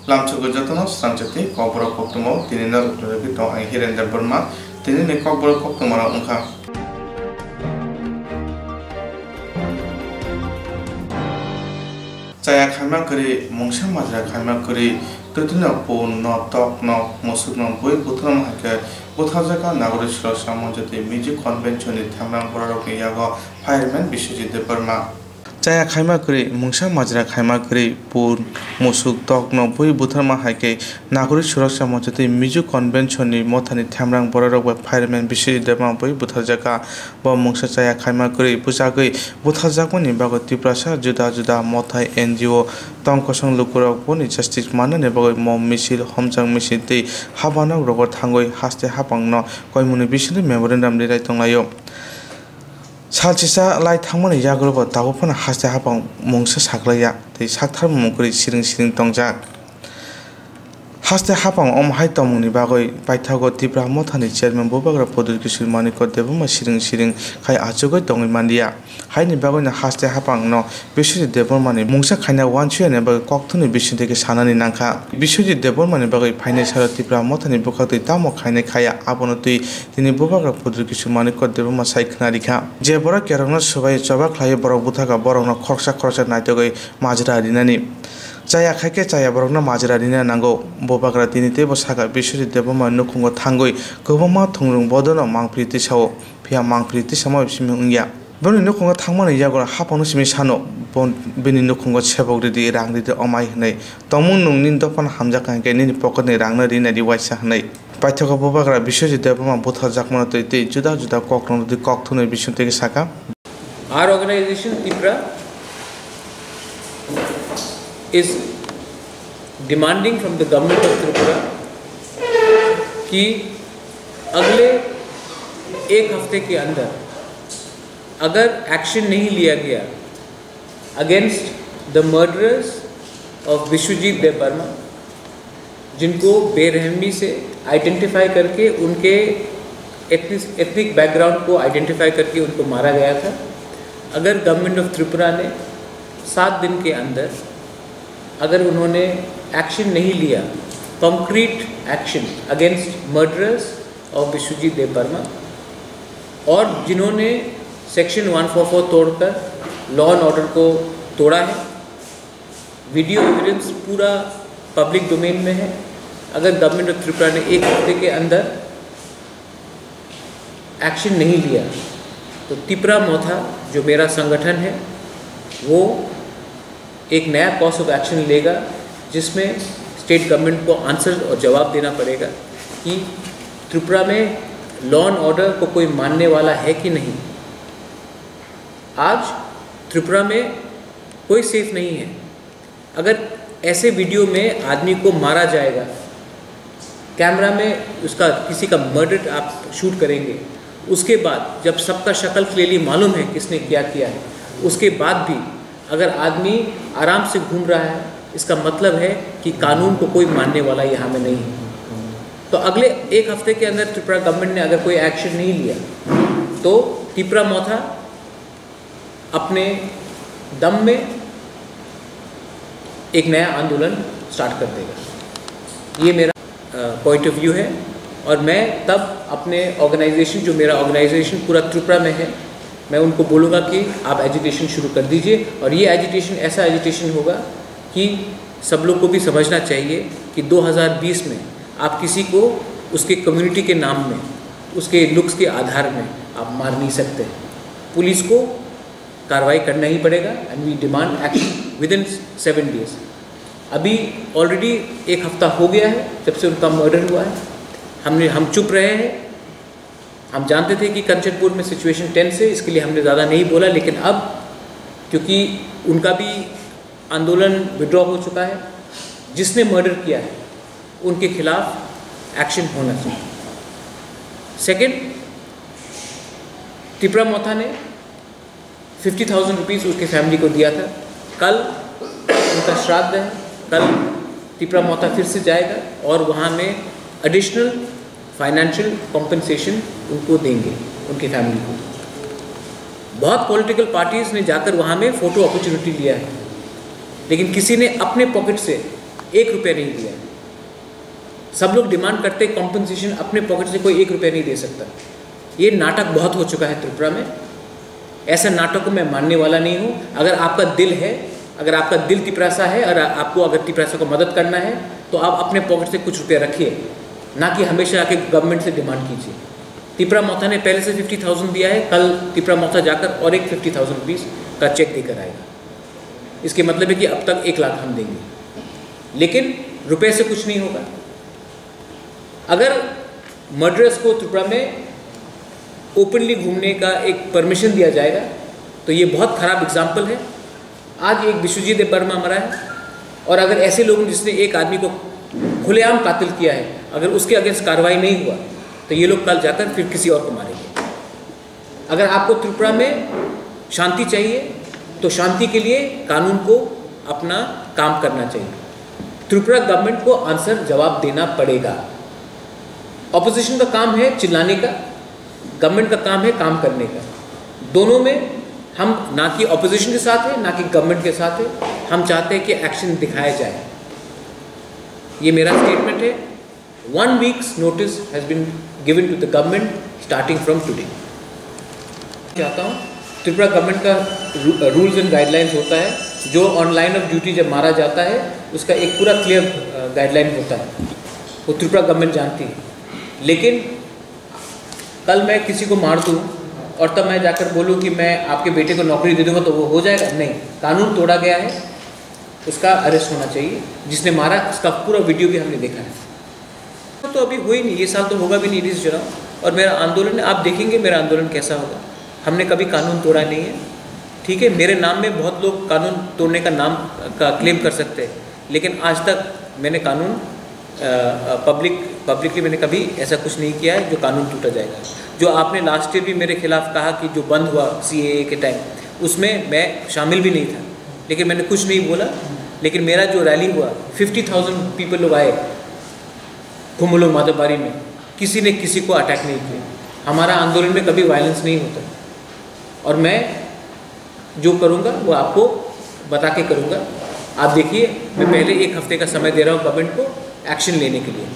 Lamchugo Jotono, Swrangchati, Kokborok Koktwma, Tinina Rukito, and Hirenda Burma, Tinina Kokborok Koktwma Unka. Chaya Khamakuri, Mongsha Madra Khamakuri, Tutina Pon, no talk, no, Mosukno, Boy, Butram Haka, Buthazaka, Nagorish Samonjati, Music Convention in Tamam Borok Yago, Fireman Bishuji de Burma. Chaya Khamakuri, Mongsha Madra Khamakuri, Pon, Mosuk, talk, no, Boy, Butram Hake, Nagorish Samonjati, Music Convention in Motani Tamram Borok, Fireman Bishuji de Boy, Buthazaka, Mongsha Chaya Khamakuri, Pusagui, Buthazakon in Bagoti Juda Juda, Motai, NGO, Tonkosong Lukurok, Boni Justice Mana, Nebo, Mom Missil, Homjang Missiti, Habana, Robert Hangoi, Haste Hapang, no, Koimuni Bishil, Memorandum de Tongayo. Salchisa, light Hamoni Yago, Taupon, Haste Hapang, Mongsa Saklaya, the Sakar Mokuri, Sitting Tongja. Haste Hapang, Haitomuni Bagoi, Paitago, Tibra Motani, Chairman Bobagra, Production Manico, Devuma, Sitting, Kai Achogo, Dongi Mandia. Haini Bagon, Haste Hapang, no, Bishuji Debormani, Mongsa Kana, one chair, and Koktuni Bishu take a Sanani Nanka. Bishuji Debormani Bagoi, Pinesa, Tibra Motani, Bokati, Tamo, Kaine Kaya, Abonoti, Tini Bobagra, Production Manico, Devuma Saikanarika. Jebora Kerana Sovay, Java, Klaya, Borobutaka, Borona, Korsa, Korsa, Naitogi, Majra Dinani. Chaya Kake, Chaya Borona, Majra Dina Nango, Bobagra Dinite, Bosaka, Bishuji Deboma, Nukungo Tangoi, Govoma, Tungrung Bodono, Mang British Ho, Pia Mang British Samoya. Boni nukungo thangmani yago haponu simi sano bon bini nukungo chebogri di rangri de omai hnai tomun nungnin dopan hamja kanke ni pocket ni rangna ri na di waisa hnai paithaka bobagra bishoji debama botha jakmana toite juda juda kokron di kokthune bishunte ke saka. Our organization Tipra is demanding from the government of Tripura कि अगले एक हफ्ते के अंदर अगर action नहीं लिया गया against the murderers of Biswajit Deb Barma, जिनको बेरहमी से आइडेंटिफाई करके उनके एथनिक बैकग्राउंड को आइडेंटिफाई करके उनको मारा गया था, अगर गवर्नमेंट ऑफ त्रिपुरा ने 7 दिन के अंदर अगर उन्होंने एक्शन नहीं लिया, concrete action against murderers of Biswajit Deb Barma, और जिन्होंने सेक्शन 144 तोड़कर लॉ एंड ऑर्डर को तोड़ा है, वीडियो एविडेंस पूरा पब्लिक डोमेन में है, अगर गवर्नमेंट ऑफ त्रिपुरा ने एक हफ्ते के अंदर एक्शन नहीं लिया तो त्रिपुरा मोथा जो मेरा संगठन है वो एक नया कॉर्स ऑफ एक्शन लेगा, जिसमें स्टेट गवर्नमेंट को आंसर और जवाब देना पड़ेगा कि त्रिपुरा में लॉ एंड ऑर्डर को कोई मानने वाला है कि नहीं। आज त्रिपुरा में कोई सेफ नहीं है। अगर ऐसे वीडियो में आदमी को मारा जाएगा, कैमरा में उसका किसी का मर्डर आप शूट करेंगे, उसके बाद जब सबका शक्ल क्लियरली मालूम है किसने क्या किया है, उसके बाद भी अगर आदमी आराम से घूम रहा है, इसका मतलब है कि कानून को कोई मानने वाला यहाँ में नहीं है। तो अगले एक हफ्ते के अंदर त्रिपुरा गवर्नमेंट ने अगर कोई एक्शन नहीं लिया तो त्रिपुरा मोथा अपने दम में एक नया आंदोलन स्टार्ट कर देगा। ये मेरा पॉइंट ऑफ व्यू है, और मैं तब अपने ऑर्गेनाइजेशन, जो मेरा ऑर्गेनाइजेशन पूरा त्रिपुरा में है, मैं उनको बोलूँगा कि आप एजिटेशन शुरू कर दीजिए, और ये एजिटेशन ऐसा एजिटेशन होगा कि सब लोग को भी समझना चाहिए कि 2020 में आप किसी को उसके कम्युनिटी के नाम में, उसके लुक्स के आधार में आप मार नहीं सकते। पुलिस को कार्रवाई करना ही पड़ेगा, and we demand action within 7 days. अभी ऑलरेडी एक हफ्ता हो गया है जब से उनका मर्डर हुआ है। हम चुप रहे हैं, हम जानते थे कि कंचनपुर में सिचुएशन टेंस है, इसके लिए हमने ज़्यादा नहीं बोला, लेकिन अब क्योंकि उनका भी आंदोलन विड्रॉ हो चुका है, जिसने मर्डर किया है उनके खिलाफ एक्शन होना चाहिए। सेकेंड, त्रिपुरा मोथा ने 50,000 रुपीज़ उसके फैमिली को दिया था। कल उनका श्राद्ध है, कल त्रिपुरा मोथा फिर से जाएगा और वहाँ में एडिशनल फाइनेंशियल कॉम्पनसेशन उनको देंगे, उनकी फैमिली को। बहुत पॉलिटिकल पार्टीज़ ने जाकर वहाँ में फ़ोटो अपॉर्चुनिटी लिया है, लेकिन किसी ने अपने पॉकेट से 1 रुपया नहीं दिया है। सब लोग डिमांड करते कॉम्पनसेशन, अपने पॉकेट से कोई 1 रुपया नहीं दे सकता। ये नाटक बहुत हो चुका है त्रिपुरा में। ऐसा नाटक को मैं मानने वाला नहीं हूँ। अगर आपका दिल है, अगर आपका दिल तिपरासा है और आपको अगर तिपरासा को मदद करना है तो आप अपने पॉकेट से कुछ रुपया रखिए, ना कि हमेशा आके गवर्नमेंट से डिमांड कीजिए। तिपरा मोथा ने पहले से 50,000 दिया है, कल तिपरा मोथा जाकर और एक 50,000 रुपीज़ का चेक देकर आएगा। इसके मतलब है कि अब तक 1 लाख हम देंगे, लेकिन रुपए से कुछ नहीं होगा। अगर मर्डरर्स को त्रिपुरा में ओपनली घूमने का एक परमिशन दिया जाएगा तो ये बहुत ख़राब एग्जाम्पल है। आज एक विश्वजीत वर्मा मरा है, और अगर ऐसे लोग जिसने एक आदमी को खुलेआम कातिल किया है, अगर उसके अगेंस्ट कार्रवाई नहीं हुआ तो ये लोग कल जाकर फिर किसी और को मारेंगे। अगर आपको त्रिपुरा में शांति चाहिए तो शांति के लिए कानून को अपना काम करना चाहिए। त्रिपुरा गवर्नमेंट को आंसर जवाब देना पड़ेगा। ऑपोजिशन का काम है चिल्लाने का, गवर्नमेंट का काम है काम करने का। दोनों में हम ना कि ऑपोजिशन के साथ है ना कि गवर्नमेंट के साथ है। हम चाहते हैं कि एक्शन दिखाया जाए। ये मेरा स्टेटमेंट है। 1 weeks notice has been given to the government starting from today. चाहता हूँ त्रिपुरा गवर्नमेंट का रूल्स एंड गाइडलाइंस होता है, जो ऑन लाइन ऑफ ड्यूटी जब मारा जाता है उसका एक पूरा क्लियर गाइडलाइन होता है, वो त्रिपुरा गवर्नमेंट जानती है। लेकिन कल मैं किसी को मार दूँ और तब मैं जाकर बोलूँ कि मैं आपके बेटे को नौकरी दे दूँगा तो वो हो जाएगा? नहीं, कानून तोड़ा गया है, उसका अरेस्ट होना चाहिए। जिसने मारा उसका पूरा वीडियो भी हमने देखा है। तो अभी हुई नहीं, ये साल तो होगा भी नहीं इस चुनाव। और मेरा आंदोलन, आप देखेंगे मेरा आंदोलन कैसा होगा। हमने कभी कानून तोड़ा नहीं है, ठीक है। मेरे नाम में बहुत लोग कानून तोड़ने का नाम का क्लेम कर सकते हैं, लेकिन आज तक मैंने कानून पब्लिकली मैंने कभी ऐसा कुछ नहीं किया है जो कानून टूटा जाएगा। जो आपने लास्ट ईयर भी मेरे खिलाफ कहा कि जो बंद हुआ CAA के टाइम, उसमें मैं शामिल भी नहीं था, लेकिन मैंने कुछ नहीं बोला। लेकिन मेरा जो रैली हुआ 50,000 पीपल लोग आए घुमलो माधवबारी में, किसी ने किसी को अटैक नहीं किया। हमारा आंदोलन में कभी वायलेंस नहीं होता, और मैं जो करूँगा वो आपको बता के करूँगा। आप देखिए, मैं पहले 1 हफ्ते का समय दे रहा हूँ गवर्नमेंट को एक्शन लेने के लिए।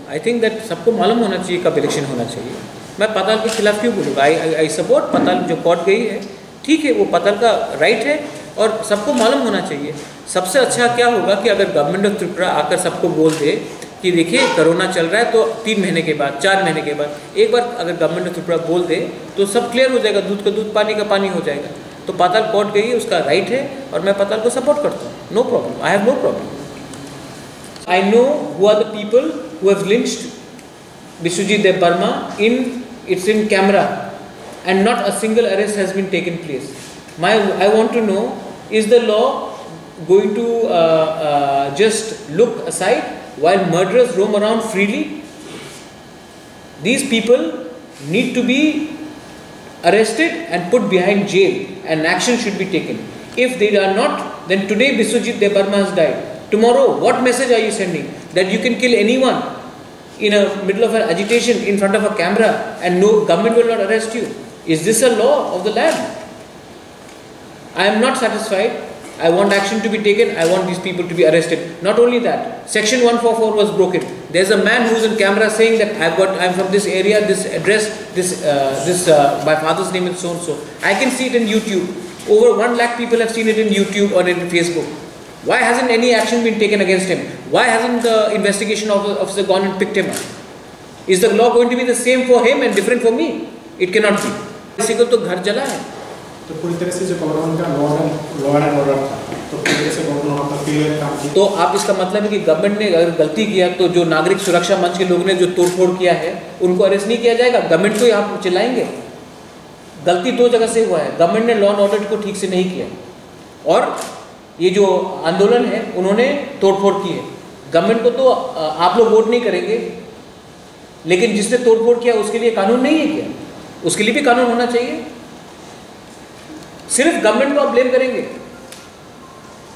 आई थिंक दैट सबको मालूम होना चाहिए कब इलेक्शन होना चाहिए। मैं पाताल के खिलाफ क्यों बोलूँगा? आई सपोर्ट पाताल। जो कोर्ट गई है ठीक है, वो पाताल का राइट है और सबको मालूम होना चाहिए। सबसे अच्छा क्या होगा कि अगर गवर्नमेंट ऑफ त्रिपुरा आकर सबको बोल दे कि देखिए कोरोना चल रहा है, तो 3 महीने के बाद, 4 महीने के बाद एक बार अगर गवर्नमेंट ऑफ त्रिपुरा बोल दे तो सब क्लियर हो जाएगा। दूध का दूध, पानी का पानी हो जाएगा। तो पाताल कोर्ट गई है, उसका राइट है, और मैं पाताल को सपोर्ट करता हूँ। No problem, I have no problem. I know who are the people who have lynched Biswajit Verma it's in camera, and not a single arrest has been taken place. I want to know, is the law going to just look aside while murderers roam around freely? These people need to be arrested and put behind jail, and action should be taken. If they are not, then today Biswajit Verma has died. Tomorrow, what message are you sending? That you can kill anyone in a middle of an agitation in front of a camera and no government will not arrest you? Is this a law of the land? I am not satisfied. I want action to be taken. I want these people to be arrested. Not only that, Section 144 was broken. There's a man who's on camera saying that I'm from this area, this address, my father's name is so and so. I can see it in YouTube. Over 1 lakh people have seen it in YouTube or in Facebook. Why hasn't any action been taken against him? Why hasn't the investigation officer gone and picked him up? Is the law going to be the same for him and different for me? It cannot be. किसी को तो घर जला है। तो पूरी तरह से जो गवर्नमेंट का लॉ एंड ऑर्डर था, तो पूरी तरह से गवर्नमेंट का क्लियर काम किया। तो आप इसका मतलब है कि गवर्नमेंट ने अगर गलती किया तो जो नागरिक सुरक्षा मंच के लोगों ने जो तोड़फोड़ किया है उनको अरेस्ट नहीं किया जाएगा? गवर्नमेंट को यहाँ चिल्लाएंगे? गलती 2 जगह से हुआ है। गवर्नमेंट ने लॉ एंड ऑर्डर को ठीक से नहीं किया, और ये जो आंदोलन है उन्होंने तोड़फोड़ की है। गवर्नमेंट को तो आप लोग वोट नहीं करेंगे, लेकिन जिसने तोड़फोड़ किया उसके लिए कानून नहीं है क्या? उसके लिए भी कानून होना चाहिए। सिर्फ गवर्नमेंट को आप ब्लेम करेंगे,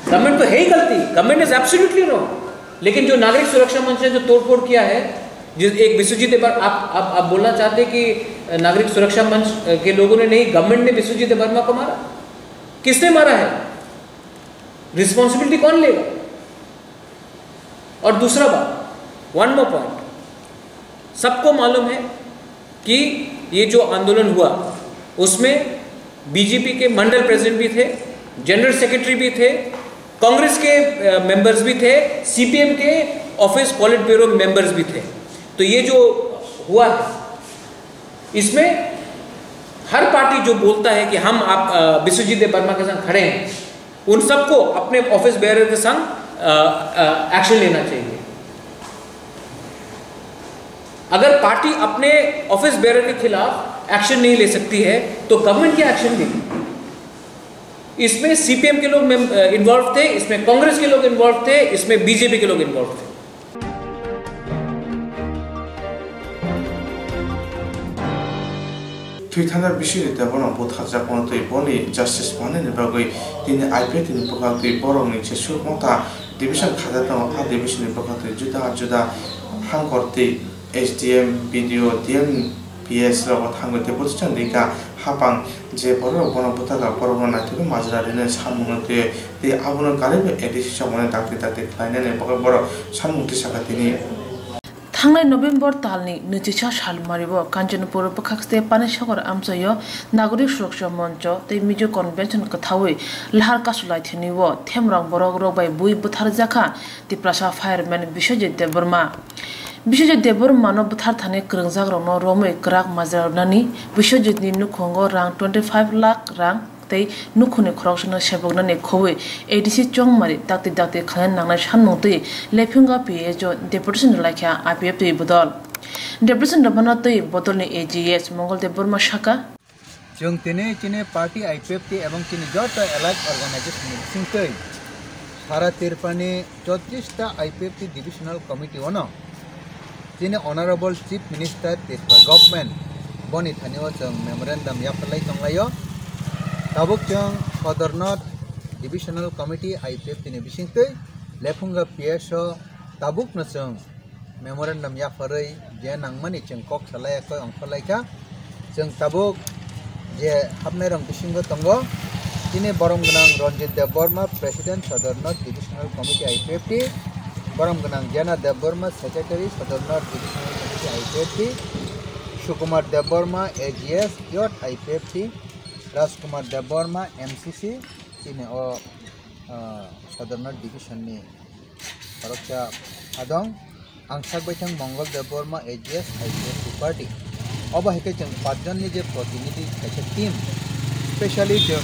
गवर्नमेंट तो है ही गलती, गवर्नमेंट इज एब्सोल्युटली रॉन्ग। लेकिन जो नागरिक सुरक्षा मंच ने जो तोड़फोड़ किया है, जिस एक विश्वजीत आप बोलना चाहते कि नागरिक सुरक्षा मंच के लोगों ने नहीं, गवर्नमेंट ने विश्वजीत वर्मा को मारा। किसने मारा है? रिस्पॉन्सिबिलिटी कौन लेगा? और दूसरा बात, वन मोर पॉइंट, सबको मालूम है कि ये जो आंदोलन हुआ उसमें बीजेपी के मंडल प्रेसिडेंट भी थे, जनरल सेक्रेटरी भी थे, कांग्रेस के मेंबर्स भी थे, सीपीएम के ऑफिस पॉलिट ब्यूरो मेंबर्स भी थे। तो ये जो हुआ है इसमें हर पार्टी जो बोलता है कि हम आप विश्वजीत देव वर्मा के संग खड़े हैं, उन सबको अपने ऑफिस बेयरर के संग एक्शन लेना चाहिए। अगर पार्टी अपने ऑफिस बेयरर के खिलाफ एक्शन नहीं ले सकती है तो गवर्नमेंट क्या एक्शन लेगी? इसमें सीपीएम के लोग इन्वॉल्व थे, इसमें कांग्रेस के लोग इन्वॉल्व थे, इसमें बीजेपी के लोग इन्वॉल्व थे। Tuithanar bishiri tabona botha japon tei boni justice bani ne bagoi tini IPT ni bakal tei borong ni chesu mota division khada ta a division ni bakal tei juda hangkor tei SDM BDO DM PS lo thangwe te position dika hapang je borok bona botha ga borok na thebe majra rene samung te te abono kare edisi samone takte khlaine ne bakal borok samung te saka tini थांनाय नभेम्बर तालनि 25 साल मारिबो कांचनपुर पखाखस्ते पानेशगर आमसयो नागरिक सुरक्षा मंच तै मिजो convention कथावै लहार कासुलाय थेनिवो थेमरंग बरग रबाय बुइ बुथार जाखा तिप्रासा फायरमैन विश्वजित देवबर्मा नो बुथार थाने क्रंजाग्रनो रोमै क्राक माजरावनानि विश्वजित नि नुखंगो रां 25 लाख रां तै नुखुनि खरक्सनो सेबगनानि खोबै एडीसी चोंगमारि दाक्ति खान नांनाय सानमुंतै लेफिंगा पीएजो डेपुटेशन लाइखा आईपीएफ तै बदल डेपुटेशन दबना तै बदलनि एजीएस मंगल देवबर्मा शाखा जों तिने पार्टी आईपीएफ तै एवं तिने जत एलाइड अर्गानाइजेशन सिंतै सारा तिरपानि 34 टा आईपीएफ तै डिविजनल कमिटी ono तिने honourable chief minister Tripura government बनि थानियो जों memorandum याफलाय तंलायो tabuk jang Southern Divisional Committee IPF tini bisingtei lefunga PSO tabuk na jang memorandum ya farai je nangmani jang kok salaya koi ongkolaika jang tabuk je habnai rong bisingo tongo tini borom gnang Ranjit Deborma President Southern Divisional Committee IPF ti borom gnang Jana Deborma Secretary Southern Divisional Committee IPF ti Sukumar Deborma AGS Yot IPF ti राजकुमार Debbarma MCC तिने ओ southern division नि परक्षा आदं आंसाक बैथां मंगल Debbarma AGS IPF party अबहायके जों पाँचजन नि जे प्रतिनिधि खायसे team specially जों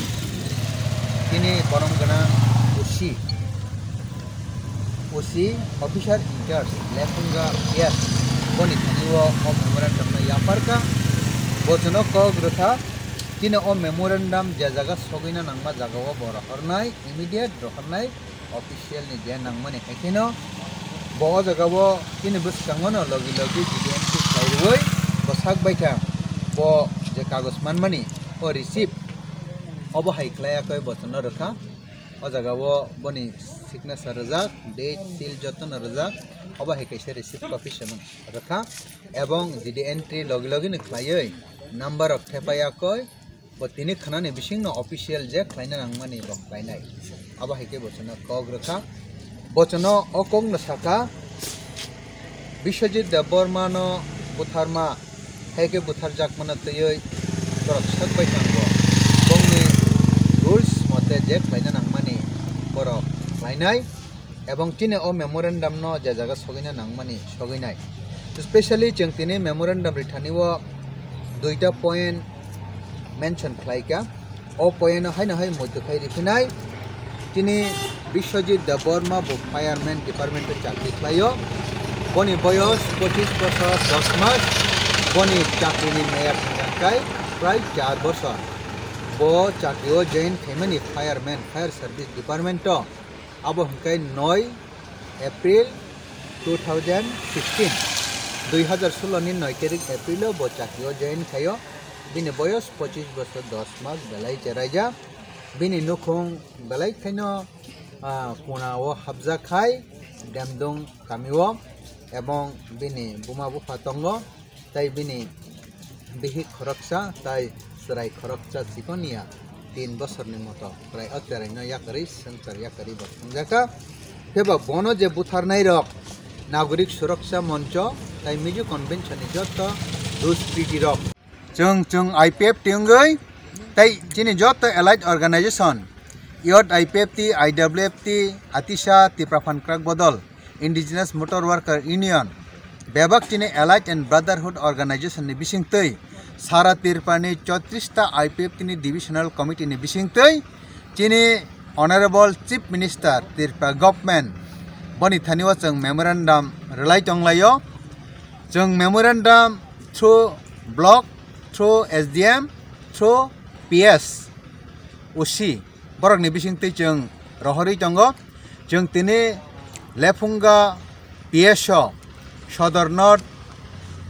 तिने बरमगना ओसी officer in charge लेफुंगा yes बनि थानियो ओ memorandum न याफारका बोचनो कग्रथा तिने ओ मेमोरेंडम जे जगह सगैना नांगमा जागाव बर हरनाय इमिडिएट रहरनाय ऑफिशियल नि जे नांगमाने खायखेनो बो जगाव तिने बसखांगनो लगी जीडीएमसी खायरवै बसाक बैथा बो जे कागज मानमानि ओ रिसीव अब हाइख्लायाखै बचन रखा ओ जगाव बनि सिग्नेचर रजाक डेट सील जतन रजाक अब हाइकैसे रिसीव कॉपी सम रखा एवं जीडी एंट्री लगी नि खलायै नंबर ऑफ थेपायाखै तिनी खानानि बिसिंनो ऑफिशियल जे खायना नांगमानि ब खायनाय अब हाइके बचन कग रखा बचन अकंग न साका विश्वजित देवबर्मा नो बुथारमा हाइके बुथार जाकमन तयै प्रक्षक बैथांगो बंनि रुल्स मते जे खायना नांगमानि बर खायनाय एवं तिने ओ मेमोरेंडम नो जे जागा सगैना नांगमानि सगैनाय स्पेशली जों तिने मेमोरेंडम रिथानिवो दुईटा पॉइंट मेंशन खालायका ओ पॉइंट हाय मध्य खाय रिफिनाय तिने विश्वजित देवबर्मा बो फायरमैन डिपार्टमेंट चाकरी खायो बनि बयस 25 बछर 10 मास बनि चाकरिनि मेयाद थांगाय प्राय 4 बछर बो चाकरिओ जॉइन खायमानि फायरमैन फायर सर्विस डिपार्टमेंट अब हंकाय 9 एप्रिल 2016 2016 नि 9 तारिख एप्रिल बो चाकरिओ जॉइन खायो बिनि बयस 25 बछर 10 मास बेलाय जेरायजा बिनि नुखुं बेलाय खायनो कोनाओ हाबजा खाय डेमदुं कामिओ एवं बिनि बुमाबु फातंगो ताई बिनि बिहि खरकसा ताई सराय खरकसा सिकोनिया 3 बछरनि मतो प्राय अत्यारैनो याकरि संसार याकरि बसंजाका फेबा बनो जे बुथारनाय रक नागरिक सुरक्षा मंच ताई मिजु कन्वेंशन जत दुष्कृति रक जों IPF टिंगै ताई चिनि जत एलाइड ऑर्गेनाइजेशन इयत IPFT IWFT आतिशा तिप्राफान क्राक बदल इंडिजिनस मोटर वर्कर यूनियन बेबाक चिनि एलाइड एंड ब्रदरहुड ऑर्गेनाइजेशन नि बिसिंगतै सारा तिरपानि 34 IPFT नि डिविजनल कमिटी नि बिसिंगतै चिनि honourable chief minister Tripura government बनि थानिवा जों मेमोरेंडम रिलाय तंगलायो जों memorandum through block through SDM through PS उसी बरक नि बिसिंगतै जों रहरि तंगो जों तिनि लेफुंगा PSO सदर नॉर्थ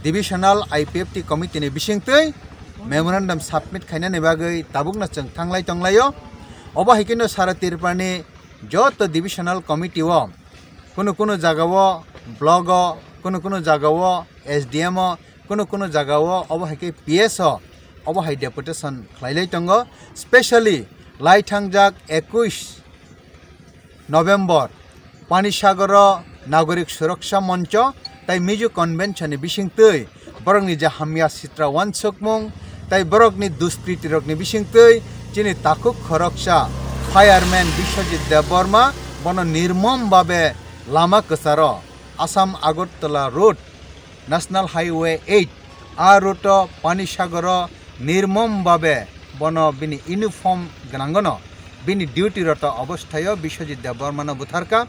डिविजनल IPFT कमिटी नि बिसिंगतै मेमोरेंडम सबमिट खायनानि बागै ताबुकना जों थांलाय तंलायो अबा हिकिनो सारा तिरपानि जत डिविजनल कमिटी व कोनो जगह ब्लॉक कोनो जगह SDM कोनो जगह अबा हिके PS अबा हाई डेपुटेशन खायलाय तंगो स्पेशली लाइथांजाक 21 नवेम्बर पानीसागर नागरिक सुरक्षा मंच ताई मिजु कन्वेंशन बिसिंगतै बरकनि जे हामिया सित्रा वानसकमुं ताई बरकनि दुष्कृति रकनि बिसिंगतै चिनि ताकुक खरकसा फायारमैन विश्वजित देवबर्मा बन निर्मम भावे लामा कसार Assam Agartala road national highway 8 आ रोड पानीसागर निर्मम भावे बन बिनि यूनिफॉर्म गनांगन बिनि ड्यूटी रत अवस्थाय विश्वजित देवबर्मान बुथारका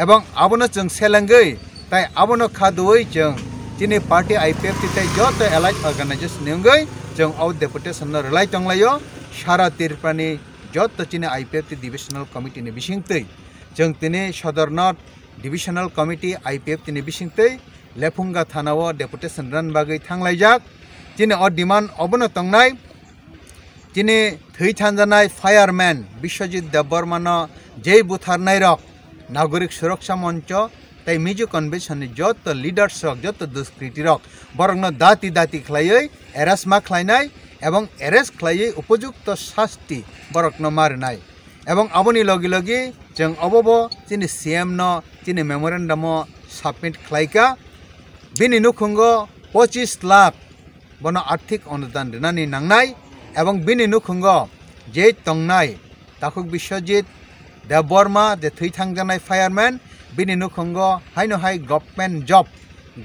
एवं आबनो जों सेलेंगै ताई आबनो खादुयै जों चिनि पार्टी IPFT ताई जत एलाइड ऑर्गेनाइजेशन नेंगै जों आउ डेपुटेशन रिलाय तंगलायो सारा तिरपानि जत चिनि IPFT डिविजनल कमिटी नि बिसिंगतै जों तिनि सदर नॉर्थ डिविजनल कमिटी IPFT नि बिसिंगतै लेफुंगा थानाव डेपुटेशन रन बागै थांलायजाक चिनि अ डिमांड अबनो तंगनाय चिनि थै थानजानाय फायारमैन विश्वजित देवबर्मान जय बुथारनाय रक नागरिक सुरक्षा मंच ताई मिजु कन्वेंशन जत लीडर्स रक जत दुष्कृति रक बरंग दाती दाती खलायै एरेस्टमा खलायनाय एवं एरेस्ट खलायै उपयुक्त शास्ति बरक न मारनाय एवं आबनि लगे लगे जों अबबो चिनि CM न चिनि मेमोरेंडम सबमिट खलायका बिनि नुखुंगो 25 लाख बन आर्थिक अनुदान दिनानि नांनाय एवं बिनि नुखुंगो जे तंगनाय ताकुक विश्वजित देवबर्मा जे थै थांजानाय फायारमैन बिनि नुखुंगो हायनो हाय गवर्नमेंट जॉब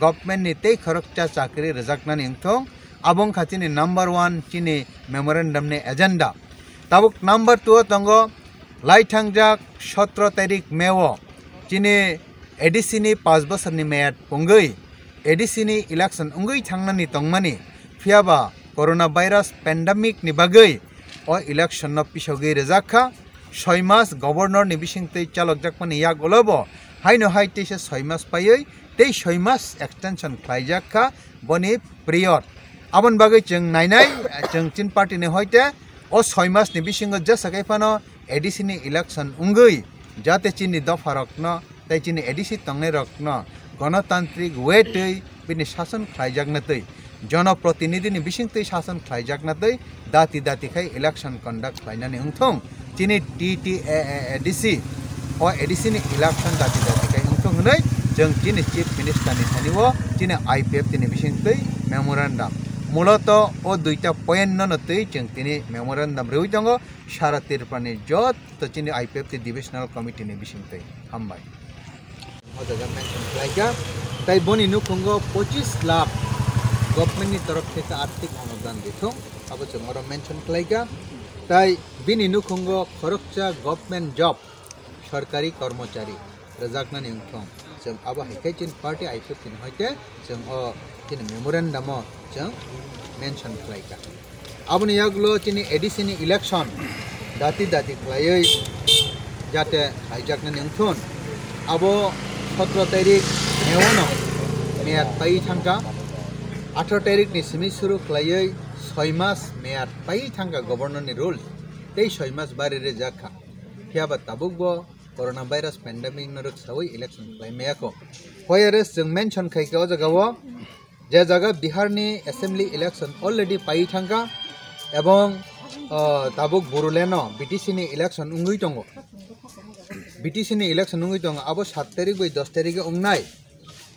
गवर्नमेंट नि तै खरकचा चाकरी रजाकनानि इंथों आबुं खातिनि नंबर 1 चिनि मेमोरेंडम ने एजेंडा ताबुक नंबर 2 तंगो लाइथांजाक 17 तारिख मेव चिनि ADC नि 5 बोसोरनि मेयाद पंगै ADC नि इलेक्शन उंगै थांनानि तंगमानि फियाबा कोरोना भाइरस पेंडेमिक नि बागै ओ इलेक्शन न पिसोगै रजाखा 6 मास गवर्नर नि बिसिंतै चालक जाकमानि याग ओलबो हायनो हाय तेसे 6 मास पायै तै 6 मास एक्सटेंशन खायजाखा बनि पिरियड आबन बागै जों नायनाय जों चिन पार्टी ने होयते ओ 6 मास नि बिसिंग जसकै फानो ADC नि इलेक्शन उंगै जाते चिनि दफा रखन तै चिनि ADC तंगनै रखन गणतांत्रिक वेटै बिनि शासन खायजागनतै जनप्रतिनिधि नि बिसिंतै शासन खायजागनतै दाती दाती खाय इलेक्शन कंडक्ट खायनानि उंथों चिनि ADC ओ ADC नि इलेक्शन दाती दाती खाय उंथों हनै जों चिनि चीफ मिनिस्टर नि थानिवो चिनि IPFT नि बिसिंतै मेमोरेंडम मूलत ओ दुईटा पॉइंट नतै जों तिनि मेमोरेंडम रेउ दंगो सारा तिरपानि जत चिनि IPFT डिविजनल कमिटी नि बिसिंतै हामबाय मजागा मेंशन खायगा ताई बनि नुखुंगो 25 लाख गवर्नमेंट नि तरफ से आर्थिक अनुदान दिथो अब जों और मेंशन खायगा ताई बिनि नुखुंगो खरकचा गवर्नमेंट जॉब सरकारी कर्मचारी रजाकनानि उंथों जों अब हायखाय चिन पार्टी IPFT नि होयते जों अ चिन मेमोरेंडम जों मेंशन खायगा आबनि यागलो चिनि ADC नि इलेक्शन दाती दाती खायै जाते हायजाकनानि उंथों अब 17 तारिख मेवनो मेयाद पाई थांगा 18 तारिख नि सिमि शुरू खायै 6 मास मेयाद पाई थांगा गवर्नर नि रूल तै 6 मास बारे रे जाखा फियाबा ताबुकबो कोरोना भाइरस पेंडेमिक नरक सावै इलेक्शन खायमेयाको होयरेस जों मेंशन खायका जगावो जे जगह बिहार नि असेंबली इलेक्शन ऑलरेडी पाई थांगा एवं ताबुक बोरोलेनो BTC नि इलेक्शन उंगै दंगो BTC नि इलेक्शन उंगै दंगो अब 7 तारिख बै 10 तारिख उंनाय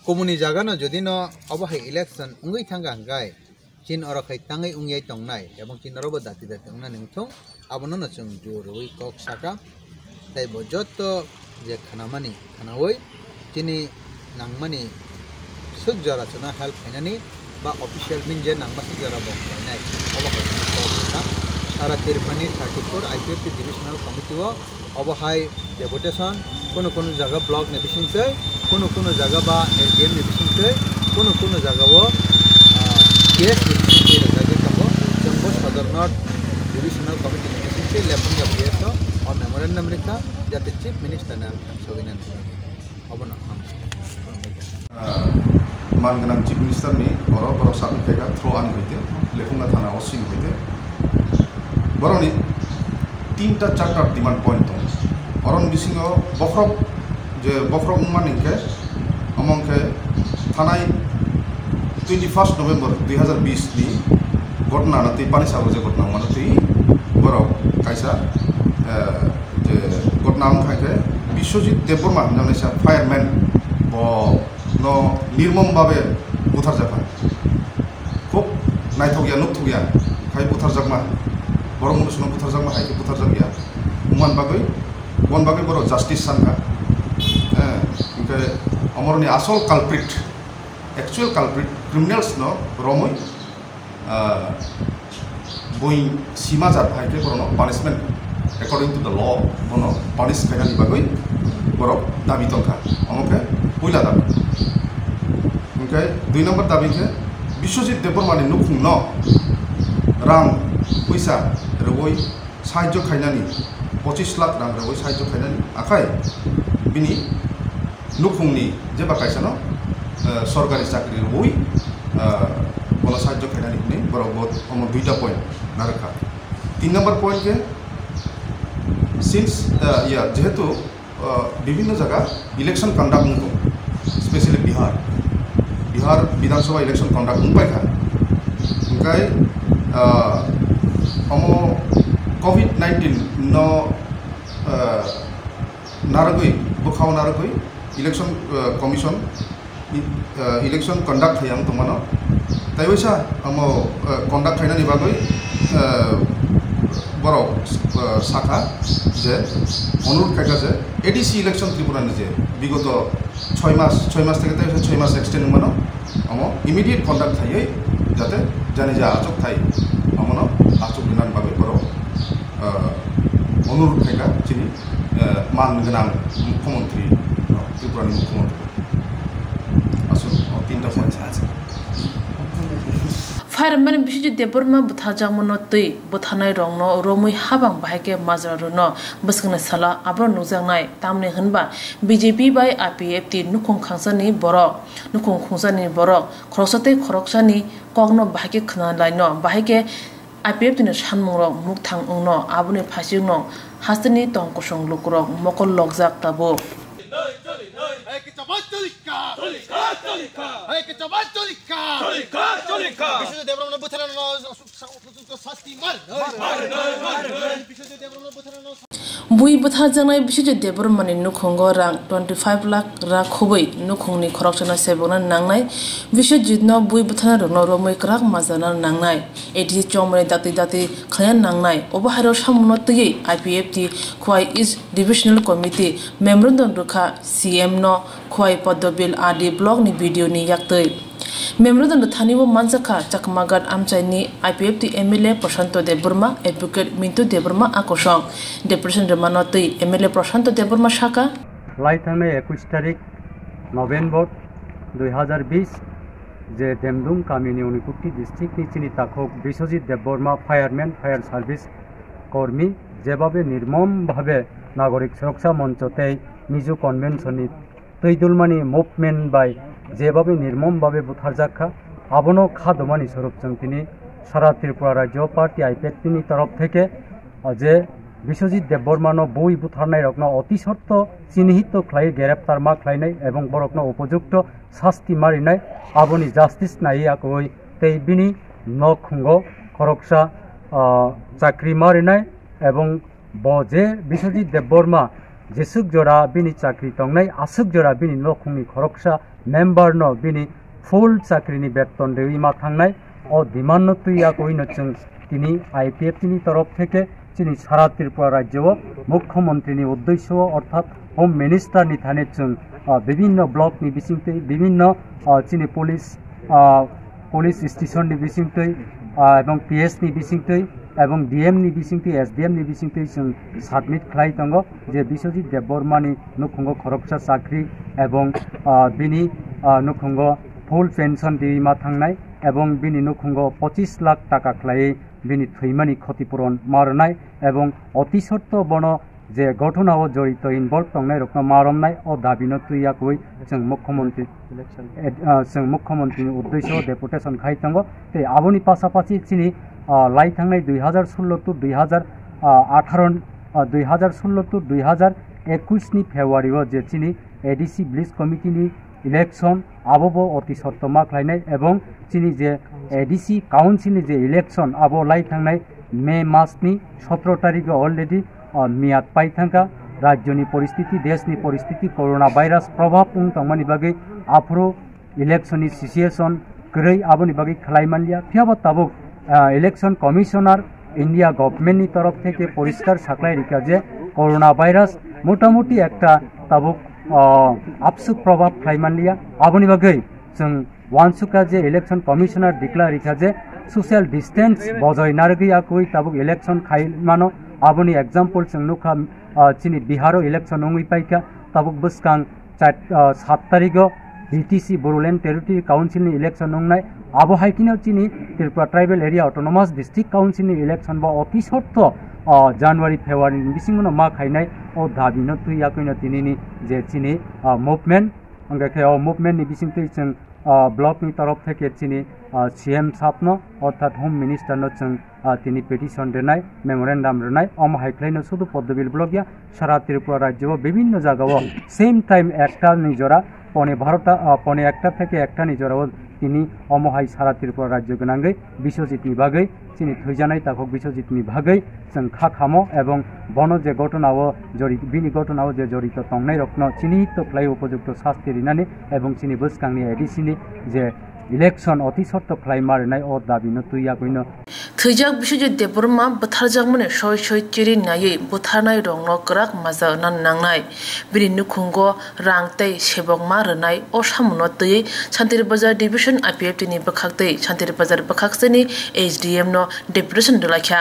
Komuni jaga no jodi no obahay election ungui thanga hangai chin orokai tangai ungyai tongnai ebong chin robo dati dati ungna ningthong abono no chung jurui kok saka tai bo jotto je khanamani khanawoi chini nangmani suk jara chuna help hainani ba official min je nangma suk jara bo hainai obahay kok saka sara tirpani 34 IPFT divisional committee wo obahay deputation kono jaga block ne bisingtai kono jaga ba LGM ne bisingtai kono jaga wo case ne bisingtai jaga kabo jumbo sadar north divisional committee ne bisingtai lepung ga bieso और memorandum rikha jate chief minister ne soginan obona manganang chief minister ni boro sabi tega throw an hoite lepunga thana osin hoite boroni tinta charta demand point to oron bisingo bofrok maninke amongke thanai 21 November 2020 ni ঘটনা নাতে পানি সাগর যে ঘটনা মানতেই বড় কাইসা যে ঘটনা থাকে বিশ্বজিৎ দেববর্মা নামে ফায়ারম্যান ব ন নির্মমভাবে বুথার জাফা খুব নাইথগিয়া নুকথগিয়া খাই বুথার জাকমা বড় মানুষজন বুথার জাকমা হাইকে বুথার জাগিয়া মান বাগৈ বড় জাস্টিস সানকা ইনকে অমরনি আসল culprit actual culprit criminals no romoi boi sima jat haike borono punishment according to the law bono punish kainani bagoi borok dabi tongka amoke poila dabi okay 2 number dabi ke Biswajit দেববর্মানি নুখুং no rang puisa roi sahajjo khainani 25 lakh rang roi sahajjo khainani akai bini nukhungni je ba kaisa no সরকারি চাকরি বই কোনো সাহায্য খাইনানি নেই বড় আমার 2টা পয়েন্ট না রাখা 3 নম্বর পয়েন্টকে সিন্স যেহেতু বিভিন্ন জায়গা ইলেকশন কন্ডাক্ট মুখ স্পেশালি বিহার বিধানসভা ইলেকশন কন্ডাক্ট মুখ পাইখা ওখাই COVID-19 ন নারগৈ বুখাও নারগৈ ইলেকশন কমিশন ইলেকশন কন্ডাক্ট হাইয়াং তোমানো তাই বৈসা আমো কন্ডাক্ট হাইনানি বাগৈ বড় শাখা যে অনুরোধ খাইকা যে এডিসি ইলেকশন ত্রিপুরা যে বিগত 6 মাস থেকে তাই 6 মাস এক্সটেন্ড মানো আমো ইমিডিয়েট কন্ডাক্ট হাইয়াই যাতে জানি যা আচক থাই আমনো আচক দিনান বাগৈ বড় অনুরোধ খাইকা যিনি মান গোনাং মুখ্যমন্ত্রী ত্রিপুরানি মুখ্যমন্ত্রী Fireman Bishop Deborma Buthajamono Tui, Buthanai Rongno, Romui Habang Bahake Mazraruno, Buskana Sala, Abro Nuzangai, Tamne Hunba, BJP by APFT, Nukung Kansani Borok, Nukung Kunsani Borok, Krosate Korokshani, Kogno Bahake Kanalaino, Bahake APFT in Shanmuro, Muktang Uno, Abune Pasino, Hastani Tonkosong Lukurok, Mokol Logzak Tabo. Bui butha jangai bisuje Debormani nukhongo rang 25 lakh ra khoboi nukhongni khorokchana sebona nangnai bisujit no bui butha rongno romoi krak mazana nangnai eti chomre dati khayan nangnai obaharo samuno tei IPFT khwai is divisional committee memorandum rukha CM no khwai podobil adi blog ni video ni yaktei memorandum thanibo mansakha chakmagat amchaini IPFT MLA Prashanto Deborma advocate Mintu Deborma akosong deputation remanotei MLA Prashanto Deborma shaka লাইথামে 21 তারিখ November 2020 যে দেমদুম কামিনী উনিকুটি district নিচিনি তাকক Biswajit Debbarma fireman fire service কর্মী যেভাবে নির্মমভাবে নাগরিক সুরক্ষা মঞ্চতে নিজ কনভেনশনি তৈদুলমানি মুভমেন্ট বাই যেভাবে নির্মমভাবে বুথারজাখা আবনো খাদমানি স্বরূপচং তিনি সারা ত্রিপুরা রাজ্য পার্টি আইপিএফটিনি তরফ থেকে যে বিশ্বজিৎ দেববর্মানো বই বুথারনাই রকন অতি শর্ত চিহ্নিত খ্লাই গ্রেপ্তার মা খ্লাইনাই এবং বরকন উপযুক্ত শাস্তি মারিনাই আবনি জাস্টিস নাই আকই তেই বিনি নখুঙ্গ খরকসা চাকরি মারিনাই এবং যে Biswajit Debbarma jesuk jora bini chakri tongnai asuk jora bini lokhungni khoroksa member no bini full chakri ni beton dewi ma thangnai o dimanno tuiya koino chung tini IPF tini torof theke chini sara Tripura rajyo মুখ্যমন্ত্রী ni uddesho orthat home minister ni thane chung বিভিন্ন block ni bisingte বিভিন্ন chini police station ni bisingte এবং PS ni bisingte এবং DM ni bisingte SDM ni bisingte chung submit khlai tongo je Biswajit Debbarma ni nukhungo khoroksa chakri এবং bini nukhungo full pension dei ma thangnai এবং bini nukhungo 25 lakh taka khlai bini thৈমানি ক্ষতিপূরণ মারনাই এবং অতি সত্য বন যে ঘটনাও জড়িত ইনভলভ তংনাই রকম মারমনাই ও দাবিনো তুইয়া কই जों মুখ্যমন্ত্রীর উদ্দেশ্য ডেপুটেশন খাইতাঙ্গ তে আবনি পাশাপাশি চিনি লাই থাংনাই 2016 টু 2018 টু 2021 নি ফেব্রুয়ারিও যে চিনি এডিসি ব্লিজ কমিটি নি ইলেকশন আবব অতি সত্য মা খাইনাই এবং চিনি যে এডিসি কাউন্সিল যে ইলেকশন আবো লাই থাংনাই মে মাসনি 17 তারিখে অলরেডি মিয়াদ পাই থাকা রাজ্যনি পরিস্থিতি দেশনি পরিস্থিতি করোনা ভাইরাস প্রভাব তংমানি বাগে আফ্রো ইলেকশননি সিচুয়েশন গ্রৈ আবনি বাগে খালাইমানলিয়া ফিয়াবো তাবুক ইলেকশন কমিশনার ইন্ডিয়া গভর্নমেন্টনি তরফ থেকে পরিষ্কার সাকলাই রিকা যে করোনা ভাইরাস মোটামুটি একটা তাবুক আপসুক প্রভাব খালাইমানলিয়া আবনি বাগে जों वानसुका जे इलेक्शन कमिशनार डिक्लेयर रिखा जे सोशल डिस्टेंस बजय नारगिया कोई ताबुक इलेक्शन खाइमानो आबनि एग्जाम्पल जों नुखा चिनि बिहारो इलेक्शन नङै पाइका ताबुक बसकां 7 तारिखो बीटीसी बोरोलैंड टेरिटरी काउंसिल नि इलेक्शन नंगनाय आबो हाइकिनो चिनि Tripura tribal area autonomous district council नि इलेक्शन बा अति शर्त জানুয়ারি फेब्रुवारी नि बिसिंगनो मा खाइनाय ओ दाबिनो तुइया कइनो तिनिनि जे चिनि मुभमेंट अंगाखे मुभमेंट नि बिसिंगते जों ब्लक नि तरफ থেকে চিনি সিএম সাপনো অর্থাৎ হোম মিনিস্টার নো जों তিনি পিটিশন দেনাই মেমোরেন্ডাম দেনাই অম হাইক্লাইনো শুধু পদ্মবিল ব্লকিয়া সারা ত্রিপুরা রাজ্য বিভিন্ন জায়গাও সেম টাইম একটা নিজরা পনে একটা থেকে একটা নিজরাও তিনি অমহাই সারা ত্রিপুরা রাজ্য গনাঙ্গै বিশ্বজিৎনি বাগै চিনি থৈজানাই তাকক বিশ্বজিৎনি বাগै जों খাখামো এবং বন যে ঘটনাও বিনি ঘটনাও যে জড়িত তংনাই রত্ন চিনিহিত ফ্লাই উপযুক্ত শাস্তি রিনানি এবং চিনি বসকাংনি এডিসিনি যে ইলেকশন অতি সত্য ফ্লাই মারনাই ও দাবিনো তুইয়া কইনো থৈজাক বিশ্বজিৎ দেববর্মা বুথারজাক মনে সয় সয় চিরি নাयै বুথারনাই রংনো করাক মাজা নান নাংনাই বিনি নুখুঙ্গো রাংতাই সেবকমা রনাই ও সামনো তৈ শান্তির বাজার ডিভিশন IPF নি বখাকতৈ শান্তির বাজার বখাকসনি HDM नो डेपुटेशन दलाख्या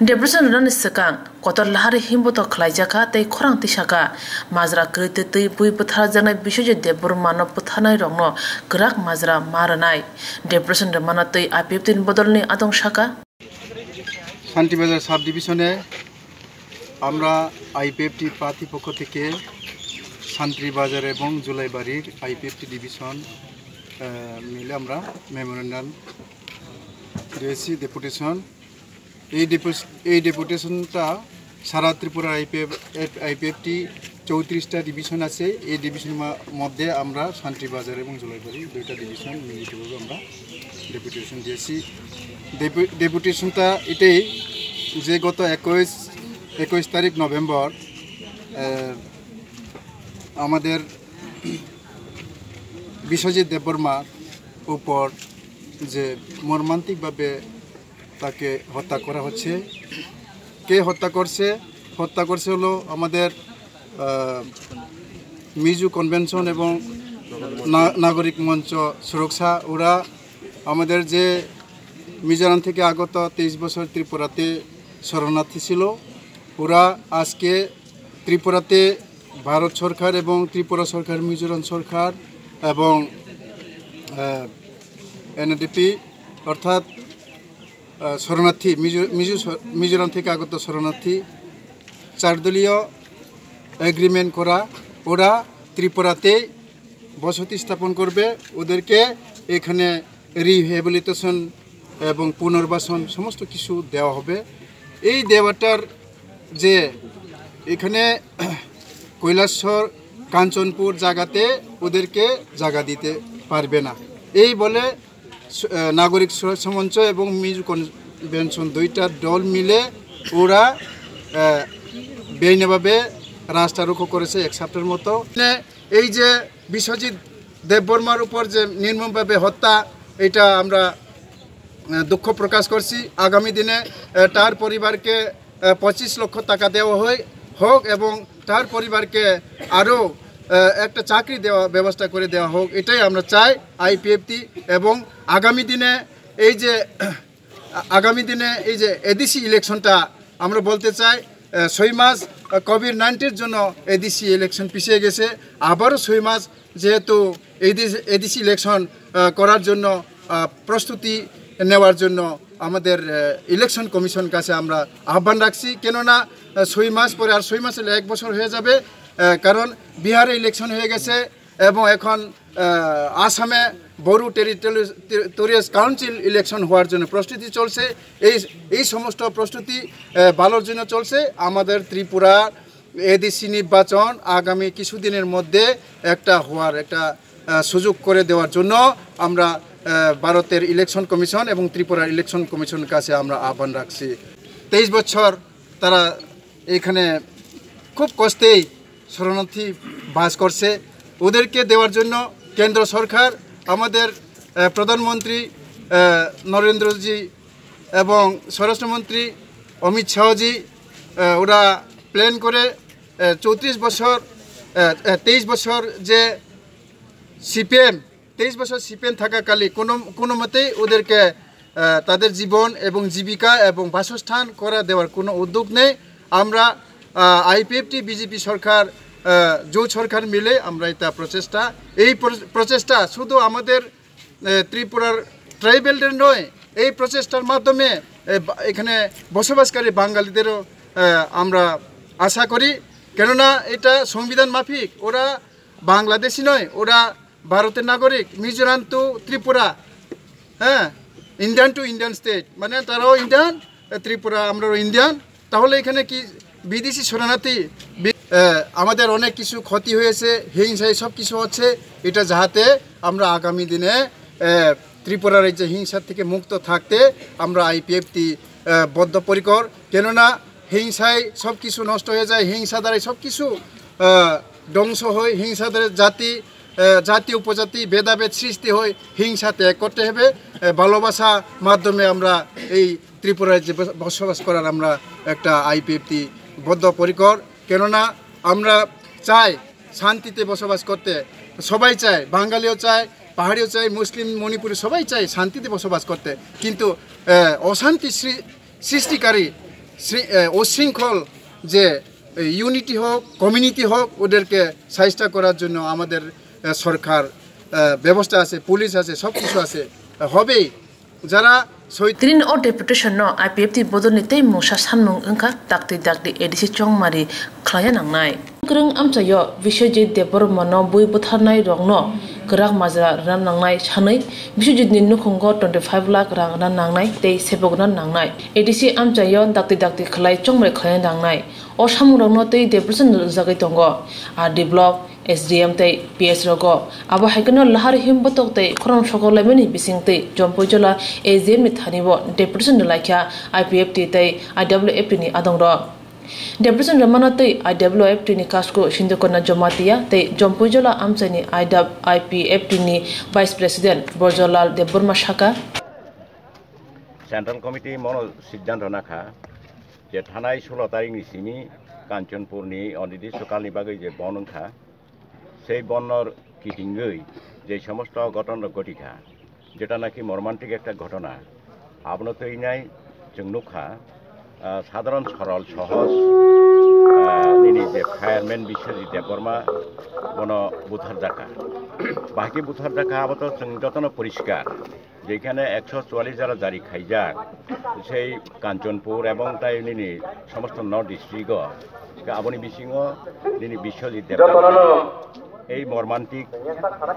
डेपुटेशन रन सकां कतर लाहारे हिमबोत खलाइजाका तै खरां तिसाका माजरा कृते तै बुइ बुथार जानाय बिश्वजित देबबर्मा नो बुथारनाय रंनो गराक माजरा मारनाय डेपुटेशन रमाना तै IPF तिन बदलनि आदं शाखा শান্তিবাজার সাব ডিভিশনে আমরা IPF টি প্রতিপক্ষ থেকে শান্তিবাজার এবং জুলাইবাড়ির IPF টি ডিভিশন মিলে আমরা মেমোরেন্ডাম দিয়েছি ডেপুটেশন এই ডেপুটেশনটা সারা ত্রিপুরা IPF টি 34টা ডিভিশন আছে এই ডিভিশনের মধ্যে আমরা শান্তিবাজার এবং জুলাইবাড়ি দুইটা ডিভিশন মিলিতভাবে আমরা ডেপুটেশন দিয়েছি ডেপুটেশনটা এটাই যে গত 21 তারিখ নভেম্বর আমাদের বিশ্বজিৎ দেববর্মার উপর যে মর্মান্তিকভাবে তাকে হত্যা করা হচ্ছে কে হত্যা করছে হলো আমাদের মিজু কনভেনশন এবং নাগরিক মঞ্চ সুরক্ষা ওরা আমাদের যে মিজোরাম থেকে আগত 23 বছর ত্রিপুরাতে শরণার্থী ছিল ওরা আজকে ত্রিপুরাতে ভারত সরকার এবং ত্রিপুরা সরকার মিজোরাম সরকার এবং NDP অর্থাৎ শরণার্থী মিজোরাম থেকে আগত শরণার্থী 4 দলীয় এগ্রিমেন্ট করা ওরা ত্রিপুরাতে বসতি স্থাপন করবে ওদেরকে এখানে রিহ্যাবিলিটেশন এবং পুনর্বাসন সমস্ত কিছু দেওয়া হবে এই দেওয়াটার যে এখানে কৈলাসহর কাঞ্চনপুর জায়গাতে ওদেরকে জায়গা দিতে পারবে না এই বলে নাগরিক সুরক্ষা মঞ্চ এবং মিজু কনভেনশন দুইটা দল মিলে ওরা বেআইনিভাবে রাস্তারোকো করেছে 1 সপ্তাহের মতো। এই যে বিশ্বজিৎ দেববর্মার উপর যে নির্মমভাবে হত্যা, এটা আমরা দুঃখ প্রকাশ করছি। আগামী দিনে তার পরিবারকে 25 লক্ষ টাকা দেওয়া হোক এবং তার পরিবারকে আরও একটা চাকরি দেওয়া ব্যবস্থা করে দেওয়া হোক, এটাই আমরা চাই আইপিএফটি। এবং আগামী দিনে এই যে এডিসি ইলেকশনটা আমরা বলতে চাই, 6 মাস কোভিড-19 জন্য এডিসি ইলেকশন পিছিয়ে গেছে। আবারও 6 মাস যেহেতু এডিসি ইলেকশন করার জন্য প্রস্তুতি নেওয়ার জন্য আমাদের ইলেকশন কমিশন কাছে আমরা আহ্বান রাখছি। কেননা 6 মাস পরে আর 6 মাস হলে 1 বছর হয়ে যাবে, কারণ বিহারে ইলেকশন হয়ে গেছে এবং এখন আসামে বড়ো টেরিটোরিয়াল কাউন্সিল ইলেকশন হওয়ার জন্য প্রস্তুতি চলছে। এই সমস্ত প্রস্তুতি ভালোর জন্য চলছে। আমাদের ত্রিপুরা এডিসি নির্বাচন আগামী কিছুদিনের মধ্যে হওয়ার একটা সুযোগ করে দেওয়ার জন্য আমরা ভারতের ইলেকশন কমিশন এবং ত্রিপুরার ইলেকশন কমিশনের কাছে আমরা আহ্বান রাখছি। 23 বছর তারা এখানে খুব কষ্টেই শরণার্থী বাস করছে, ওদেরকে দেওয়ার জন্য কেন্দ্র সরকার, আমাদের প্রধানমন্ত্রী নরেন্দ্রজি এবং স্বরাষ্ট্রমন্ত্রী অমিত শাহজি ওরা প্ল্যান করে 23 বছর যে সিপিএম থাকাকালে কোনো মতেই ওদেরকে তাদের জীবন এবং জীবিকা এবং বাসস্থান করে দেওয়ার কোনো উদ্যোগ নেই। আমরা আইপিএফটি বিজেপি সরকার যৌথ সরকার মিলে আমরা এই প্রচেষ্টা শুধু আমাদের ত্রিপুরার ট্রাইবেলদের নয়, এই প্রচেষ্টার মাধ্যমে এখানে বসবাসকারী বাঙালিদেরও আমরা আশা করি। কেননা এটা সংবিধান মাফিক, ওরা বাংলাদেশি নয়, ওরা ভারতের নাগরিক। মিজোরাম টু ত্রিপুরা, হ্যাঁ, ইন্ডিয়ান টু ইন্ডিয়ান স্টেট, মানে তারাও ইন্ডিয়ান, ত্রিপুরা আমরাও ইন্ডিয়ান। তাহলে এখানে কি বিদেশি শরণার্থী? আমাদের অনেক কিছু ক্ষতি হয়েছে, হিংসা সব কিছু হচ্ছে। এটা যাতে আমরা আগামী দিনে ত্রিপুরার এই যে হিংসা থেকে মুক্ত থাকতে আমরা আইপিএফটি বদ্ধপরিকর। কেননা হিংসায় সব কিছু নষ্ট হয়ে যায়, হিংসা দ্বারাই সব কিছু ধ্বংস হয়, হিংসা দ্বারা জাতি উপজাতি ভেদাভেদ সৃষ্টি হয়। হিংসা ত্যাগ করতে হবে, ভালোবাসা মাধ্যমে আমরা এই ত্রিপুরায় যে বসবাস করার আমরা একটা আইপিএফটি বদ্ধপরিকর। কেননা আমরা চাই শান্তিতে বসবাস করতে, সবাই চায়, বাঙালিও চায়, পাহাড়িও চায়, মুসলিম মণিপুরি সবাই চায় শান্তিতে বসবাস করতে। কিন্তু অশান্তি সৃষ্টিকারী উশৃঙ্খল যে ইউনিটি হোক, কমিউনিটি হোক, ওদেরকে সাহায্য করার জন্য আমাদের সরকার ব্যবস্থা আছে, পুলিশ আছে, সব কিছু আছে, হবেই। যারা Green or deputation no IPFT bodoni tei musa sanmung engka dakti edisi chongmari khlayan angnai krung amchayo Biswajit Deborma no bui butharnai rongno grak majra ran nangnai sanai Biswajit ni nukhungo 25 lakh rang ran nangnai tei sebogran nangnai edisi amchayo dakti khlai chongmari khlayan nangnai o samung rongno tei deputation jagai tongo a develop SDM tei PS rogo abo haikano lahar himbotok tei khorong sokolameni bising tei jompojola AZM ni thanibo deputation laikya IPFT tei IWFT ni adongro deputation ramana tei IWFT ni kasko sindukona jomatia tei jompojola amchani IPFT ni vice president Borjolal Deborma Shaka Central Committee mono siddhanto nakha je thanai 16 tarik ni simi Kanchanpur ni onidi sokalni bagai je bonongkha সেই বন্যার কিটিংই যে সমস্ত ঘটনা ঘটিকা যেটা নাকি মর্মান্তিক একটা ঘটনা আবনতই নাই जों नुखा সাধারণ সরল সহজ তিনি যে ফায়ারম্যান বিশ্বজিৎ দেববর্মা বন বুথার ডাকা বাকি বুথার ডাকা আবত जों যতন পরিষ্কার যেখানে 144 যারা জারি খাইজাক সেই কাঞ্চনপুর এবং তাই নিনি সমস্ত নর্থ ডিস্ট্রিক্ট আবনি বিসিং নিনি বিশ্বজিৎ দেববর্মা এই মর্মান্তিক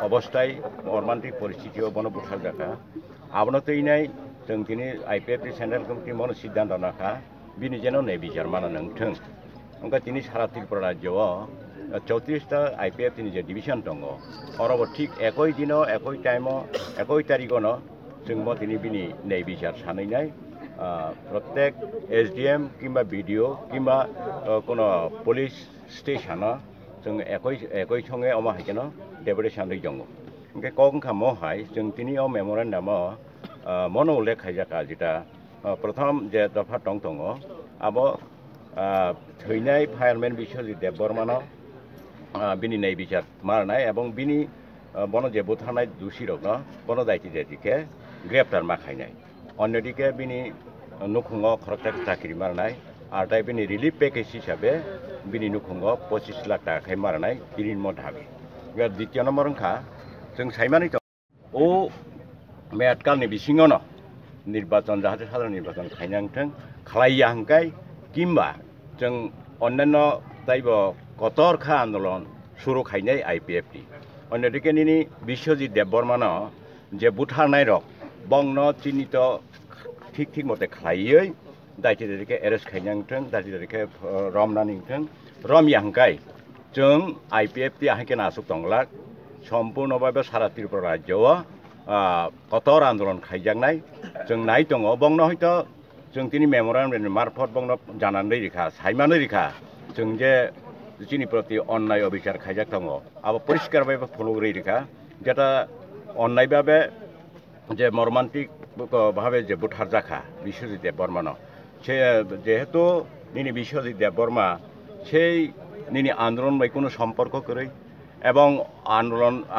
অবস্থায় মর্মান্তিক পরিস্থিতি ও বনবুঠার ডাকা আবনতই নাই जों दिनै आइपिएफटी सेन्ट्रेल कमिटि मन सिद्धान्त नाखा बिनि जेन नै बिचार माना नोंथों ओंका दिनै सारा त्रिपुरा राज्यआव 34टा आइपिएफटी नि जे डिभिजन दङ अरब ठीक एकई दिन एकई टाइम एकई तारिखनो जों दिनै बिनि नै बिचार सानैनाय প্রত্যেক SDM কিংবা BDO কিংবা কোনো পুলিশ স্টেশন जों একই সঙ্গে অমা হাইকেন ডেপুটেশন দङ ओमफ्राय कखा महाय जों दिनै मेमोरेन्डामाव मनो उल्लेख खायजाखा जेटा प्रथम जे दफा दङ अब थैनाय फायारमेन बिश्वजित देबबर्मान बिनि नाय बिचार मारनाय एवं बिनि बन जे बुथारनाय दोषीरक बन दायथि जेदिके ग्रेप्तार माखायनाय अन्यदिके बिनि नुखुङाव खरकटा चाकरि मारनाय आरो बिनि रिलिफ पेकेज हिसाबै बिनि नुखुङाव 25 लाख टाका मारनाय बिनि मधाबि द्वितीय नम्बर ओंखा जों सायमानि ओ मेटकालनि बिसिङावनो निर्वाचन जाहाथे साधारण निर्वाचन खायनांथों खालाया हांकाय किंबा जों अन्यान्य दायब कतरखा आंदोलन शुरू खायनाय IPFT अन्यदिके निनि बिश्वजित देबबर्मान जे बुथारनाय रक बंन चिन्हित ठीक मते खायै दायथि दायथिके एरेस्ट खायनांथों दायथि दायथिके रमनानिंथों रमिया हांकाय जों IPFT हांके नासुक दंला सम्पूर्णभावे सारा त्रिपुरा राज्योआव कतर आंदोलन खायजानाय जों नाय दङ बंनो हयतो जों दिनै मेमोरेन्डाम मार्फत बंनो जानानै रेखा सायमानै रेखा जों जे जोंनि प्रति अन्याय अबिचार खायजाक दङ अब परिष्कार भावे फलग्रै रेखा जेटा अन्याय भावे जे मर्मान्तिक भावे जे बुथार जाखा बिश्वजित देबबर्मान से जेहेतु निनि बिश्वजित देबबर्मा সেই নিনি আন্দোলন বাই কোনো সম্পর্ক করে এবং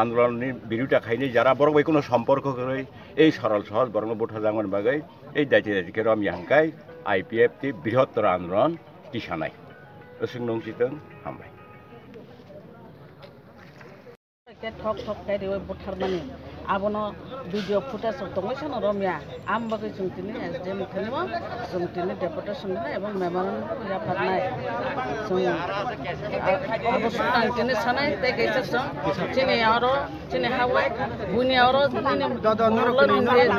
আন্দোলনের বিরোধিতা খাইনি যারা বড় বাই কোনো সম্পর্ক করে এই সরল সহজ বরং বুঠা জাঙ্গন বাগাই এই দায়িত্বে রমিয়া হাঙ্কাই IPFT বৃহত্তর আন্দোলন টিসানাই অসিং নংচিতং হামবাই ঠক ঠক খাই बुथारनानै आबनो भिडिअ फुटेज दंगासिनो रमिया आम बागै जों दिनै SDM खालिमा जों दिनै डेपुटेशन एवं मेमोरेन्डाम याफारनाय जों आबो सुनां दिनै सानाय ते गेजेरजों दिनै आरो दिनै हावाय बुनि आरो दिनै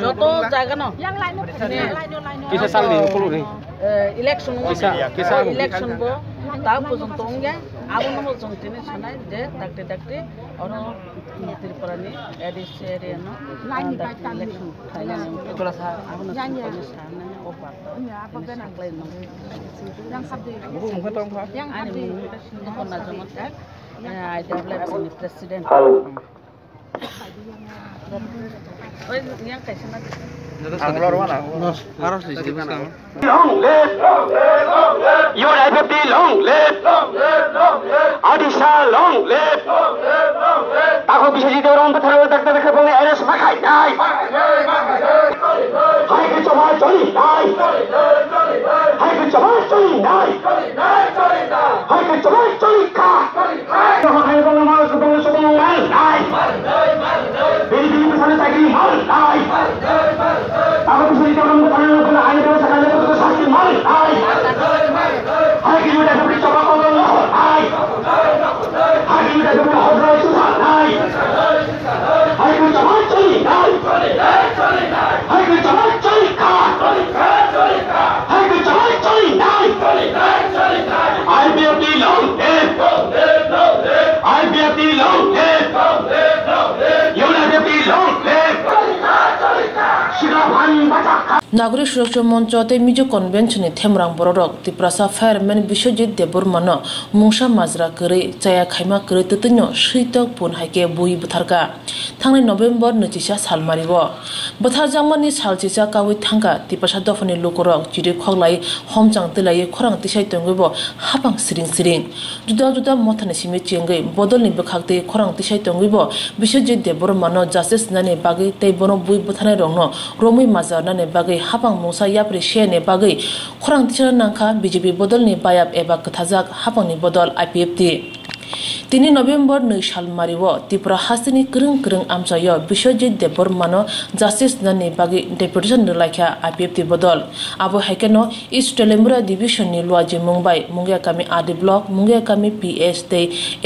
যত জায়গা ন किसा सालनि फलुनि इलेक्शन बो ता पର୍ଯ୍যন্ত ओंगे आबनो जों दिनै सानाय जे डाक्टे और त्रिपुरानि एडिस एरिया नो इलेक्शन थायनानै थोड़ा सा आबनो सानाय अफार साख्लाय no yang sabdi yang abdi kona jamat I develop president oi yang kaisana Anglor mana? Harus di sini mana? Long live! Your IPFT long live! Odisha long live! Tako Biswajit orang bertarung tak boleh arrest makai dai. Hai ke coba cari dai. Hai ke coba cari dai. Hai ke coba cari ka. Hai boleh mau sebelum dai. Bini misalnya tadi mal dai. Aku bisa dicoba bertarung dengan air dan sekali itu sakit mal dai. Hai kita sudah bercoba kalau dai. Hai kita sudah bercoba susah dai. Hai kita coba cari dai. Hai kita coba cari ka. Hai kita coba cari dai. IPFT long live. IPFT long live. Your IPFT long live. नागरिक सुरक्षा मंच Mizo convention थेमरां बरक त्रिपुरा फायारमेन बिश्वजित देबबर्मान मुंसा माजरा करे चाया खाइमा करे ततनो सैतक पुन हाइके बुई बुथारका थांनाय नभेम्बर 25 सालमारिबो बुथारजांमानि सालचिसा कावै थांगा तिपासा दफानि लोकरक जिरि खगलाय हमचां तैलाय खरां तिसाय तंगैबो हाबां सिरिं जुदा जुदा मथानि सिमि चेंगै बदलनि बखागते खरां तिसाय तंगैबो बिश्वजित देबबर्मान जास्टिस नानि बागै तैबनो बुई बुथारनाय रंनो रोमै माजारनानि बागै हाबां मुंसा याप्रि शेने बागै खरां तिसा नांखा BJP बदलनि बायाब एबा कथाजाक हाबांनि बदल IPFT Tini November 2 सालमारिव त्रिपुरा हास्तिनि गोरों आमसायो बिश्वजित देबबर्मान जास्टिस नानि बागै डेपुटेशन लाखिया IPFT बदल आबो हाइकेनो इस्ट टेलेमुरा डिविजन नि लुआजि मुंबाई मुंगिया कामी आदि ब्लॉक मुंगिया कामी PS ते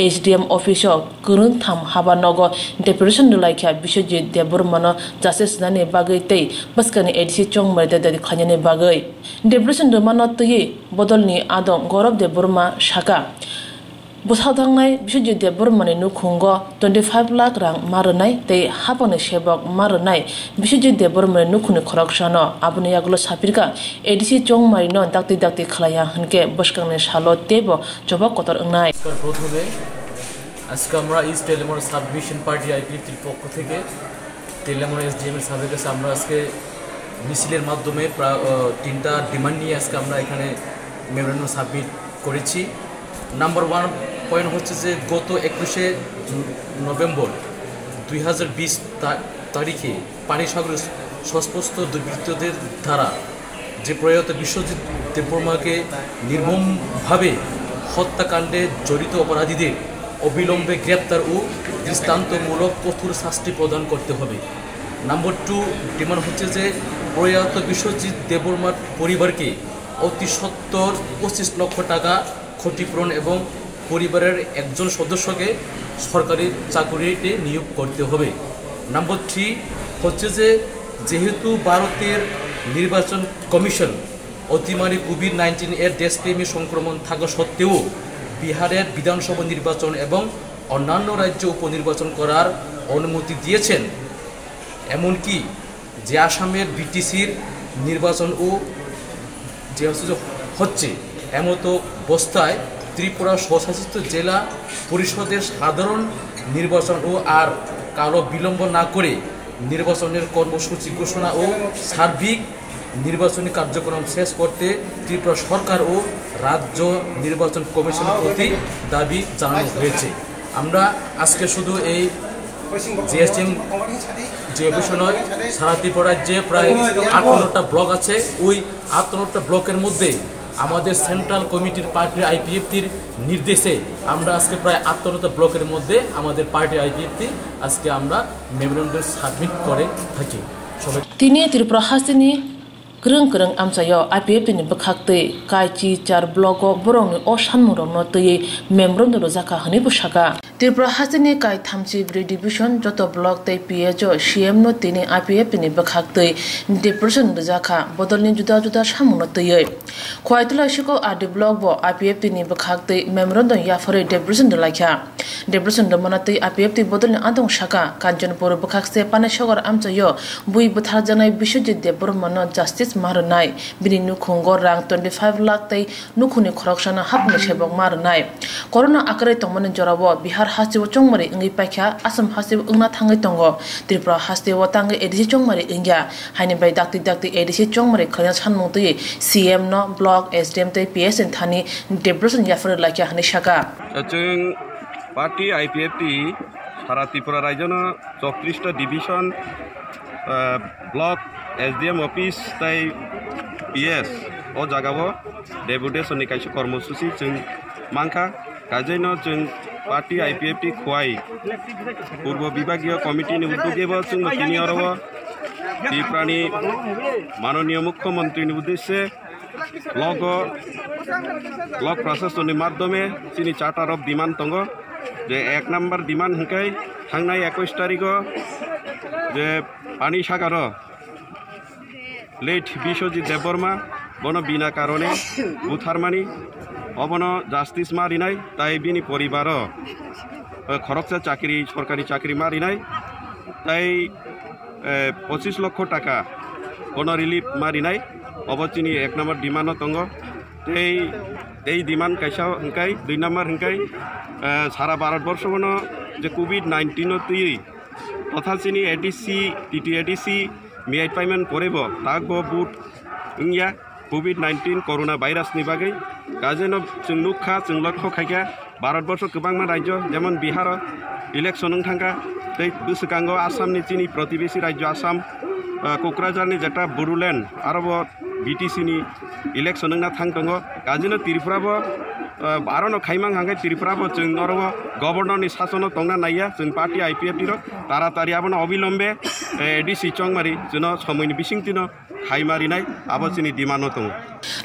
SDM ऑफिसो गोरों थाम हाबा नगो डेपुटेशन लाखिया बिश्वजित देबबर्मान जास्टिस नानि बागै ते बसकानि एडिसि चोंग मरदे दि खान्यानि बागै डेपुटेशन मानो तयै बदलनि आदम गौरव देबबर्मा शाखा बुसावदांनाय बिश्वजित देबबर्मानि नुखुंगो 25 लाख रां मारनाय तै हाबानि सेबक मारनाय बिश्वजित देबबर्मानि नुखुनि खरकसानो आबुनि यागुलो सापिरका एडिसि चंमारिनो दाक्ति खलाया हनके बसकांनि सालो तेबो जबा कतर अंनाय প্রথমে আজকে আমরা ইস্ট তেলেঙ্গানা সাবডিভিশন পার্টি আইপিএফটির পক্ষ থেকে তেলেঙ্গানা এসডিএম এর সাথে কাছে আমরা আজকে মিছিলের মাধ্যমে তিনটা ডিমান্ড নিয়ে আজকে আমরা এখানে মেমোরেন্ডাম সাবমিট করেছি। নাম্বার 1 পয়েন্ট হচ্ছে যে গত 21শে নভেম্বর 2020 তারিখে পানিসাগরের সশস্ত্র দুর্বৃত্তদের দ্বারা যে প্রয়াত বিশ্বজিৎ দেববর্মাকে নির্মমভাবে হত্যাকাণ্ডে জড়িত অপরাধীদের অবিলম্বে গ্রেপ্তার ও দৃষ্টান্তমূলক কঠোর শাস্তি প্রদান করতে হবে। নাম্বার 2 ডিমান্ড হচ্ছে যে প্রয়াত বিশ্বজিৎ দেববর্মার পরিবারকে অতি সত্বর 25 লক্ষ টাকা ক্ষতিপূরণ এবং পরিবারের একজন সদস্যকে সরকারি চাকরিতে নিয়োগ করতে হবে। নাম্বার 3 হচ্ছে যে যেহেতু ভারতের নির্বাচন কমিশন অতিমারি কোভিড-19 এর দেশপ্রেমী সংক্রমণ থাকা সত্ত্বেও বিহারের বিধানসভা নির্বাচন এবং অন্যান্য রাজ্য উপনির্বাচন করার অনুমতি দিয়েছেন, এমনকি যে আসামের বিটিসির নির্বাচন ও যে হচ্ছে এমতো অবস্থায় ত্রিপুরা স্বশাসিত জেলা পরিষদের সাধারণ নির্বাচন ও আর কারো বিলম্ব না করে নির্বাচনের কর্মসূচি ঘোষণা ও সার্বিক নির্বাচনী কার্যক্রম শেষ করতে ত্রিপুরা সরকার ও রাজ্য নির্বাচন কমিশনের প্রতি দাবি জানানো হয়েছে। আমরা আজকে শুধু এই জিএসটিএম যে বিষয় নয়, সারা ত্রিপুরা রাজ্যে প্রায় 58টা ব্লক আছে, ওই 58টা ব্লকের মধ্যে আমাদের সেন্ট্রাল কমিটির পার্টি আইপিএফটির নির্দেশে আমরা আজকে প্রায় 58টা ব্লকের মধ্যে আমাদের পার্টি আইপিএফটি আজকে আমরা মেমোরেন্ডাম সাবমিট করে থাকি। তিনি Tripura Hasini Kereng amsayo IPF ni bekhakte kaichi 4 blogo borong ni osanmurong no tei membrong do jaka hani busaka Tripura hasini kai thamchi bri division joto block tei PHO CM no tini IPF ni bekhakte depression do jaka bodolni juda juda samuno tei khwaitula shiko adi block bo IPF ni bekhakte membrong do yafore depression do lakha depression do manate IPF ti bodolni adong shaka Kanjanpur bekhakse panesogor amsayo bui buthar janai Biswajit Deborma no justice marnai bini nukhungor rang 25 lakh tei nukhuni khoroksana hapni sebok marnai corona akare tongmani jorabo Bihar hasibo chongmari ngi paikha Assam hasibo ungna thangai tongo Tripura hasibo tangai edisi chongmari ingya haini bai dakti edisi chongmari khanya sanmung tei CM no block SDM tei PSN thani depression yafre lakya hani shaka chung party IPFT সারা ত্রিপুরা রাজ্য 34টা division block SDM office তাই PS ও জাগাবো deputation नि कायसे কর্মসূচি जों मांखा काजैनो जों party IPFT खुवाई पूर्व विभागीय कमिटिनि उद्योगेबो जों तिनि अरबो त्रिपुरानि माननीय मुख्यमंत्रीनि उद्देश्य ब्लक प्रशासननि माध्यमे तिनि चार्टार अफ डिमांड दंगो जे 1 नम्बर डिमांड हंकाय थांनाय 21 तारिखो जे पानी सागर लेट बिश्वजित देबबर्मा बनो बिना कारणे बुथारमानी अबनो जास्टिस मारिनाय ताई बिनि परिवार खरकसा चाकरी सरकारी चाकरी मारिनाय ताई 25 लाख टाका बनो रिलिफ मारिनाय अबचिनी 1 नम्बर डिमांड दंगो এই ডিমান্ড কাইসা হংকাই 2 নম্বর হংকাই সারা ভারতবর্ষ বনো যে কোভিড-19 তুই তথাচিনি এডিসি টিটিএডিসি মেয়াদ পাইমেন্ট করেব তাকবো বুট ইংয়া কোভিড-19 করোনা ভাইরাসनि बागै गाजेनो जों नुखा जों लक्ष्य खायगा भारतबर्ष गोबांमा राज्य जेमन बिहार इलेक्शन थांगा दै बुसकांगो आसामनि चिनि प्रतिवेशी राज्य आसाम कक्राझारनि जेटा बडुलेण्ड आरोबो BTCनि इलेक्शन ना थांग दङ गाजेनो त्रिपुराबो आरोनो खाइमां हांगाय त्रिपुराबो जों अरबो गभर्नरनि शासनो तंना नाया जों पार्टी IPFT रो तारातारि आबनो अबिलम्बे एडिसि चंमारि जोनो समयनि बिसिंतिनो खाइमारिनाय आबोसिनि डिमान्ड दङ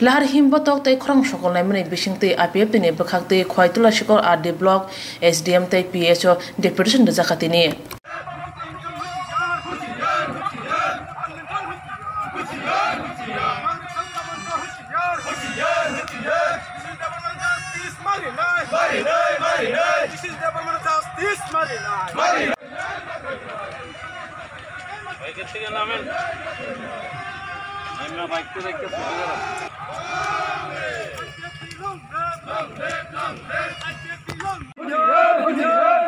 lahar himbotok tei khorang sokolnai mani bisingte IPFT ni bekhakte khwaitula shikor AD block SDM tei PHO deputation de zakatini Bye. This is development justice Marinai.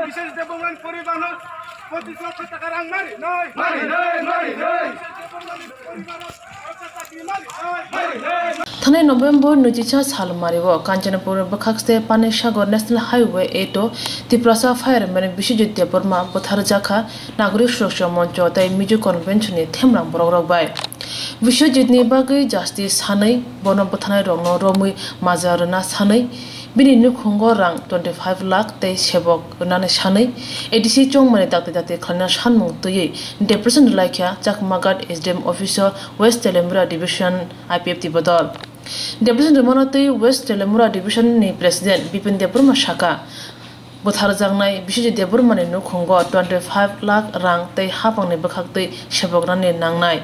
বিশেষ দেবগণ পরিবারক 25 লক্ষ টাকা রাং মারি নয় थानाय नभेम्बर 26 साल मारिव कांचनपुर बखाक्सते Panisagar national highway 8 Tiprasa fireman Biswajit Debbarma बुथार जाखा नागरिक सुरक्षा मंच तै मिजु कन्वेन्शननि थेमरां बरगरक बाय विश्वजितनि बागै जास्ति सानै बन बुथानाय रंनो रमै माजारना सानै बिनि नुखुंगो रां 25 लाख तै सेबक नानै सानै एडिसि चंमाने दाते खाना सानमुं तयै डेप्रेशन लाइखा चाकमागाट SDM officer west Teliamura division IPFT बदल डेप्रेशन रमनतै वेस्ट तेलेमुरा डिविजन नि प्रेसिडेंट बिपिन देबबर्मा शाखा बुथार जांनाय विश्वजित देबबर्मानि नुखुंगो 25 लाख रां तै हापांनि बखाक्तै सेबकनानि नांनाय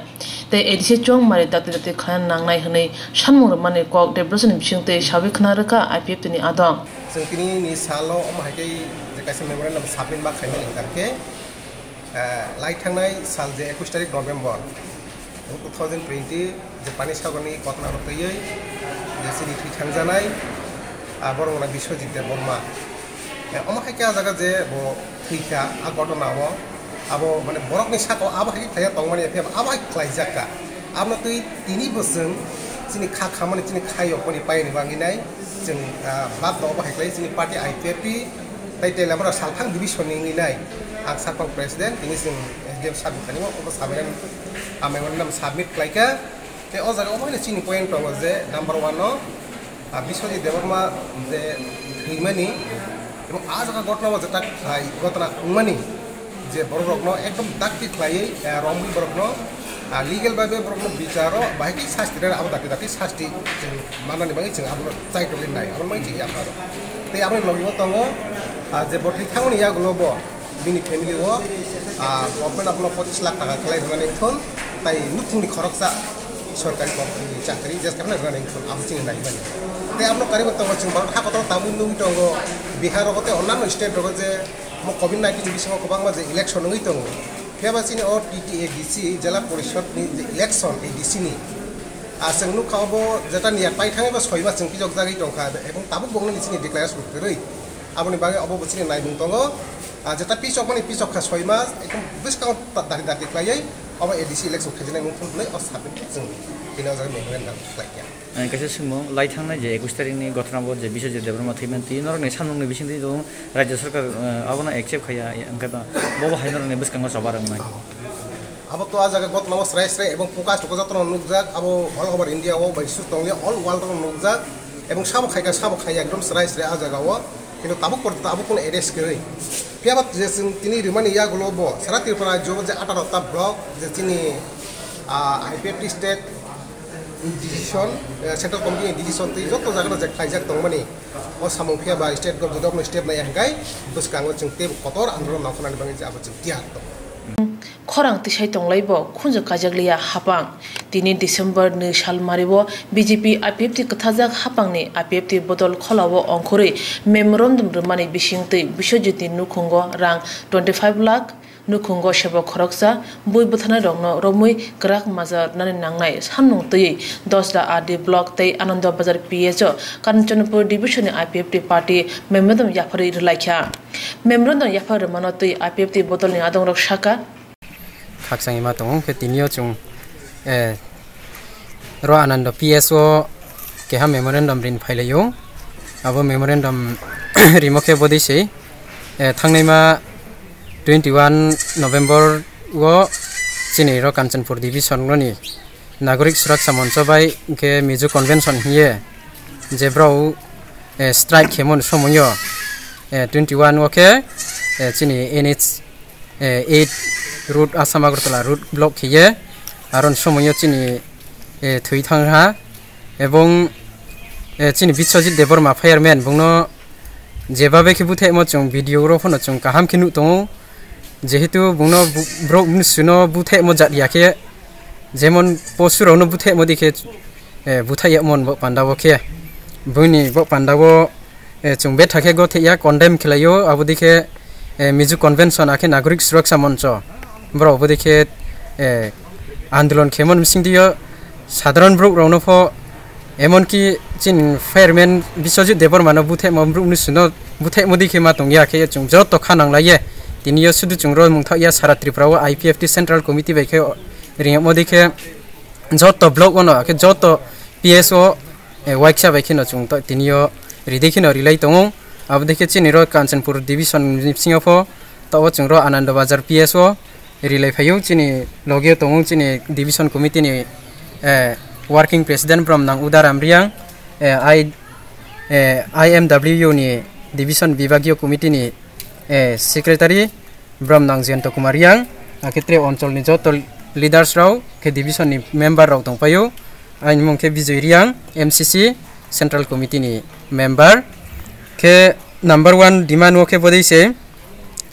तै एडिसि चंमाने दाते खाना नांनाय हनै सानमुं रमनानि कक डेप्रेशन बिसिंतै साबिखना रका आईपीएफटी आदं जोंनि नि सालो अमहायकै जेकासे मेमोरेन्डाम साबमिट मा खायनो इंगारके लाइथांनाय साल जे 21 तारिख नभेम्बर 2020 जे पानेसागरनि घटना रतयै जे सिनि थैथांजानाय बरंना विश्वजित देबबर्मा अमहायके जागा जे बो थैखा आ घटनाव आबो माने बरकनि साको आबहाय थाया तंमानि एफे आबहाय खलायजाका आबनो तै तिनि बोसों जोंनि खामानि जोंनि खायकनि पायनि बांगिनाय जों बाप दाव बाहायलाय जोंनि पार्टी आईपीएफटी तै तेलामरा सालथां डिभिजननि नाय आं सारपं प्रेसिडेंट तिनि जों एसडीएम साबिखानि अबो साबिनान आमेमन नाम साबमिट लायका ते अ जागा अबहाय चिनि पॉइंट दङ जे नम्बर 1 नो विश्वजित देबबर्मा जे थैमानि এবং आ जागा घटना जेता घटना उमानि जे बरकनो एकदम दाक्ति खलायै रमबि बरकनो लीगल भावे बरकनो बिचारो बाहायकि शास्ति रे आबो दाक्ति शास्ति जों मानानि बागै जों आबो चाइटो लिरनाय आबो माइथि आफारो ते आबो लगिबो तंगो जे बथि थांनि या ग्लोबो बिनि फेमिलि वो गभर्नमेंट आपनो 25 लाख टाका खलाय होनानै थन ताइ नुखुंनि खरकसा सरकारी कंपनी चाकरी जेस करना रनिंग थन आबो चिन नाय बानि ते आपनो कारिबो तंगो जों बार थाकतो तामु नुइ तंगो बिहार रगते अन्नान स्टेट रग जे म कोविड-19 बिसिङाव गोबां मा जे इलेक्शन नङै दङ फेबासिनि अ टीटीएडीसी जिल्ला परिषदनि जे इलेक्शन एडीसी नि जों नुखावबो जेता निया पाइ थाङैबा 6 मास जों पिजक जागै दंखा एबं ताबु गंनि निसिनि डिक्लेरेशन करै आबनि बागै अबो बसिनि नायबुं दङ जेता पिजक माने पिजक खा 6 मास एकदम बिसकाउंट दारि क्लायै अब एडीसी इलेक्शन खाजिनाय मुंफुनै अ साबित जों बिनाव जागै मेमोरेन्डाम लायकिया कैसे सुमो लाइथांनाय जे 21 तारिखनि घटनाबो जे विश्वजित देबबर्मा थैमोन तिनरनि सानमुंनि बिसिंनि दं राज्य सरकार आबना एक्सेप्ट खाया अंकता बबो हाइनरनि बिसकांगा सबारंनाय अब तो आ जागा घटनाव स्राय एवं फोकास तो जतन नुकजाक अब ऑल ओवर इंडिया वो बाइसु तंगले ऑल वर्ल्ड रो नुकजाक एवं साबो खाया एकदम स्राय आ जागा वो किन्तु ताबो कोन एरेस्ट करै फेबा जे तिनि रिमानि या ग्लोबो सारा त्रिपुरा जो जे 18टा ब्लक जे तिनि IPFT state decision central committee decision ति जत जागा जे खायजाक दंमानि अ सामु फेबा स्टेट गभर्नमेन्ट स्टेप नाय हंगाय बसकांगो जों ते कतर आन्दोलन नाखनानि बागै जे आबो जों तिया खरां तिसाय तंलायबो खुंजो काजागलिया हापां दिनै डिसेम्बर 2 साल मारिबो बीजेपी आईपीएफटी कथाजाक हापांनि आईपीएफटी बदल खलावो अंखरै मेमोरेन्डाम रमानि बिसिंतै विश्वजितनि नुखुंगो रां 25 लाख नुखुंगो सेबक खरकसा बुइ बुथानाय रंनो रमै ग्राक माजार नानि नांनाय सानमुं तयै 10 दा आदि ब्लक तै Ananda Bazar PHO Kanchanpur division IPFT party memorandum याफारि रलायखा मेमोरेन्डाम याफार मनतै आईपीएफटी बदलनि आदंरक शाखा खाकसाङि मा दं के तिनियो चुं र आनन्द पीएसओ के हा मेमोरेन्डाम रिन फाइलायो अब मेमोरेन्डाम रिमोखे बदिसै थांनायमा 21 नभेम्बर वो चिनी र कांचनपुर डिविजन नि नागरिक सुरक्षा मंच बाय के मिजु कन्वेंशन हिए जेब्राउ स्ट्राइक खेमन समयो 21 ओके चिनी NH 8 route Assam Agartala route block हिए आरन समयो चिनी थै थांहा एवं चिनी विश्वजित देबबर्मा फायरमैन बुंनो जेबाबे के बुथे म चों भिडियो रो फनो चों काहाम खिनु तो जेहेतु बुंनो ब्रो सुनो बुथे म जादियाके जेमन पसुरावनो बुथे म दिखे बुथाय मन ब पांडावो के बुनि ब पांडावो chung be thake go thia condemn khelayo abodike Miju Convention ake Nagorik Suraksha Moncho bro abodike आंदोलन खेमन मिसिंदियो साधारण ब्रुक रौनफो एमनकी चिन फायरमैन बिश्वजित देबर मानो बुथे मब्रुक निसुनो बुथे मोदी खेमा तंगिया के चुं जो तो खानांग लाये तिनियो सुदु चुंग्रो मुंगथाया सारा त्रिपुराव आईपीएफटी सेंट्रल कमिटी बेखे रिंग मोदी के जो तो ब्लॉक ओनो के जो तो पीएसओ वाइक्सा बेखे न चुं तो तिनियो रिदेखिनो रिलाई तंगो अब देखे चिनिरो कांचनपुर डिवीजन निपसिंगफो तो चुंग्रो आनंद बाजार पीएसओ रिलाई फायो चिनी लगे तंगो चिनी डिवीजन कमिटी नि वर्किंग प्रेसिडेंट फ्रॉम नांग उदार आमरियांग IMW नि डिवीजन विभागीय कमिटी नि सेक्रेटारी ब्रह्म नांग जयंत कुमार यांग आखेत्रे अंचल नि जत लीडर्स राव के डिवीजन नि मेंबर राव दंफायो आइन मुंखे विजय रियांग MCC सेंट्रल कमिटी नि मेंबर के नंबर 1 डिमांड ओके बदैसे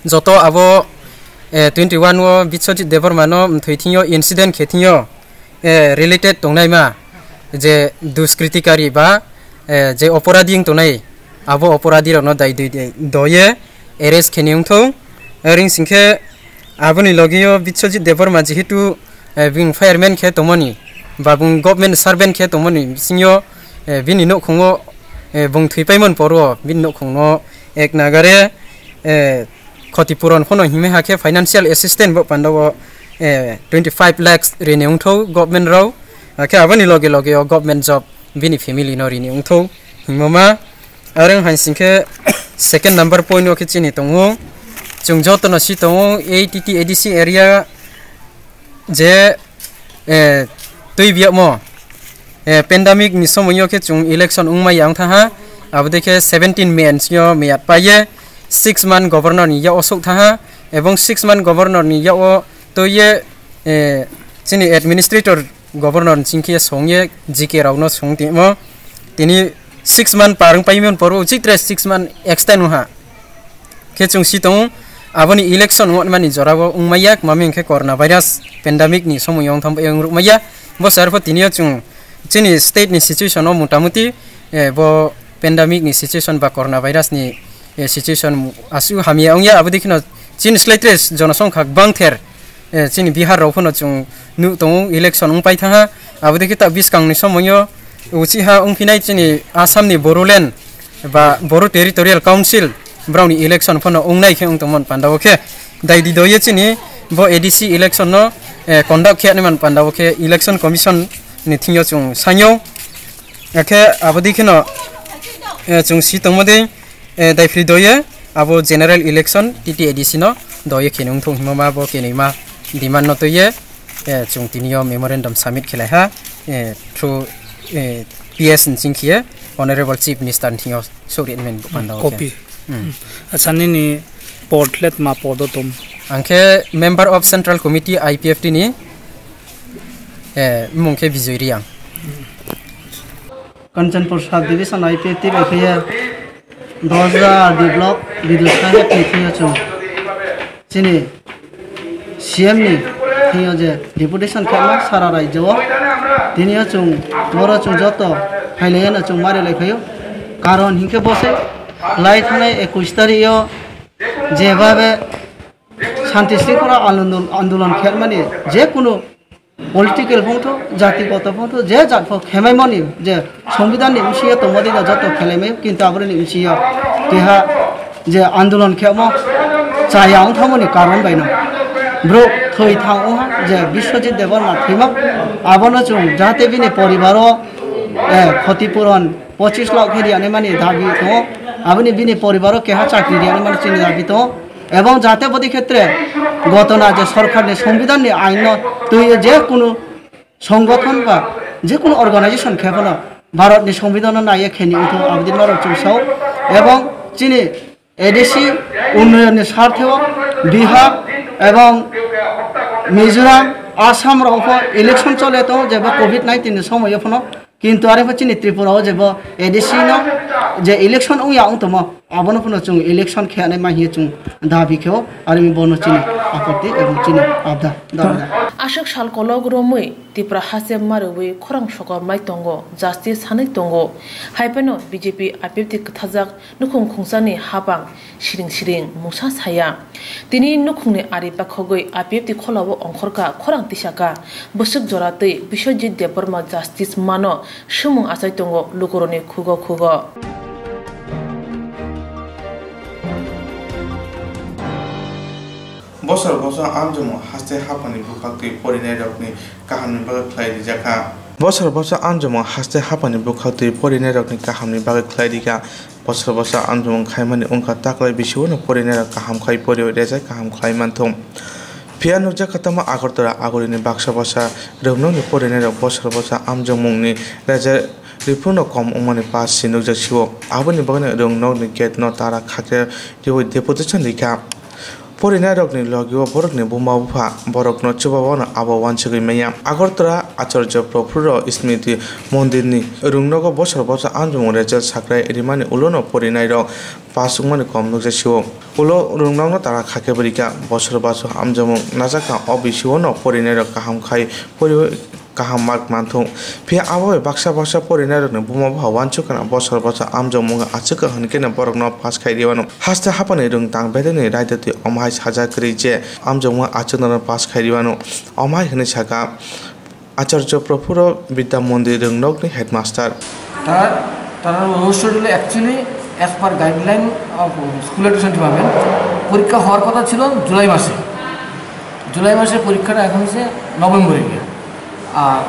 जत आबो 21 वो बिश्वजित देवर मानो थैथियो इंसिडेंट खेथियो रिलेटेड तंगनायमा जे दुष्कृतिकारी बा जे अपराधी तंगनाय आबो अपराधी रनो दाय दये एरेस्ट खेनियंथौ रिंग सिंखे आबोनि लगियो बिश्वजित देवर मा जेहेतु बिं फायरमैन खे तमनि बा बुं गवर्नमेंट सर्वेंट खे तमनि सिंयो बिनि नो खंगो बुं थैपायमोन परो बिनि नो खंगो एक नागारे क्षतिपूरण फनो हिमे हाके फाइनेंशियल असिस्टेंट बो पांडव 25 लाख रिनेउंथौ गवर्नमेंट राव आखे आबोनि लगे लगे गवर्नमेंट जॉब बिनि फैमिली नो रिनेउंथौ हिममा आरो हांसिंखे सेकेंड नंबर पॉइंट ओके चिनि तंगो जों जतन सि तंगो ATT ADC एरिया जे तैबियामो पेंडेमिक नि समयो के जों इलेक्शन उंमाय आं थाहा आबदेखे 17 मेन्सयो मेयात पाये 6 मान गवर्नर नि या असोक थाहा एवं 6 मान गवर्नर नि या तो ये चिनि एडमिनिस्ट्रेटर गवर्नर चिंखे संगे जीके रावनो संगतिमो तिनि 6 मान पारं पाइमन परो चित्रे 6 मान एक्सटेंड हा के जों सितों आबोनि इलेक्शन मानि जराबो उंमायाक मामिंखे कोरोना भाइरास पेंडेमिक नि समयं थम रुमाया बो सारफो तिनियो जों चिनि स्टेट नि सिचुएशन मोटामोटी बो पेंडेमिक नि सिचुएशन बा कोरोना भाइरास नि सिचुएशन आसु हामिया अंगिया आबदिखनो चिन स्लेट्रेस जनसंख्या बांथेर चिनि बिहार रावफोनो जों नु दं इलेक्शन उंपाय थाहा आबदिखे ता 20 कांनि समयो उचिहा उंफिनाय चिनि आसामनि बोरोलेण्ड बा बोरो टेरिटोरियल काउन्सिल ब्राउनि इलेक्शन फोनो उंनाय खे उंतमन पांडावखे दाइदि दये चिनि बो ADC इलेक्शन नो कंडक्ट खेनमान पांडावखे इलेक्शन कमिशन नि थियो जों सायो आखे आबदिखेनो जों सितमदे दाइफ्रि दये आबो जनरल इलेक्शन TT ADC नो दये खेनुं थौ हिममा बो केनिमा डिमांड नतये जों तिनियो मेमोरेंडम सबमिट खेलाहा थ्रु PS सिंखिए ऑनरेबल चीफ मिनिस्टर थियो सोरियनमेन पांडाव कॉपी असानिनि पोर्टलेट मा पदो तुम आंखे member of central committee IPFT नि मुंखे विजय Reang Kanchanpur sub division IPFT बेखिया 2000 block विद्युत का थियो छु चिनि CM नि थियो जे डेपुटेशन खेमा सारा राज्य दिनियो छु मोरो छु जतो फाइलेन छु मारे लेखयो कारण हिंके बसे लाई थाने 21 तारियो जेबाबे शांति शृंखला आंदोलन खेलमानि जे कुनु पॉलिटिकल फंथो जातिगत फंथो जे जातफो खेमायमानि जे संविधान नि उसिया तमदि जतो खेलेमे किंतु आबरनि उसिया देहा जे आंदोलन खेमो चायां थामनि कारण बायना ब्रो थै थांओ जे बिश्वजित देवर नाथिमा आबनो जों जाहाते बिनि परिवारो क्षतिपूरण 25 लाख हेरियाने मानि दाबि तो आबनि बिनि परिवारो केहा चाकरी दियाने मानि चिनि दाबि तो एवं जाते बदि क्षेत्रे घटना जे सरकार ने संविधान नि आईन तो जे कुनु संगठन बा जे कुनु अर्गानाइजेशन खेबनो भारत नि संविधान नाये खेनि उठो आबदि मारो चुसाव एवं चिनि ADC उन्नयन नि स्वार्थेव बिहार एवं मिजोराम आसाम रावफो इलेक्शन चले तो जेबा कोविड-19 नि समय फनो কিন্তু আরে চিনি ত্রিপুরাও যাব এডিসি ন যে ইলেকশন ও ইয়াং তম আবনো কোনো চুং ইলেকশন খেয়ানে মাহিয়ে চুং দাবি খেও আর আমি বনো চিনি আপত্তি এবং চিনি আবদা দাবি আশক সাল কলগ রমই ত্রিপুরা হাসে মারুই খরাং সকর মাই তঙ্গ জাস্টিস সাनै তঙ্গ হাইপেনো বিজেপি আইপিএফটি কথাজাক নুখুং খুংসানি হাবাং সিরিং সিরিং মুসা साया তিনি নুখুংনি আরি পাখগৈ আইপিএফটি খলাবো অংখরকা খরাং তিসাকা বসুক জরাতৈ বিশ্বজিৎ দেববর্মা জাস্টিস মানো সুমুং আসাই তঙ্গ লুকরনি খুগ খুগ বছর বছর আঞ্জমো হাসতে হাপানি বুখাক্তি পরিনাই রকনি কাহামনি বাগে খ্লাইদি জাকা বছর বছর আঞ্জমো হাসতে হাপানি বুখাক্তি পরিনাই রকনি কাহামনি বাগে খ্লাইদিকা বছর বছর আঞ্জমো খাইমানি উনকা তাকলাই বিশুনো পরিনাই কাহাম খাই পরিও রেজাই কাহাম খাইমানথম फिया नुजा खतमा आगरतला आगरिनि बाक्सा बासा रौनोनि परिनाय बसर बसा आमजमुंनि राजा रिपुनो कम उमानि पास सिनुजा सिवो आबनि बगने रौनोनि गेट न तारा खाके दिवै डेपुटेशन लिखा परिनाय रगनि लगियो बरकनि बुमाबुफा बरकनो चुबावनो आबो वानसगै मैया आगरतला आचार्य प्रफुर स्मृति मन्दिरनि रौनोगो बसर बसा आमजमुं रेजल साक्राय रिमानि उलोनो परिनाय रग पासुंमानि कम नुजा सिवो उलो रौनोनो तारा खाके बरिका बसर बसा आमजमुं नाजाका अबिसिवनो परिनाय रग काहाम खाय परि काहाम मार्क मानथौ फे आबो बाक्सा बाक्सा परिनाय रगनि बुमाबुफा वानसुकना बसर बसा आमजमुं आचुका हनकेना बरकनो पास खायदिवानो हास्ते हापानि रोंतां बेदनि रायदति अमाय साजा करी जे आमजमुं आचुना पास खायदिवानो अमाय हने साका आचार्य प्रफुर विद्या मन्दिर रोंनोगनि हेडमास्टार তারা অনুষ্ঠানগুলো actually as per guideline of school education department পরীক্ষা হওয়ার কথা ছিল জুলাই মাসে পরীক্ষাটা এখন হচ্ছে নভেম্বরে গিয়ে আর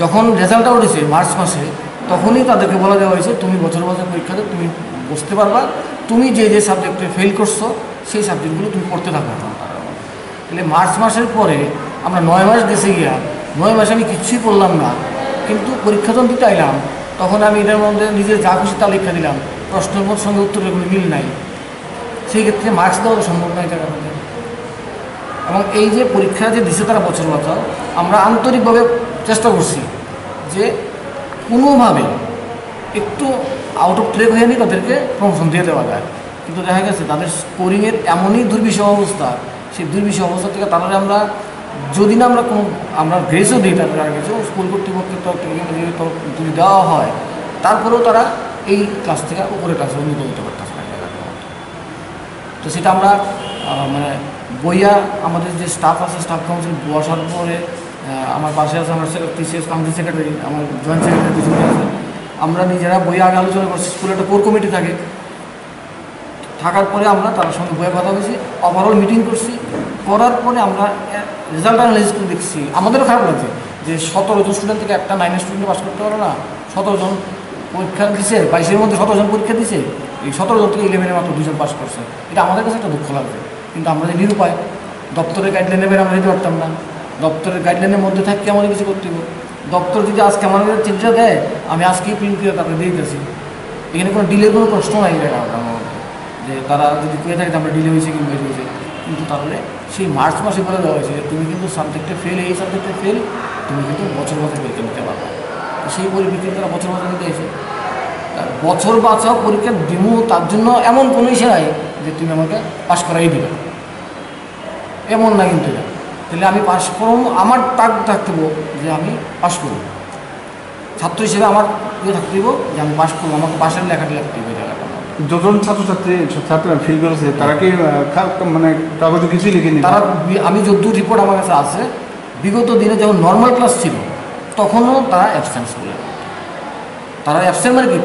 যখন রেজাল্টটা উঠেছে মার্চ মাসে তখনই তাদেরকে বলা দেওয়া হয়েছে তুমি বছর বছর পরীক্ষাতে তুমি বসতে পারবা তুমি যে যে সাবজেক্টে ফেল করছো সেই সাবজেক্টগুলো তুমি পড়তে থাকবে তাহলে মার্চ মাসের পরে আমরা 9 মাস গেছে গিয়া 9 মাসে আমি কিছুই পড়লাম না কিন্তু পরীক্ষা যখন দিতে আইলাম তখন আমি এটার মধ্যে নিজের যা খুশি তা লিখে দিলাম প্রশ্নের মধ্যে সঙ্গে উত্তরের কোনো মিল নাই সেই ক্ষেত্রে মার্কস দেওয়া সম্ভব নয় টাকা এবং এই যে পরীক্ষা যে দিছে তারা বছর বছর আমরা আন্তরিকভাবে চেষ্টা করছি যে কোনোভাবে একটু আউট অফ ট্রেক হয়ে নিয়ে তাদেরকে প্রমোশন দিয়ে দেওয়া যায় কিন্তু দেখা গেছে তাদের স্কোরিংয়ের এমনই দুর্বিষহ অবস্থা সেই দুর্বিষহ অবস্থা থেকে তারা আমরা যদি না আমরা গ্রেসও দিই তাদের আর কিছু স্কুল কর্তৃপক্ষের তরফ থেকে যদি দেওয়া হয় তারপরেও তারা এই ক্লাস থেকে উপরে ক্লাসে উন্নীত হতে পারতেছে না তো সেটা আমরা মানে বইয়া আমাদের যে স্টাফ আছে স্টাফ কাউন্সিল বসার পরে আমার পাশে আছে আমার টিসিএস কাউন্সিল সেক্রেটারি আমার জয়েন্ট সেক্রেটারি পিছনে আছে আমরা নিজেরা বইয়ে আগে আলোচনা করছি স্কুলে একটা কোর কমিটি থাকার পরে আমরা তার সঙ্গে বইয়ে কথা বলছি ওভারঅল মিটিং করছি করার পরে আমরা রেজাল্ট অ্যানালাইসিস করে দেখছি আমাদেরও খারাপ লাগছে যে 17 জন স্টুডেন্ট থেকে একটা 9 স্টুডেন্ট পাস করতে পারো না 17 জন পরীক্ষা দিছে 22-এর মধ্যে 17 জন পরীক্ষা দিছে এই 17 জন থেকে 11-এ মাত্র 2 জন পাস করছে এটা আমাদের কাছে একটা দুঃখ লাগছে কিন্তু আমরা যে নিরুপায় দপ্তরের গাইডলাইনে বের আমরা দিতে পারতাম না দপ্তরের গাইডলাইনের মধ্যে থাকতে আমাদের কিছু করতে হবে দপ্তর যদি আজকে আমাদের চিন্তা দেয় আমি আজকেই প্রিন্ট করে তারপরে দিয়ে দিতেছি এখানে কোনো ডিলের কোনো প্রশ্ন নাই যে তারা যদি পেয়ে থাকে আমরা ডিলে হয়েছে কিংবা হয়েছে কিন্তু তাহলে সেই মার্চ মাসে বলে দেওয়া হয়েছে তুমি কিন্তু সাবজেক্টে ফেল এই সাবজেক্টে ফেল তুমি কিন্তু বছর বছর পরীক্ষা দিতে পারবে তো সেই পরিপ্রেক্ষিতে তারা বছর বছর দিতে এসে বছর বাছাও পরীক্ষা দিমু তার জন্য এমন কোনো ইসে নাই যে তুমি আমাকে পাস করাই দিবে এমন না কিন্তু এটা তাহলে আমি পাস করব আমার তাক থাকতেব যে আমি পাস করব ছাত্র হিসেবে আমার ইয়ে থাকতে দিব যে আমি পাস করবো আমাকে পাশের লেখাটি লিখতে হবে জায়গাটা যখন ছাত্ররা ফিল করেছে তারা কি মানে কাগজে কিছুই লিখেনি তারা আমি যদ্দূর রিপোর্ট আমার কাছে আছে বিগত দিনে যখন নর্মাল ক্লাস ছিল তখনও তারা অ্যাবসেন্স করে তারা অ্যাবসেন্ট মানে কি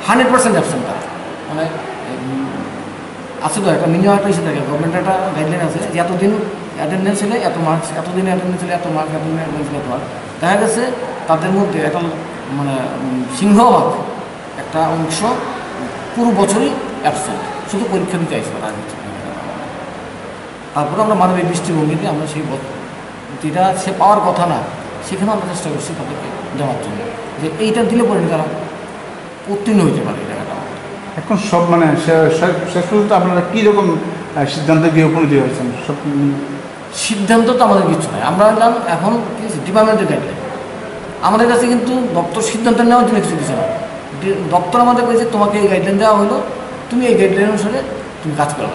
100% অ্যাবসেন্ট তারা মানে আছে তো একটা মিনিমাম একটা ইস্যু থাকে গভর্নমেন্টের একটা গাইডলাইন আছে যে এতদিন অ্যাটেন্ডেন্স হলে এত মার্কস এতদিনে অ্যাটেন্ডেন্স হলে এত মার্কস এতদিনে অ্যাটেন্ডেন্স হলে এত মার্কস দেখা গেছে তাদের মধ্যে একটা মানে সিংহভাগ একটা অংশ পুরো বছরই অ্যাবসেন্ট শুধু পরীক্ষা দিতে আসবে তার তারপরে আমরা মানবিক দৃষ্টিভঙ্গিতে আমরা সেই যেটা সে পাওয়ার কথা না সেখানেও আমরা চেষ্টা করছি তাদেরকে দেওয়ার জন্য যে এইটা দিলে পরে তারা উত্তীর্ণ হইতে পারে জায়গাটা এখন সব মানে শেষ পর্যন্ত আপনারা কীরকম সিদ্ধান্ত গিয়ে উপনীত হয়েছেন সব সিদ্ধান্ত তো আমাদের কিছু নয় আমরা এলাম এখন ডিপার্টমেন্টের গাইডলাইন আমাদের কাছে কিন্তু দপ্তর সিদ্ধান্ত নেওয়ার জন্য কিছু দিচ্ছে না। দপ্তর আমাদের কাছে তোমাকে এই গাইডলাইন দেওয়া হলো, তুমি এই গাইডলাইন অনুসারে তুমি কাজ করো।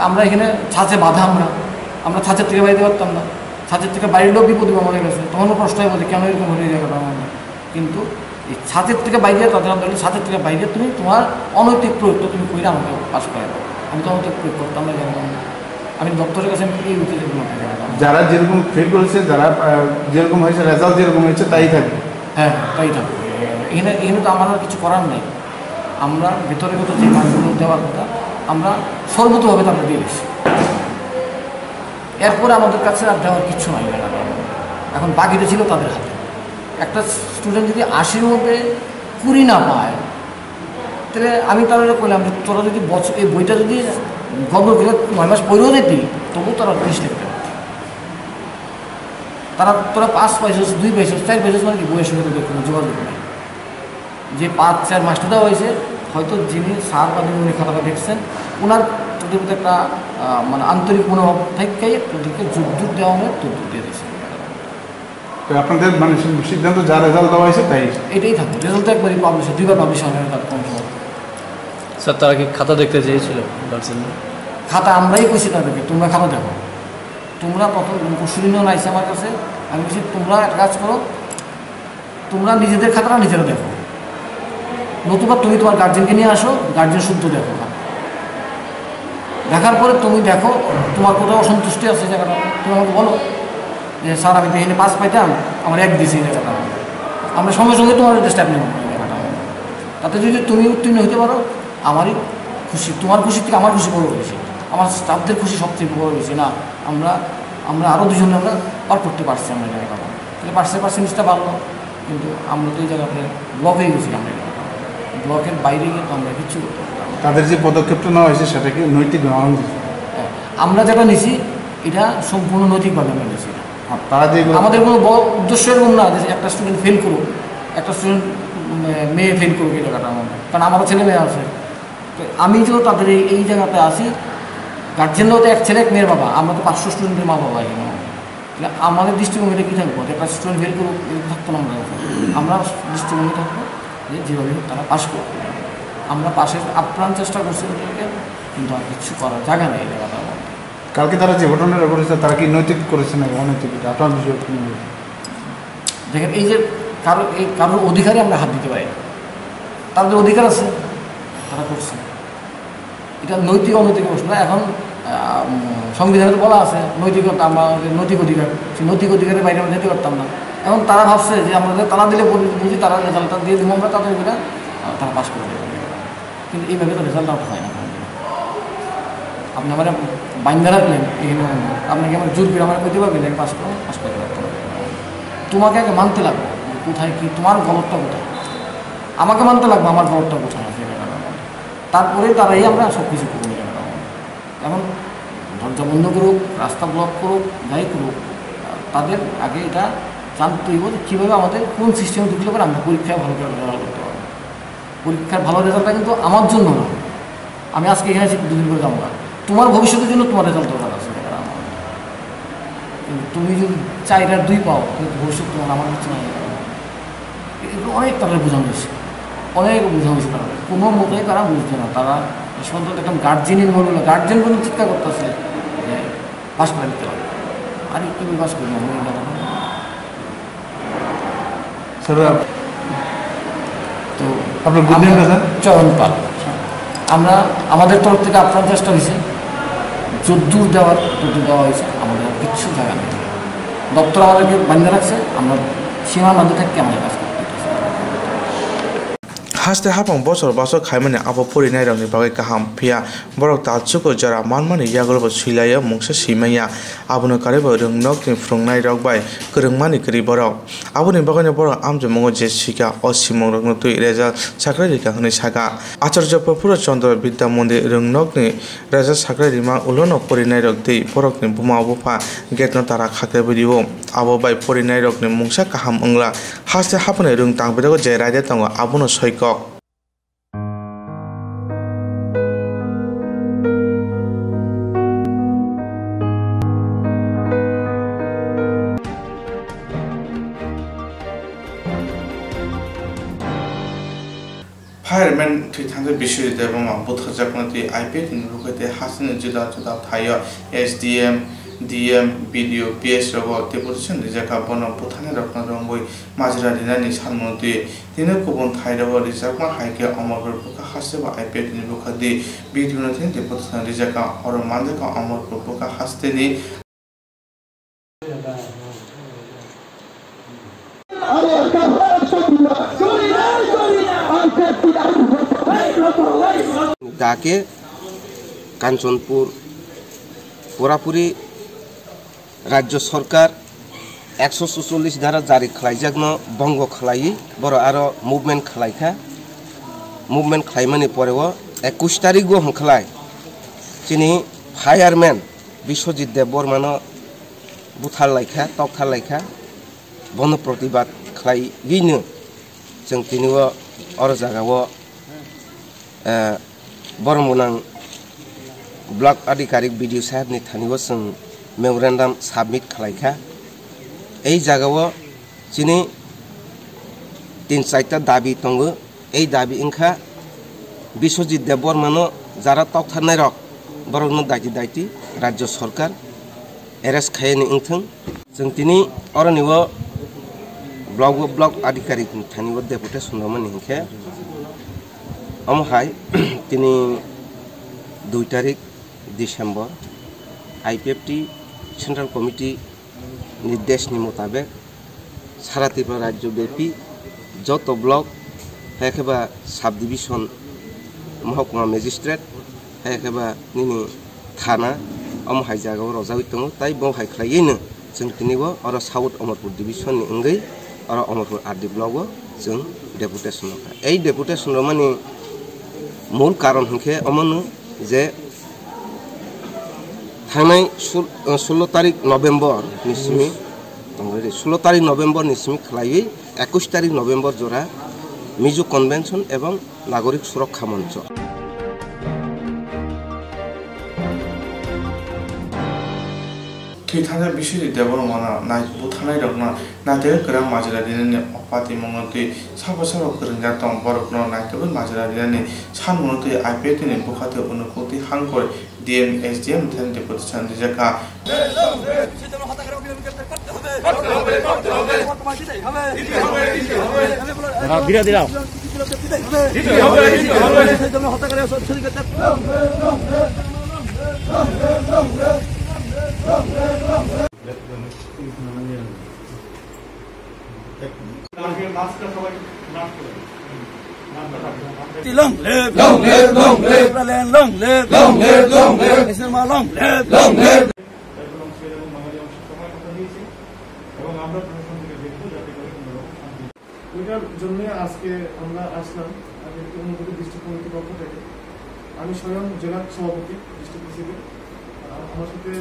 আমরা এখানে ছাঁচে বাধা, আমরা ছাঁচের থেকে বাইরে পারতাম না, ছাঁচের থেকে বাইরেও বিপদ আমাদের কাছে, তখনও প্রশ্ন হয় কেন এরকম হয়ে জায়গাটা আমাদের। কিন্তু এই ছাঁচের থেকে বাইরে তাদের বলে ছাঁচের থেকে বাইরে তুমি তোমার অনৈতিক প্রয়োগটা তুমি করে আমাকে পাস করে দাও। আমি তো অনৈতিক প্রয়োগ করতাম না, যেমন আমি দপ্তরের কাছে এই উচিত যারা যেরকম ফেল করেছে, যারা যেরকম হয়েছে, রেজাল্ট যেরকম হয়েছে তাই থাকবে। হ্যাঁ, তাই থাকবে। এখানে তো আমার কিছু করার নেই। আমরা ভেতরে যে মানগুলো দেওয়ার কথা আমরা সর্বতভাবে তাদের দিয়ে দিচ্ছি। এরপরে আমাদের কাছে আর দেওয়ার কিচ্ছু নাই। এখন বাকিটা ছিল তাদের হাতে। একটা স্টুডেন্ট যদি 80-র মধ্যে 20 না পায়, তাহলে আমি তাদের বললাম যে তোরা যদি বছর এই বইটা যদি গল্প করে 9 মাস পড়েও যেতি, তবু তারা 30 লিখতে পারত। তোরা 5 পাইছিস, 2 পাইছিস, 4 পাইছিস, মানে কি বইয়ের সঙ্গে তোদের কোনো যোগাযোগ নেই। যে 5-4 মাস্টার দেওয়া হয়েছে, হয়তো যিনি স্যার বা উনি খাতাটা দেখছেন, ওনার তোদের মধ্যে একটা মানে আন্তরিক মনোভাব থেকে তোদেরকে যুদ্ধ দেওয়া হয়, যুদ্ধ দিয়ে দিয়েছে। তো আপনাদের মানে সিদ্ধান্ত যা রেজাল্ট দেওয়া হয়েছে তাই এটাই থাকবে। রেজাল্ট একবারই পাবলিশ, 2বার পাবলিশ হয় না তার কম সময়। স্যার তারা কি খাতা দেখতে চেয়েছিল? খাতা আমরাই কইছি তাদেরকে, তোমরা খাতা দেখো। তোমরা প্রথম কুশলীনও নাইছে আমার কাছে, আমি বলছি তোমরা এক কাজ করো, তোমরা নিজেদের খাতাটা নিজেরা দেখো, নতুবা তুমি তোমার গার্জেনকে নিয়ে আসো, গার্জেন শুদ্ধ দেখো। দেখার পরে তুমি দেখো তোমার কোথাও অসন্তুষ্টি আছে জায়গাটা, তুমি আমাকে বলো যে স্যার আমি তো এখানে 5 পাইতাম, আমার 1 দিয়েছি এই জায়গাটা। আমরা সঙ্গে সঙ্গে তোমার স্টেপ নেব জায়গাটা। তাতে যদি তুমি উত্তীর্ণ হতে পারো, আমারই খুশি। তোমার খুশি থেকে আমার খুশি বড় বেশি, আমার স্টাফদের খুশি সবচেয়ে বড় বেশি। না, আমরা আরও দুজনে আমরা পার করতে পারছি আমরা জায়গাটা, তাহলে পার্সেন্টেজটা বাড়লো। কিন্তু আমরা তো এই জায়গাতে ব্লক হয়ে গেছি। আমরা ব্লকের বাইরে গিয়ে তো আমরা কিচ্ছু করতে পারতাম। তাদের যে পদক্ষেপটা নেওয়া হয়েছে সেটা কি নৈতিক? আমরা যেটা নিছি এটা সম্পূর্ণ নৈতিকভাবে আমরা নিছি। তারা যে আমাদের কোনো উদ্দেশ্য এরকম না যে একটা স্টুডেন্ট ফেল করুক, একটা স্টুডেন্ট মেয়ে ফেল করুক এই জায়গাটা আমাদের, কারণ আমারও ছেলে মেয়ে আছে। তো আমি যে তাদের এই জায়গাতে আসি, গার্জেনরাও তো এক ছেলে এক মেয়ের বাবা, আমরা তো 500 স্টুডেন্টের মা বাবা এখানে। তাহলে আমাদের দৃষ্টিভঙ্গিটা কী থাকবো? একটা স্টুডেন্ট ফেল করুক এরকম থাকতো না। আমরা দৃষ্টিভঙ্গি থাকবো যে যেভাবে হোক তারা পাস করবে। আমরা পাশের আপ্রাণ চেষ্টা করছি ওদেরকে, কিন্তু আর কিছু করার জায়গা নেই এই জায়গাটা। কালকে তারা যে ঘটনাটা করেছে তারা কি নৈতিক করেছে না অনৈতিক? আপনার বিষয় দেখেন, এই যে কারোর অধিকারে আমরা হাত দিতে পারি না, তাদের অধিকার আছে, তারা করছে। এটা নৈতিক অনৈতিক প্রশ্ন। এখন সংবিধানে বলা আছে নৈতিকতা, আমাদের নৈতিক অধিকার, সেই নৈতিক অধিকারের বাইরে আমরা যেতে পারতাম না। এখন তারা ভাবছে যে আমাদের তারা দিলে বুঝি তারা রেজাল্টটা দিয়ে দেবো আমরা, তাদের এটা তারা পাস করে দেবে। কিন্তু এইভাবে তো রেজাল্ট আউট হয় না। আপনি আমার বাইন্দা রাখলেন এখানে, আপনাকে আমার জোর করে আমার করতে পারবেন পাস করতে পারতাম। তোমাকে আগে মানতে লাগবে কোথায় কি তোমার গলতটা কোথায়, আমাকে মানতে লাগবে আমার গলতটা কোথায় আছে, তারপরে তারাই আমরা সব কিছু করবো। এখন দরজা বন্ধ করুক, রাস্তা ব্লক করুক, যাই করুক, তাদের আগে এটা জানতে হইব যে কীভাবে আমাদের কোন সিস্টেমে ঢুকলে পরে আমরা পরীক্ষায় ভালো করে রেজাল্ট করতে পারবো। পরীক্ষার ভালো রেজাল্টটা কিন্তু আমার জন্য না, আমি আজকে এখানে 2 দিন করে যাবো না, তোমার ভবিষ্যতের জন্য তোমার রেজাল্ট দরকার আছে। কিন্তু তুমি যদি 4 আর 2 পাও, কিন্তু ভবিষ্যৎ তোমার আমার কিছু না। এগুলো অনেক তারা বোঝানো হয়েছে, অনেক বোঝানো হয়েছে। তারা কোনো মতেই তারা বুঝছে না। তারা সন্তান একদম গার্জেনের মনে হলো, গার্জেন কোনো চিন্তা করতেছে যে পাস করে দিতে হবে। আর একটু পাস করি তো আপনার চয়ন পাল। আমরা আমাদের তরফ থেকে আপনার চেষ্টা হয়েছে যদ্দূর দেওয়া হয়েছে, আমাদের কিচ্ছু জায়গা নেই। দপ্তর আমাদেরকে বান্ধে রাখছে, আমরা সীমার মধ্যে থেকে আমাদের কাজ করতে haste hapang bosor baso khaimani abo porinai rokni bagai kaham phia borok tachuko jara manmani yagorbo silaya mungsa simaya abono karebo rungnok ni frungnai rok bai kurungmani kri borok aboni bagai borok amje mongo je sika osimong rokno tui reja sakrai rika hni saka acharya purpura chandra vidya mondir rungnok ni reja sakrai rima ulono porinai rok dei borok ni buma bupa get no tara khakre bidibo abo bai porinai rok ni mungsa kaham ongla haste hapane rung tangbedago je raide tango abono soiko थांनाय Biswajit Debbarma बुथारजाखनाति IPF नि रुखते हासिन जुदा जुदा थायो SDM DM BDO PS रगो deputation रिजाका बन बुथाने रखना रंगoi माजरा दिनानि सानमति तिने गुबुन थाइरबो रिजाकमा हाइके अमरपुर बुका हासेबा आईपीएफ नि रुखदि बीडीओ नथिन डेपुटेशन रिजाका और मानजाका अमरपुर बुका हास्तेनि दाके कांचनपुर पुरापुरी राज्य सरकार 144 धारा जारी खालायजागनो बंग खालायि बर आरो मुभमेंट खालायखा मुभमेंट खालायमानि परेव 21 तारिख गो हंखलाय चिनि फायारमैन विश्वजित देबबर्मानो बुथार लायखा तकथार लायखा बन प्रतिबाद खालायगिनो जों तिनिबो अर जागावो बरमुनां ब्लॉक अधिकारिक बीडीओ साहेब नि थानिबो जों मेमोरेंडम सबमिट खालायखा এই জায়গাও চিনি 3-4টা দাবি दंगो এই দাবি इंखा विश्वजित देबबर्मानो जारा तकथारनाय रक बरनो दायति राज्य सरकार एरेस्ट खायनि इंथों जों तिनि अरनिबो ब्लॉक अधिकारिक नि थानिबो डेपुटेशन दमोन हिंखे अमहाय तिनि 2 तारिख डिसेम्बर आईपीएफटी सेंट्रल कमिटी निर्देश मुताबिक सारा त्रिपुरा राज्य व्यापी जत ब्लॉक हेकेबा सब डिविजन महकुमा मेजिस्ट्रेट हेकेबा निनि थाना अमहाय जागाव रजावि दङ ताई बहाय खालायैनो जों तिनिबो आरो साउथ अमरपुर डिविजन नि अंगै आरो अमरपुर आरडी ब्लॉक जों डेपुटेशन এই डेपुटेशन माने मूल कारण हंखे अमन जे थांनाय 16 तारिख नवेम्बर निसिमी 16 तारिख नवेम्बर निसिमी खालायै 21 तारिख नवेम्बर जरा मिजो कन्वेंशन एवं नागरिक सुरक्षा मंच थाना बिश्वजित देबबर्माना नाय बुथानाय रखना नाते ग्राम माजरा दिननि अपाति मंगति साबा साबा करंजा दं बरकनो नायतबो माजरा दिननि सानमनति आईपीएफ नि बुखाते अनुकुति हांकर डीएम एसडीएम थेन डेपुटेशन रिजाका बिरा दिलाओ Long live, long live, long live, long live, long live, long live, long live, long live. ওইটার জন্য আজকে আমরা আসলাম অনুভূতি ডিস্ট্রিক্ট কমিটির পক্ষ থেকে আমি স্বয়ং জেলা সভাপতি ডিস্ট্রিক্ট হিসেবে আমার সাথে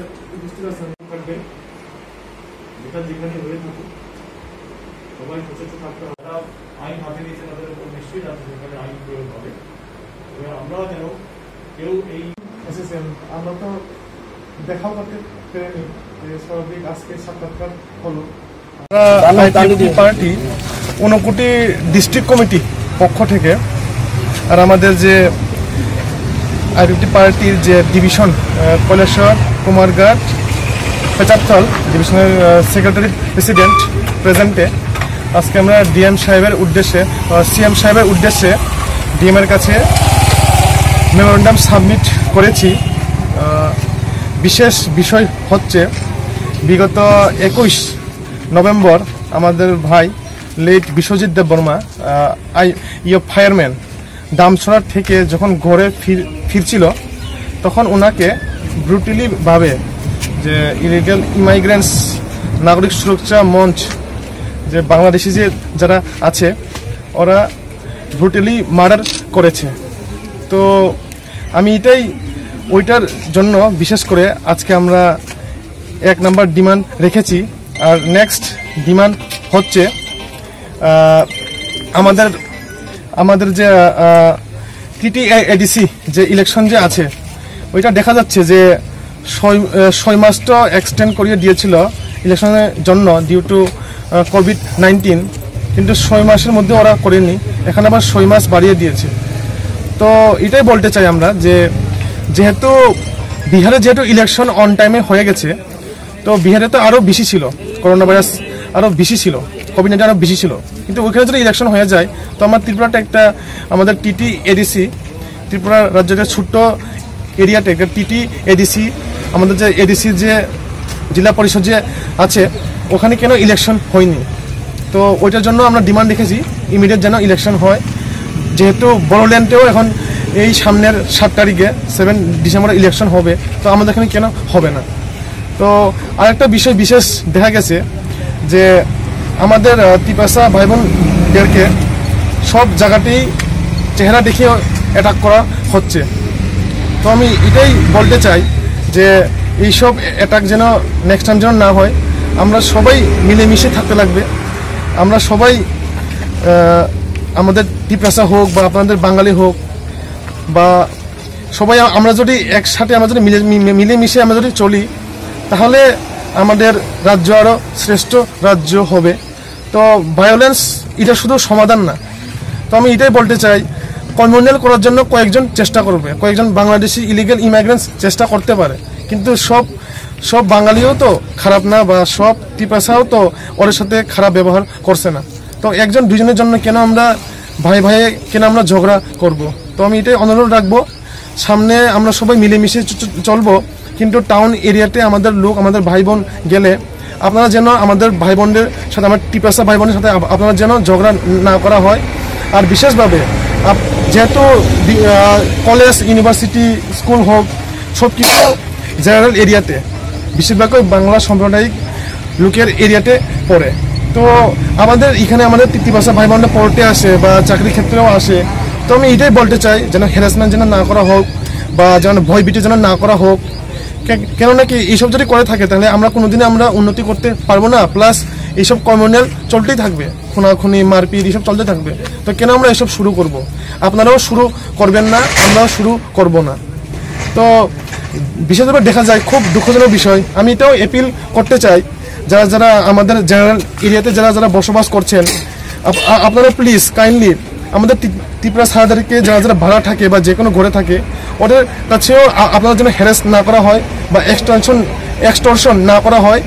ডিস্ট্রিক্ট অ্যাসেম্বলি থাকবে যেটা যেখানে হয়ে থাকে সবাই সচেতন থাকতে হবে আইন হাতে নিয়েছে তাদের উপর নিশ্চয়ই যাতে সেখানে আইন প্রয়োগ হবে এবং আমরাও যেন কেউ এই এসএসএম আমরা তো দেখাও করতে পেরেনি স্বাভাবিক আজকে সাক্ষাৎকার হলো পার্টি ঊনকোটি ডিস্ট্রিক্ট কমিটি পক্ষ থেকে আর আমাদের যে আইপিএফটি পার্টির যে ডিভিশন কলেশ্বর কুমারঘাট পেচারতল ডিভিশনের সেক্রেটারি প্রেসিডেন্ট প্রেজেন্টে আজকে আমরা ডিএম সাহেবের উদ্দেশ্যে সিএম সাহেবের উদ্দেশ্যে ডিএমের কাছে মেমোরেন্ডাম সাবমিট করেছি বিশেষ বিষয় হচ্ছে বিগত 21 নভেম্বর আমাদের ভাই লেট বিশ্বজিৎ দেববর্মা ফায়ারম্যান দামছড়ার থেকে যখন ঘরে ফিরছিল তখন ওনাকে ব্রুটালি ভাবে যে ইলিগাল ইমাইগ্রেন্টস নাগরিক সুরক্ষা মঞ্চ যে বাংলাদেশি যে যারা আছে ওরা ব্রুটালি মার্ডার করেছে তো আমি এটাই ওইটার জন্য বিশেষ করে আজকে আমরা 1 নম্বর ডিমান্ড রেখেছি আর নেক্সট ডিমান্ড হচ্ছে আমাদের যে টিটিআইএডিসি যে ইলেকশন যে আছে ওইটা দেখা যাচ্ছে যে 6 মাসটা এক্সটেন্ড করিয়ে দিয়েছিল ইলেকশনের জন্য ডিউ টু কোভিড-19 কিন্তু 6 মাসের মধ্যে ওরা করেনি এখানে আবার 6 মাস বাড়িয়ে দিয়েছে তো এটাই বলতে চাই আমরা যে যেহেতু বিহারে যেহেতু ইলেকশন অন টাইমে হয়ে গেছে, তো বিহারে তো আরও বেশি ছিল, করোনা ভাইরাস আরও বেশি ছিল, কোভিড-19 আরও বেশি ছিল, কিন্তু ওইখানে যদি ইলেকশন হয়ে যায় তো আমার ত্রিপুরাটা একটা আমাদের টিটি এডিসি, ত্রিপুরা রাজ্যের ছোট্ট এরিয়াতে একটা টিটি এডিসি, আমাদের যে এডিসি যে জেলা পরিষদ যে আছে ওখানে কেন ইলেকশন হয়নি। তো ওইটার জন্য আমরা ডিমান্ড রেখেছি ইমিডিয়েট যেন ইলেকশন হয়, যেহেতু বড়োল্যান্ডেও এখন এই সামনের 7 তারিখে 7 ডিসেম্বরে ইলেকশন হবে, তো আমাদের এখানে কেন হবে না। তো আরেকটা বিষয় বিশেষ দেখা গেছে যে আমাদের তিপাসা ভাই বোনদেরকে সব জায়গাতেই চেহারা দেখে অ্যাটাক করা হচ্ছে। তো আমি এটাই বলতে চাই যে এইসব অ্যাটাক যেন নেক্সট টাইম যেন না হয়, আমরা সবাই মিলেমিশে থাকতে লাগবে। আমরা সবাই আমাদের তিপাসা হোক বা আপনাদের বাঙালি হোক বা সবাই আমরা যদি একসাথে আমরা যদি মিলেমিশে আমরা যদি চলি তাহলে আমাদের রাজ্য আরও শ্রেষ্ঠ রাজ্য হবে। তো ভায়োলেন্স এটা শুধু সমাধান না। তো আমি এটাই বলতে চাই, কমিউনাল করার জন্য কয়েকজন চেষ্টা করবে, কয়েকজন বাংলাদেশি ইলিগাল ইমিগ্রেন্টস চেষ্টা করতে পারে, কিন্তু সব বাঙালিও তো খারাপ না বা সব তিপাসাও তো ওর সাথে খারাপ ব্যবহার করছে না। তো একজন দুজনের জন্য কেন আমরা ভাই ভাইয়ে কেন আমরা ঝগড়া করব। তো আমি এটাই অনুরোধ রাখবো, সামনে আমরা সবাই মিলেমিশে চলবো, কিন্তু টাউন এরিয়াতে আমাদের লোক আমাদের ভাই বোন গেলে আপনারা যেন আমাদের ভাই বোনদের সাথে আমার টিপাসা ভাই বোনের সাথে আপনারা যেন ঝগড়া না করা হয়। আর বিশেষভাবে যেহেতু কলেজ ইউনিভার্সিটি স্কুল হোক সব কিছু জেনারেল এরিয়াতে বেশিরভাগই বাংলা সাম্প্রদায়িক লোকের এরিয়াতে পড়ে। তো আমাদের এখানে আমাদের তিপাসা ভাই বোনরা পড়তে আসে বা চাকরির ক্ষেত্রেও আসে। তো আমি এটাই বলতে চাই যেন হ্যারাসমেন্ট যেন না করা হোক বা যেন ভয়ভীতি যেন না করা হোক, কেননা কি এইসব যদি করে থাকে তাহলে আমরা কোনোদিনই আমরা উন্নতি করতে পারবো না, প্লাস এইসব কমিউনাল চলতেই থাকবে, খুনাখুনি মারপিট এইসব চলতে থাকবে। তো কেন আমরা এসব শুরু করব? আপনারাও শুরু করবেন না, আমরাও শুরু করব না। তো বিশেষভাবে দেখা যায় খুব দুঃখজনক বিষয়, আমি এটাও অ্যাপিল করতে চাই যারা যারা আমাদের জেনারেল এরিয়াতে যারা যারা বসবাস করছেন, আপনারা প্লিজ কাইন্ডলি আমাদের ত্রিপুরা সারাদারিকে যারা যারা ভাড়া থাকে বা যে কোনো ঘরে থাকে ওদের কাছেও আপনাদের জন্য হ্যারাস না করা হয় বা এক্সটর্শন না করা হয়।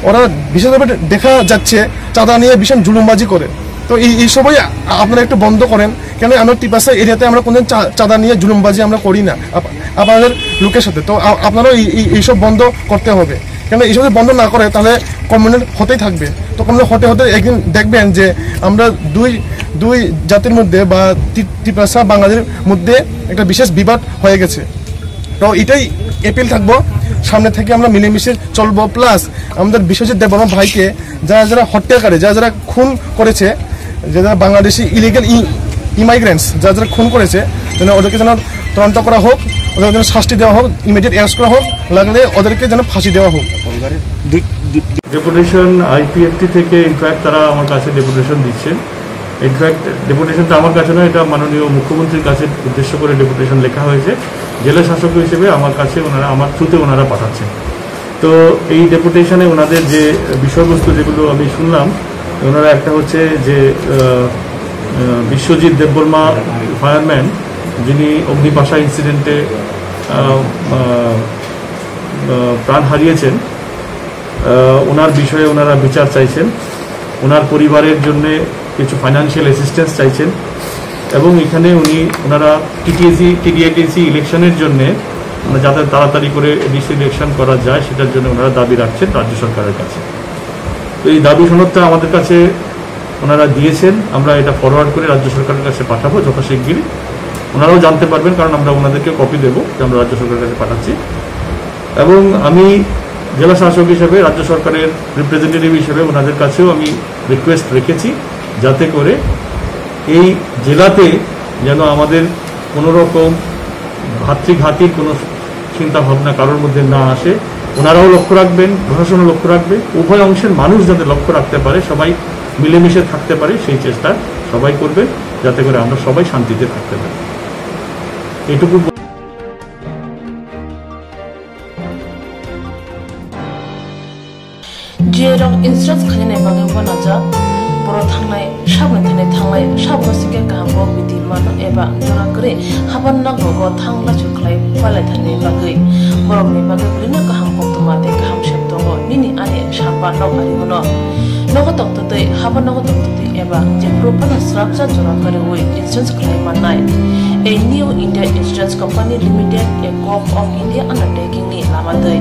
ওরা বিশেষভাবে দেখা যাচ্ছে চাঁদা নিয়ে ভীষণ জুলুমবাজি করে। তো এইসবই আপনারা একটু বন্ধ করেন, কেন আমরা ত্রিপাসা এরিয়াতে আমরা কোনোদিন চাঁদা নিয়ে জুলুমবাজি আমরা করি না আপনাদের লোকের সাথে। তো আপনারাও এইসব বন্ধ করতে হবে, কেন এইসব বন্ধ না করে তাহলে কমিউনাল হতেই থাকবে। তো কমিউনাল হতে হতে একদিন দেখবেন যে আমরা দুই জাতির মধ্যে বা ত্রিপাসা বাঙালির মধ্যে একটা বিশেষ বিবাদ হয়ে গেছে। তো এটাই অ্যাপিল থাকবো, সামনে থেকে আমরা মিলেমিশে চলবো। প্লাস আমাদের বিশ্বজিৎ দেববর্মা ভাইকে যারা যারা হত্যাকারী যারা যারা খুন করেছে, যারা বাংলাদেশি ইলিগাল ইমাইগ্রেন্টস যারা যারা খুন করেছে, যেন ওদেরকে যেন তদন্ত করা হোক, ওদের যেন শাস্তি দেওয়া হোক, ইমিডিয়েট অ্যারেস্ট করা হোক, লাগলে ওদেরকে যেন ফাঁসি দেওয়া হোক। ডেপুটেশন আইপিএফটি থেকে ইনফ্যাক্ট তারা আমার কাছে ডেপুটেশন দিচ্ছেন। ইনফ্যাক্ট ডেপুটেশনটা আমার কাছে নয়, এটা মাননীয় মুখ্যমন্ত্রীর কাছে উদ্দেশ্য করে ডেপুটেশন লেখা হয়েছে। জেলা শাসক হিসেবে আমার কাছে ওনারা আমার থ্রুতে ওনারা পাঠাচ্ছেন। তো এই ডেপুটেশনে ওনাদের যে বিষয়বস্তু যেগুলো আমি শুনলাম, ওনারা একটা হচ্ছে যে বিশ্বজিৎ দেববর্মা ফায়ারম্যান যিনি অগ্নিপাশা ইনসিডেন্টে প্রাণ হারিয়েছেন, ওনার বিষয়ে ওনারা বিচার চাইছেন, ওনার পরিবারের জন্যে কিছু ফাইন্যান্সিয়াল অ্যাসিস্ট্যান্স চাইছেন, এবং এখানে ওনারা টিডিএটিসি ইলেকশনের জন্যে যাতে তাড়াতাড়ি করে এডিসি ইলেকশন করা যায় সেটার জন্য ওনারা দাবি রাখছেন রাজ্য সরকারের কাছে। তো এই দাবি সনদটা আমাদের কাছে ওনারা দিয়েছেন, আমরা এটা ফরওয়ার্ড করে রাজ্য সরকারের কাছে পাঠাবো যথাশীঘ্রই। ওনারাও জানতে পারবেন, কারণ আমরা ওনাদেরকে কপি দেবো যে আমরা রাজ্য সরকারের কাছে পাঠাচ্ছি। এবং আমি জেলা শাসক হিসেবে রাজ্য সরকারের রিপ্রেজেন্টেটিভ হিসেবে ওনাদের কাছেও আমি রিকোয়েস্ট রেখেছি যাতে করে এই জেলাতে যেন আমাদের কোনোরকম ভাতৃঘাতির কোনো চিন্তাভাবনা কারোর মধ্যে না আসে, ওনারাও লক্ষ্য রাখবেন, প্রশাসনও লক্ষ্য রাখবে, উভয় অংশের মানুষ যাতে লক্ষ্য রাখতে পারে, সবাই মিলেমিশে থাকতে পারে, সেই চেষ্টা সবাই করবে যাতে করে আমরা সবাই শান্তিতে থাকতে পারি। এটুকু Jerong instructs kanya bagay wanaja boro thangnai sabni thane thanglai sabro sike kaham bidi mano eba jora kre haban nak rogo thangla chuklai palai thane bagai borok ni bagai bulina kaham koktwma te kaham sheptongo nini ani sapa nok ari mono nogo toktote haban nogo toktote eba jepro pana srapsa jora kare oi insurance claim manai a new India Insurance Company Limited a co-op of India undertaking ni lamadai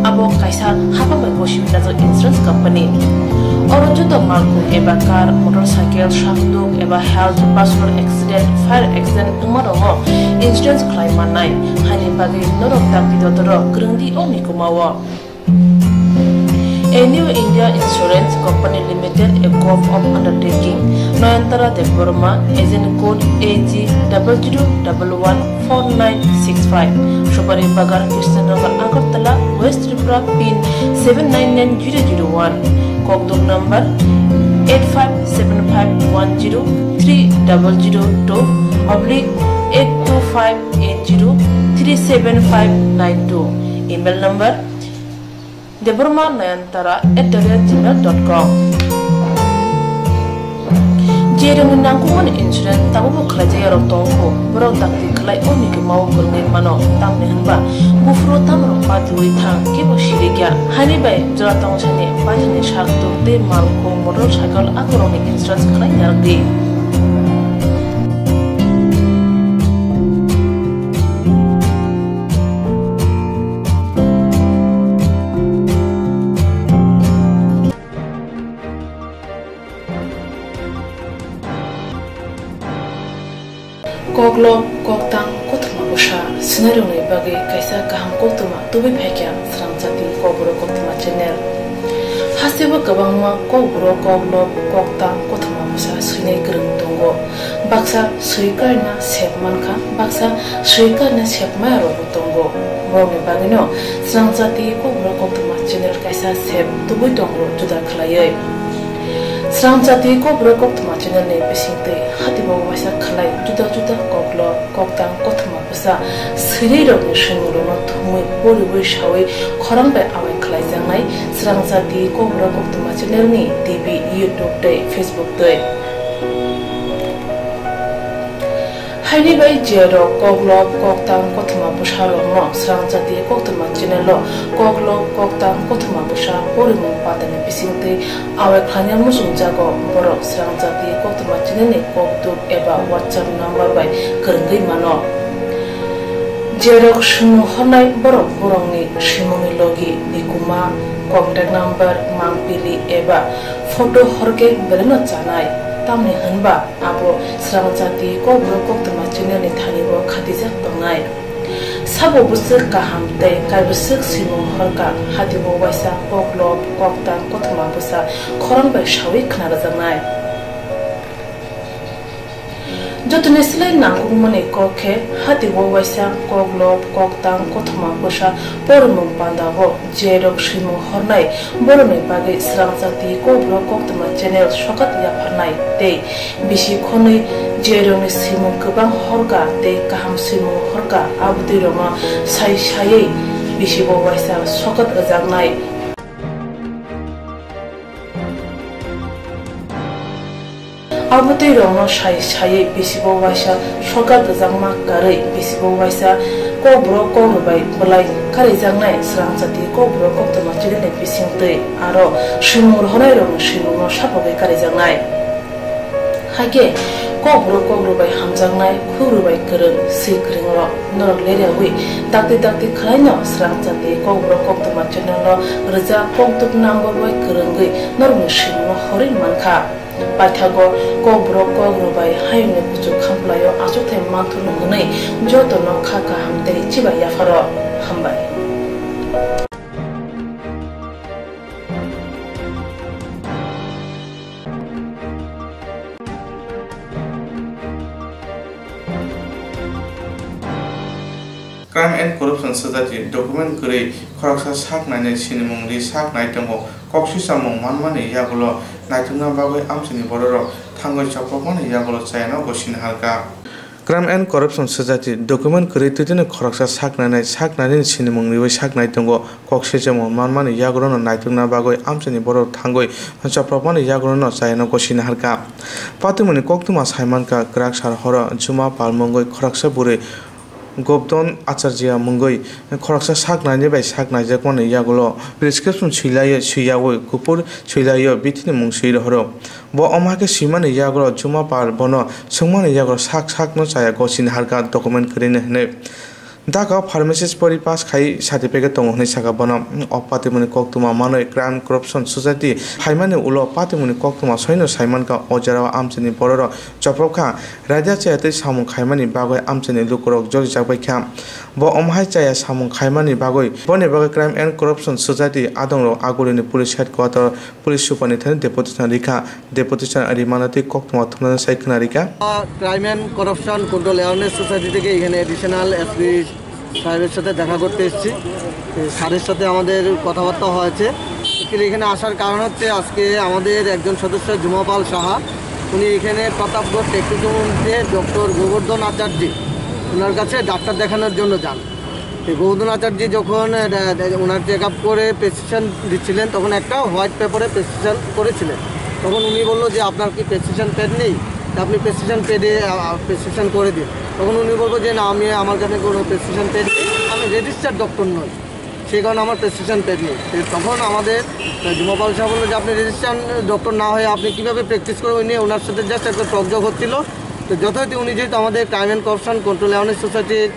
abo kaisa haba bai boshim na insurance company oro joto malku eba car motorcycle shafduk eba health personal accident fire accident umarongo insurance claim manai hani bagi norok takti dotoro grungdi oni kumawa a new India Insurance Company Limited a co-op of undertaking Noyantara de Burma agent code AG 00114965 Shubari Bagar Krishnagar Agartala West Tripura pin 799001 Kokborok number 8575103000/82580375592 email number deburmanayantara@gmail.com Jerung nangkungan insurance tabu kelaja ya rotongko borok takti kelai oni ke mau bermain mano tamne hanba bufro tamro patui thang ke bosirigya hani bai joratong chane pathane shakto te malko motorcycle akoroni insurance kelai yardi Koglom koktang Koktwma busha scenario ni bagi kaisa kaham Koktwma tubi phekya Swrangchati Kokborok Koktwma channel hasiba gabangma Kokborok koglom koktang Koktwma busha sinai grung tongo baksa suikarna sepmanka baksa suikarna sepmaro tongo morni bagino Swrangchati Kokborok Koktwma channel kaisa sep tubi tongo juda khlaiye Swrangchati Kokborok Koktwma channel ne bisingte hatibo wasa khlai juda juda koklo koktang Koktwma busa siriro ni shinguro no thumui pori boi shawi khorang bai awai khlai jangnai Swrangchati Kokborok Koktwma channel ni TV YouTube te Facebook te haini bai jero koklo koktang Koktwma busa ro no Swrangchati Koktwma channel lo koklo koktang Koktwma busa pori mu patane bisingte awai khanya musung jago borok Swrangchati Koktwma channel ni koktuk eba WhatsApp number bai kerenggai mano jerok shunu honai borok borongni shimoni logi nikuma contact number mangpili eba photo horke bereno chanai tamni hanba abo Swrangchati Kokborok Koktwma channel ni thanibo khatijak tongnai sabo busuk kaham tei kaibusuk simung horka hatibo waisa koklop koktang Koktwma busa khorang bai shawi khna janai jotune silai nanggung mane kokhe hatibo waisa koklop koktang Koktwma busa pormung pandago jerok simung hornai borone bagi Swrangchati Kokborok Koktwma channel sokat ya pharnai tei bisi khonui jeroni simung kubang horka tei kaham simung horka abdi roma sai sai bisi bo waisa sokat ajangnai abdi roma sai sai bisi bo waisa sokat ajangma karai bisi bo waisa Kokborok Kokbai belai kari jangnai Swrangchati Kokborok Koktwma channel bisingte aro simur honai rong simur sapogai kari jangnai hage Kokborok Kokbai hamjangnai khurubai kereng sikringo norok lerewi takti takti khlaino Swrangchati Kokborok Koktwma channel lo reja koktuk number bai kerengai norok simur horin manka Pathago Kokborok Kokbai hayne kuchu khamplayo achothe manthunu gnei joto no khaka hamteri chiba yafaro hambai Crime and Corruption Society document kuri khoroksa sak naine sinimungli sak naitongo kokshi samung manmani yagulo naitunga bagoi amsini bororo thangoi chapokmani yagulo chayano gosin halka Crime and Corruption Society document created Koroksa Saknani Sinimung Saknai Tongo, Koksemo, Manmani Yagrono, Naituna Bagoi, Amsani Boro Tangoi, and Chapropani Yagrono, Sayano Koshin Harka. Patimuni Koktwma Saimanka, Krakshar Hora, Juma Palmongoi, Koroksa Bure. Gobdon Acharjia Mungoi, and Koroksa Saknani by Saknai Jakon Yagulo, prescription Chilaya, Shiyawe, Kupur, Chilayo, Bitin Mungsi Horo. Bo Omake Simani Yagro, Juma Pal Bono, Sumani Yagro Sak no Sayakosin Harka document Green. Daka pharmacist Poripas Kai certificate on Sakabona, or Patimuni Koktwma Mano, Crime Corruption Society, Haimani Ulo, Patimuni Koktwma, Soino Simonka, Ojara Amsani Pororo, Chaproka, Raja Chate Samun Kaimani Bagoi, Amsani Lukorok, George Jabai Camp, Bo Omhachaya Samun Kaimani Bagoi, Bonibaga Crime and Corruption Society, Adonro, Agulini Police Headquarter, Police Superintendent, Deputation Rika, Deputation Arimanati Koktwma, Saikanarika. Crime and Corruption Control Awareness Society, additional SB. সাহেবের সাথে দেখা করতে এসেছি স্যারের সাথে আমাদের কথাবার্তা হয়েছে এখানে আসার কারণ হচ্ছে আজকে আমাদের একজন সদস্য জুমাপাল সাহা উনি এখানে প্রতাপগড় টেকনিক্যালে ডক্টর গোবর্ধন আচার্য ওনার কাছে ডাক্তার দেখানোর জন্য যান গোবর্ধন আচার্য যখন ওনার চেকআপ করে প্রেসক্রিপশন দিচ্ছিলেন তখন একটা হোয়াইট পেপারে প্রেসক্রিপশন করেছিলেন তখন উনি বললো যে আপনার কি প্রেসক্রিপশন প্যাড নেই আপনি প্রেসক্রিপশন পেডে প্রেসক্রিপশন করে দিন তখন উনি বলবো যে না আমি আমার কাছে কোনো প্রেসক্রিপশন পেড নেই আমি রেজিস্টার্ড ডক্টর নই সেই কারণে আমার প্রেসক্রিপশন পেড নেই তখন আমাদের জুমাপাল সাহেব বললো যে আপনি রেজিস্টার্ড ডক্টর না হয়ে আপনি কীভাবে প্র্যাকটিস করে উনি ওনার সাথে জাস্ট একটা টকজক হচ্ছিল তো যথারীতি উনি যেহেতু আমাদের crime and corruption control awareness সোসাইটির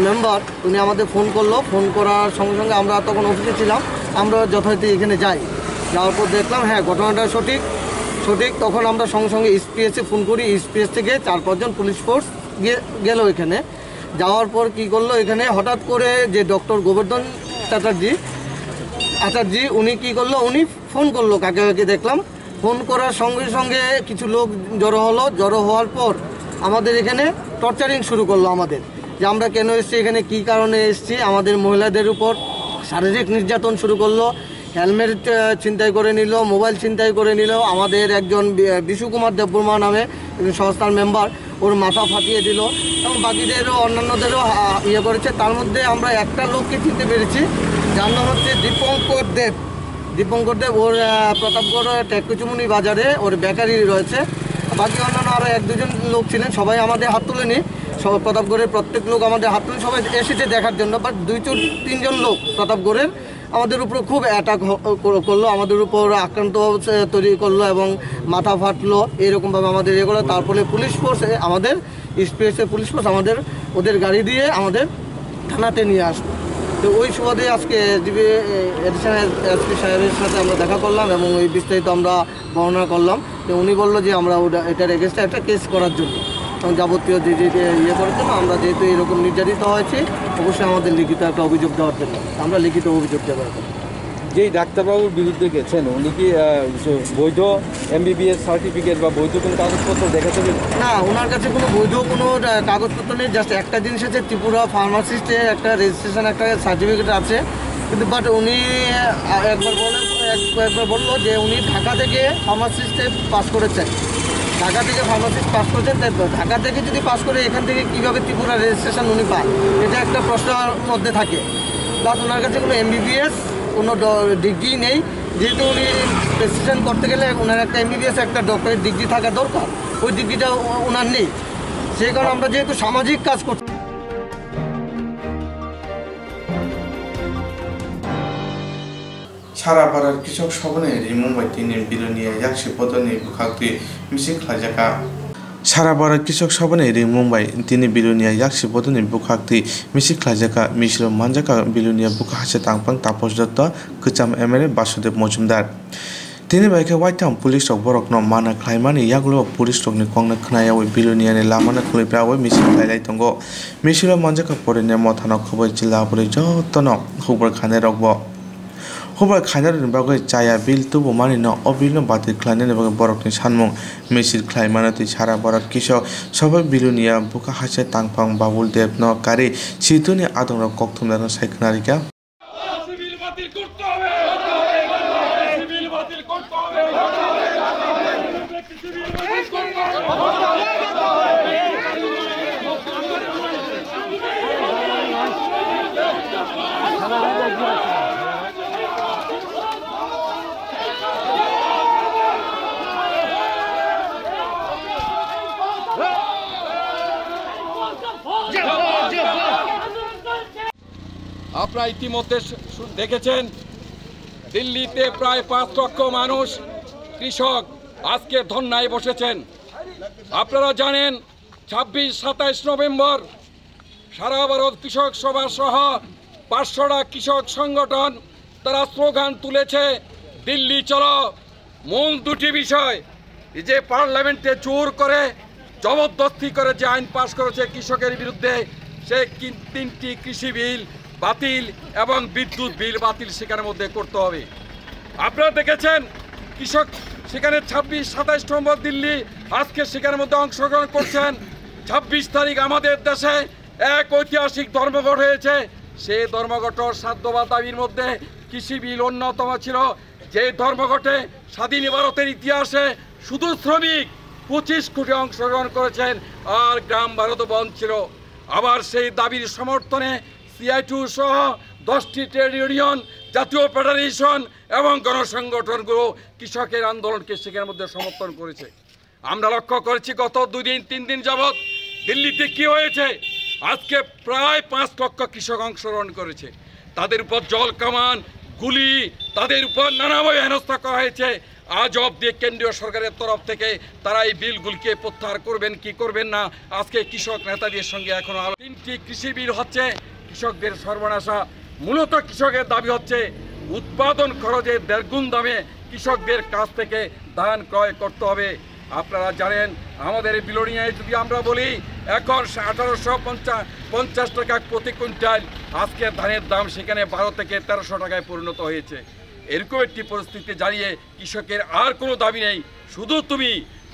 মেম্বার উনি আমাদের ফোন করলো ফোন করার সঙ্গে সঙ্গে আমরা তখন অফিসে ছিলাম আমরা যথারীতি এখানে যাই যাওয়ার পর দেখলাম হ্যাঁ ঘটনাটা সঠিক তখন আমরা সঙ্গে সঙ্গে এসপিএসে ফোন করি এসপিএস থেকে 4-5 জন পুলিশ ফোর্স গেল এখানে যাওয়ার পর কি করলো এখানে হঠাৎ করে যে ডক্টর গোবর্ধন আচার্য উনি কি করলো উনি ফোন করলো কাকে কাকে দেখলাম ফোন করার সঙ্গে সঙ্গে কিছু লোক জড়ো হওয়ার পর আমাদের এখানে টর্চারিং শুরু করলো আমাদের যে আমরা কেন এসেছি এখানে কি কারণে এসেছি আমাদের মহিলাদের উপর শারীরিক নির্যাতন শুরু করলো হেলমেট ছিনতাই করে নিল মোবাইল ছিনতাই করে নিল আমাদের একজন বিশু কুমার দেববর্মা নামে সংস্থার মেম্বার ওর মাথা ফাটিয়ে দিল এবং বাকিদেরও অন্যান্যদেরও ইয়ে করেছে তার মধ্যে আমরা একটা লোককে চিনতে পেরেছি যার নাম হচ্ছে দীপঙ্কর দেব ওর প্রতাপগড় টেকুচুমুনি বাজারে ওর বেকারি রয়েছে বাকি অন্যান্য আরও 1-2 জন লোক ছিলেন সবাই আমাদের হাত তুলেনি সব প্রতাপগড়ের প্রত্যেক লোক আমাদের হাত তুলে সবাই এসেছে দেখার জন্য বাট 2-3 জন লোক প্রতাপগড়ের আমাদের উপর খুব অ্যাটাক করলো আমাদের উপর আক্রান্ত তৈরি করলো এবং মাথা ফাটলো এরকমভাবে আমাদের ইয়ে করলো তারপরে পুলিশ ফোর্স আমাদের এসপিএসের পুলিশ ফোর্স আমাদের ওদের গাড়ি দিয়ে আমাদের থানাতে নিয়ে আসলো তো ওই সুবাদে আজকে এডিশনাল এসপি সাহেবের সাথে আমরা দেখা করলাম এবং ওই বিস্তারিত আমরা বর্ণনা করলাম তো উনি বললো যে আমরা এটার এগেনস্টে একটা কেস করার জন্য এবং যাবতীয় যে ইয়ে করার জন্য আমরা যেহেতু এরকম নির্যাতিত হয়েছি অবশ্যই আমাদের লিখিত একটা অভিযোগ দেওয়ার জন্য আমরা লিখিত অভিযোগ দেওয়ার জন্য যেই ডাক্তারবাবুর বিরুদ্ধে গেছেন উনি কি বৈধ এমবিবিএস সার্টিফিকেট বা বৈধ কোনো কাগজপত্র দেখাতে না ওনার কাছে কোনো বৈধ কোনো কাগজপত্র নেই জাস্ট একটা জিনিস আছে ত্রিপুরা ফার্মাসিস্টের একটা রেজিস্ট্রেশন একটা সার্টিফিকেট আছে কিন্তু বাট উনি একবার বললো যে উনি ঢাকা থেকে ফার্মাসিস্টে পাস করেছেন ঢাকা থেকে ফার্মাসিস্ট পাস করেছেন তাই তো ঢাকা থেকে যদি পাস করে এখান থেকে কীভাবে ত্রিপুরা রেজিস্ট্রেশন উনি পান এটা একটা প্রশ্নের মধ্যে থাকে প্লাস ওনার কাছে কোনো এমবিবিএস কোনো ডিগ্রি নেই যেহেতু উনি প্রেসক্রিপশন করতে গেলে ওনার একটা এমবিবিএস একটা ডক্টরের ডিগ্রি থাকা দরকার ওই ডিগ্রিটা ওনার নেই সেই কারণে আমরা যেহেতু সামাজিক কাজ করতে সারা ভারত কৃষক সভানে মুম্বাই তিনি বিলনিয়া yakshi পদনি বুখাক্তি মিসিং খাজাকা সারা ভারত কৃষক সভানে মুম্বাই তিনি বিলনিয়া yakshi পদনি বুখাক্তি মিসিং খাজাকা মিশ্র মানজাকা বিলনিয়া বুখা হাসে তাংপাং তাপস দত্ত কচাম এমএলএ বাসুদেব মজুমদার তিনি বাইকে ওয়াইটাম পুলিশ রক বরক ন মানা খ্লাইমানি ইয়াগলো পুলিশ রকনি কংনা খনায়াওই বিলনিয়াनि লাमाना खुलैब्रावै मिसिं खायलाय तंगो मिसिरो मानजाका परेने मथाना खबै जिल्ला पुलिस जतन खबर खाने रकबो खबर खायनार बागै चाया बिल तुबो मानिन अबिल बाति ख्लायनानि बागै बरकनि सानमुं मिसिर ख्लायमानति सारा बरक किशक सबै बिलुनिया बुखा हासे तांफां बाबुल देव न कारि सितुनि आदंर कक्तुमदार सायखनारिका আপনারা ইতিমধ্যে দেখেছেন দিল্লিতে প্রায় 5 লক্ষ মানুষ কৃষক আজকে ধর্নায় বসেছেন। আপনারা জানেন 26-27 নভেম্বর সারা ভারত কৃষক সভা সহ 500টা কৃষক সংগঠন তারা স্লোগান তুলেছে দিল্লি চলো। মূল দুটি বিষয়, যে পার্লামেন্টে জোর করে জবরদস্তি করে যে আইন পাশ করেছে কৃষকের বিরুদ্ধে, সে 3টি কৃষি বিল বাতিল এবং বিদ্যুৎ বিল বাতিল সেখানের মধ্যে করতে হবে। আপনারা দেখেছেন কৃষক সেখানে 26-27 নভেম্বর দিল্লি আজকে সেখানের মধ্যে অংশগ্রহণ করছেন। 26 তারিখ আমাদের দেশে এক ঐতিহাসিক ধর্মঘট হয়েছে। সেই ধর্মঘটের সাধ্যবাদ দাবির মধ্যে কৃষি বিল অন্যতম ছিল। যে ধর্মঘটে স্বাধীন ভারতের ইতিহাসে শুধু শ্রমিক 25 কোটি অংশগ্রহণ করেছেন আর গ্রাম ভারত বন্ধ ছিল। আবার সেই দাবির সমর্থনে CI2 সহ 10টি ট্রেড ইউনিয়ন, জাতীয় ফেডারেশন এবং গণসংগঠনগুলো কৃষকের আন্দোলনকে সেখানের মধ্যে সমর্থন করেছে। আমরা লক্ষ্য করেছি গত 2-3 দিন যাবৎ দিল্লিতে কি হয়েছে। আজকে প্রায় 5 লক্ষ কৃষক অংশগ্রহণ করেছে। তাদের উপর জল কামান, গুলি, তাদের উপর নানাভাবে হেনস্থা করা হয়েছে। আজ অবধি কেন্দ্রীয় সরকারের তরফ থেকে তারা এই বিলগুলিকে প্রত্যাহার করবেন কি করবেন না, আজকে কৃষক নেতাদের সঙ্গে এখনো 3টি কৃষি বিল হচ্ছে কৃষকদের সর্বনাশা। মূলত কৃষকের দাবি হচ্ছে উৎপাদন খরচের 1.5 গুণ দামে কৃষকদের কাছ থেকে ধান ক্রয় করতে হবে। আপনারা জানেন আমাদের এই বিলোনিয়ায় যদি আমরা বলি এখন 1850 টাকা প্রতি কুইন্টাল, আজকে ধানের দাম সেখানে 12 থেকে 1300 টাকায় পরিণত হয়েছে। এরকম একটি পরিস্থিতি দাঁড়িয়ে কৃষকের আর কোনো দাবি নেই, শুধু তুমি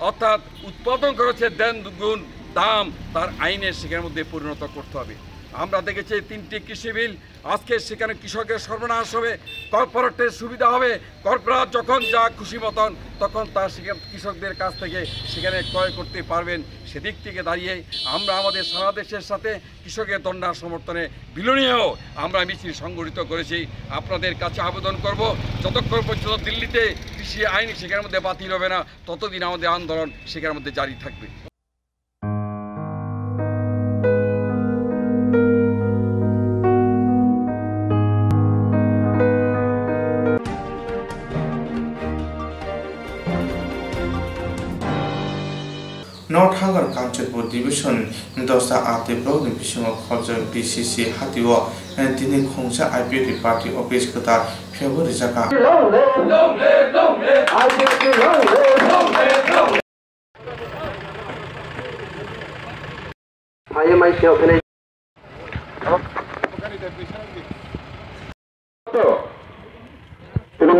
অর্থাৎ উৎপাদন খরচের 1.5 গুণ দাম তার আইনের সেখানের মধ্যে পরিণত করতে হবে। আমরা দেখেছি 3টি কৃষি বিল আজকে সেখানে কৃষকের সর্বনাশ হবে, কর্পোরেটের সুবিধা হবে। কর্পোরেট যখন যা খুশি মতন তখন তার সেখানে কৃষকদের কাছ থেকে সেখানে ক্রয় করতে পারবেন। সেদিক থেকে দাঁড়িয়ে আমরা আমাদের সারা দেশের সাথে কৃষকের ধর্নার সমর্থনে বিলোনিয়াও আমরা মিছিল সংগঠিত করেছি। আপনাদের কাছে আবেদন করব, যতক্ষণ পর্যন্ত দিল্লিতে কৃষি আইন সেখানের মধ্যে বাতিল হবে না ততদিন আমাদের আন্দোলন সেখানের মধ্যে জারি থাকবে। North Hangar Kanchapur Division Dosa Ate Blog Division of Culture BCC Hatiwa and Dini Khongsa IPP Party Office Kata February Zaka.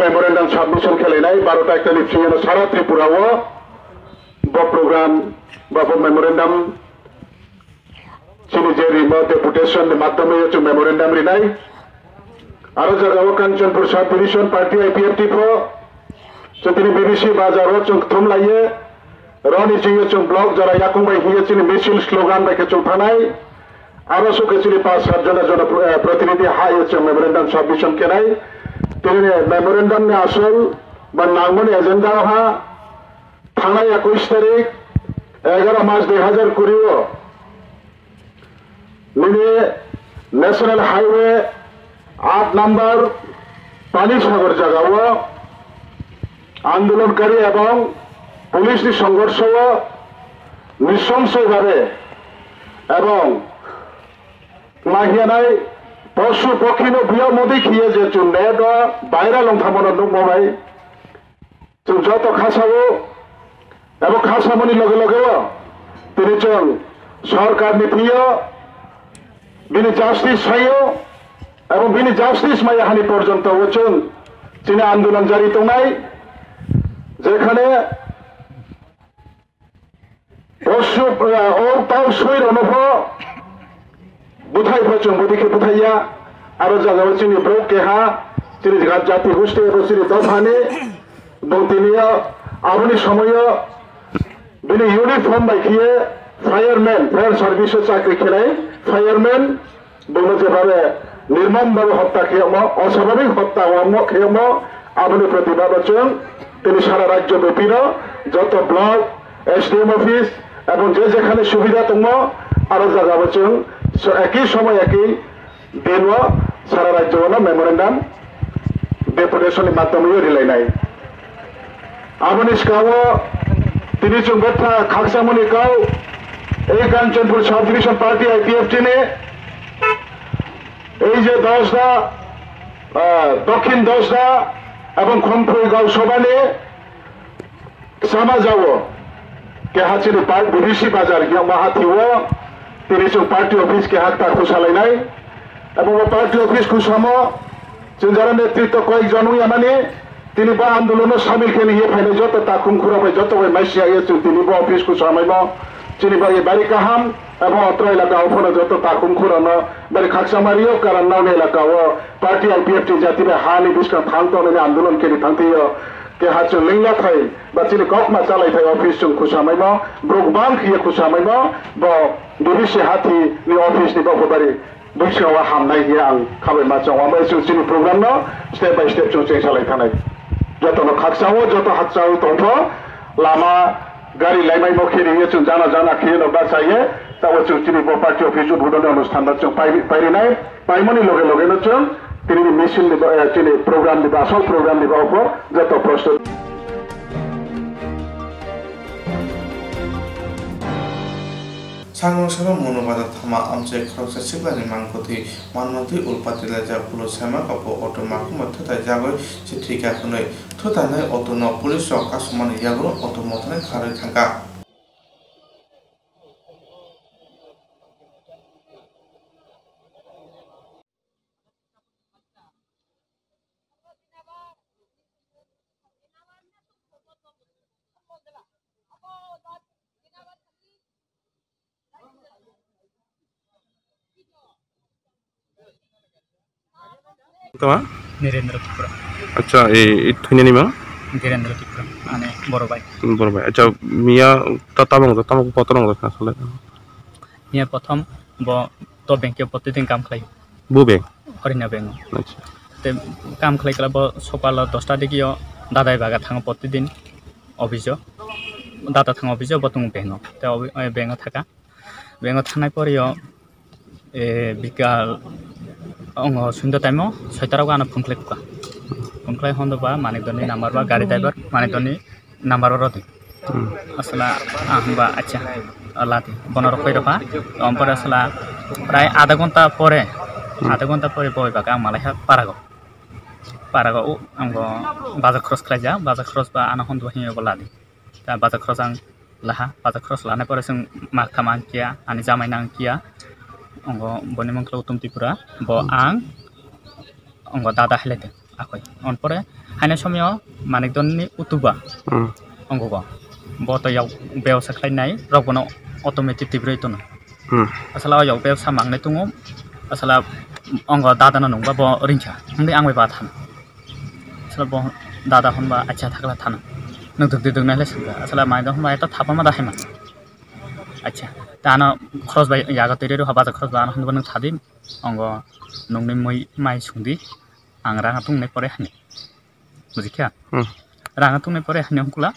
Memorandum submission Kalinai, Barota Kalipsi and Sara Tripurawa. Program Bafo memorandum Chini remote deputation the Matame to memorandum Rinai Araja Kanchanpur South Division Party IPFT Pro Chantini BBC Bazaro Chung Thumlaye Roni Ching blog Jara Yakumba Hiachin Mission slogan by Kachum Panai Arasu Kachini Pass Sarjana Jona Pratinity High memorandum submission Kenai memorandum Asol but Nangmani agenda Ha थाना 21 तारीख 11 मार्च 2020 मिले national highway 8 number पानी सागर जगह आंदोलनकारी एवं police संघर्ष निशंस भावे एवं माहियानाय पशु पक्षी बिया मोदी खिए जे चुन नेट बायरा लंथामन दंबाय जों जत खासाबो এবং খাসামনি লগে লগে তিনি চল সরকার নিপ্রিয় বিনি জাস্টিস সাইও এবং বিনি জাস্টিস মাইহানি পর্যন্ত ওচন তিনি আন্দোলন জারি তনাই যেখানে পশু ও তাও সইর অনুভব বুধাই ভচন বুদিকে বুধাইয়া আরো জায়গা চিনি ব্রোক কেহা তিনি জাতি গোষ্ঠী এবং তিনি দফানে এবং তিনি আপনি সময় बिनी यूनिफॉर्म बाइकिए फायरमैन फायर सर्विस चाकरी खेलाय फायरमैन बुझे भावे निर्मम भावे हत्या खेम अस्वाभाविक हत्या खेम आपनी प्रतिभा बचन তিনি সারা রাজ্য ব্যাপী যত ব্লক এসডিএম অফিস এবং যেখানে সুবিধা দङ আরো জায়গা বচন একই সময় একই দিন সারা রাজ্যে মেমোরেন্ডাম ডেপুটেশনের মাধ্যমে রিলাইনাय আবনি সিगाङाव তিনি जों बाथ्रा खागसामनिखौ এই Kanchanpur sub division party IPFT নে এই যে 10টা দক্ষিণ 10টা এবং খমফুই গাঁও সভানে সামাজাও কে হাচিনি পার্ট বিডিসি বাজার গিয়া মাহাতিও তিনি जों পার্টি অফিস কে হাতটা খুশালাইনাय এবং পার্টি অফিস খুশামো जों যারা নেতৃত্ব কয়েকজন ইয়ামানি তিনি বা আন্দোলনে সামিল কে নিয়ে ফাইলে যত তাকুম খুরাবাই যত ওই মাইসিয়া जों তিনি বা অফিস খুশামাইবো তিনি বা বাড়ি কাহাম এবং অত্র এলাকাও ফলে যত তাকুম খুরানো বাড়ি খাকসামারিও কারণ নাও এলাকাও পার্টি আইপিএফটি জাতিবে হানি বিস্কা থাংতো ने আন্দোলন কে থাংতিও কে হাচো লিংলা থাই বা তিনি ককমা চালাই থাই অফিস जों খুশামাইবো ব্রগবান খিয়ে খুশামাইবো ব ডিভিসি হাতি নি অফিস নি বাবারি बैसोआव हामनाय गैया आं खाबाय माचाव ओमफ्राय जोंनि प्रग्राम न स्टेप बाय स्टेप जों चेंजालाय थानाय जतनो खाकसाव जत हाकसाव दंथ लामा गाड़ी लाइमाय मखेरियो जों जाना खिनो बासायो ताव जोंनि पार्टी अफिस उद्घाटन अनुष्ठान जों पाइरिनाय पाइमनि लगे लगेनो जों तिनि मिशन नि तिनि प्रोग्राम नि आसल प्रोग्राम नि बाव जत प्रस्तुत सांग्रांसारा मनोबादा थामा आमचे खरकसा सिग्लानि मांगथि मानमन्त्रि उल्पातिला जा पुलिस सेमा कपो अटो माखु मथथाय जागय चिट्रिका खनै थथानाय अटो न पुलिस का समान यागरो अटो मथने खारै थांगा Koktwma? Nirendra Kipra. Acha, ini nih mang? Nirendra Kipra, ane Borobai. Borobai. Acha, Mia tatamang potong lah soalnya. Mia pothom bo to bank ke potitin kam khlai. Bu bank. Harina bank. Acha. Te kam khlai kala bo sokala 10টা দিকে দাদাই বাগা থাঙ প্রতিদিন office দাদা থাঙ office বতুং bank তে bank থাকা bank থানায় পরেও বিকাল अंग सुंदर टाइमो 6টার গানা ফোনক্লাই হন্দবা মানিকদনি নাম্বার বা গাড়ি ড্রাইভার মানিকদনি নাম্বার রতে আসলা আহবা আচ্ছা আলাতে বনর কইরফা অম্পর আসলা প্রায় আধা ঘন্টা পরে বই বাকা মালাইহা পারাগো আঙ্গ বাজার খরচ খাইজা বাজার খরচ বা আনা হন্দবা হিয়ে বলাদি তা বাজার খরচ আং লাহা বাজার খরচ লানাय পরে जों মাখামান কিয়া আনি জামাইনাং কিয়া अंग बनि मंगल उत्तम त्रिपुरा ब आं अंग दादा हाइलाइदों आखय अनपरे हाइनाय समाव मानिकदननि उतुबा अंग ब तयाव बेव साख्लायनाय रगबनो अटोमेटिक तिब्रै तनो असला याव बेव सामांनाय दङ असला अंग दादाना नंबा ब रिंखा हंदे आंबाय बा थान असला ब दादा होनबा आच्छा थाखला थान नों दगनायलाय सानगा असला माइदा होनबा एता थापामा दाहायमा अच्छा ताना खरस बाय यागा तेरे हाबा खरस बान हनबा नों थादि अंग नंनि माइ सुंदि आं राङा तुंनाय परे हानि बुजिखा राङा तुंनाय परे हानि अंकुला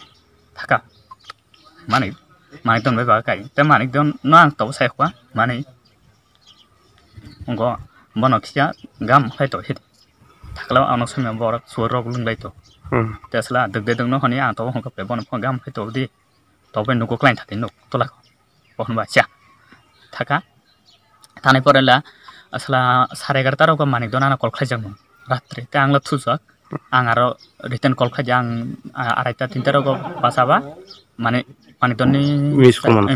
थाका माने दन बाय बागाय ते माने दन न आं तब सायखवा माने अंग बनखिया गाम फायतो हित थाकला आनो समय बरक सुर रग लुंलायतो तेसला दगदे दंनो हनि आं तब हंकपले बन गाम फायतो दि तबे नुको क्लाइन थादि नुक तला बहनबा चा थाका थानाय परेला असला 11:30 रग मानिक दनाना कल खाइजांमोन रात्रि ते आंला थुजक आं आरो रिटर्न कल खाइजा आं 2:30 3:00 रग बासाबा माने मानिक दननि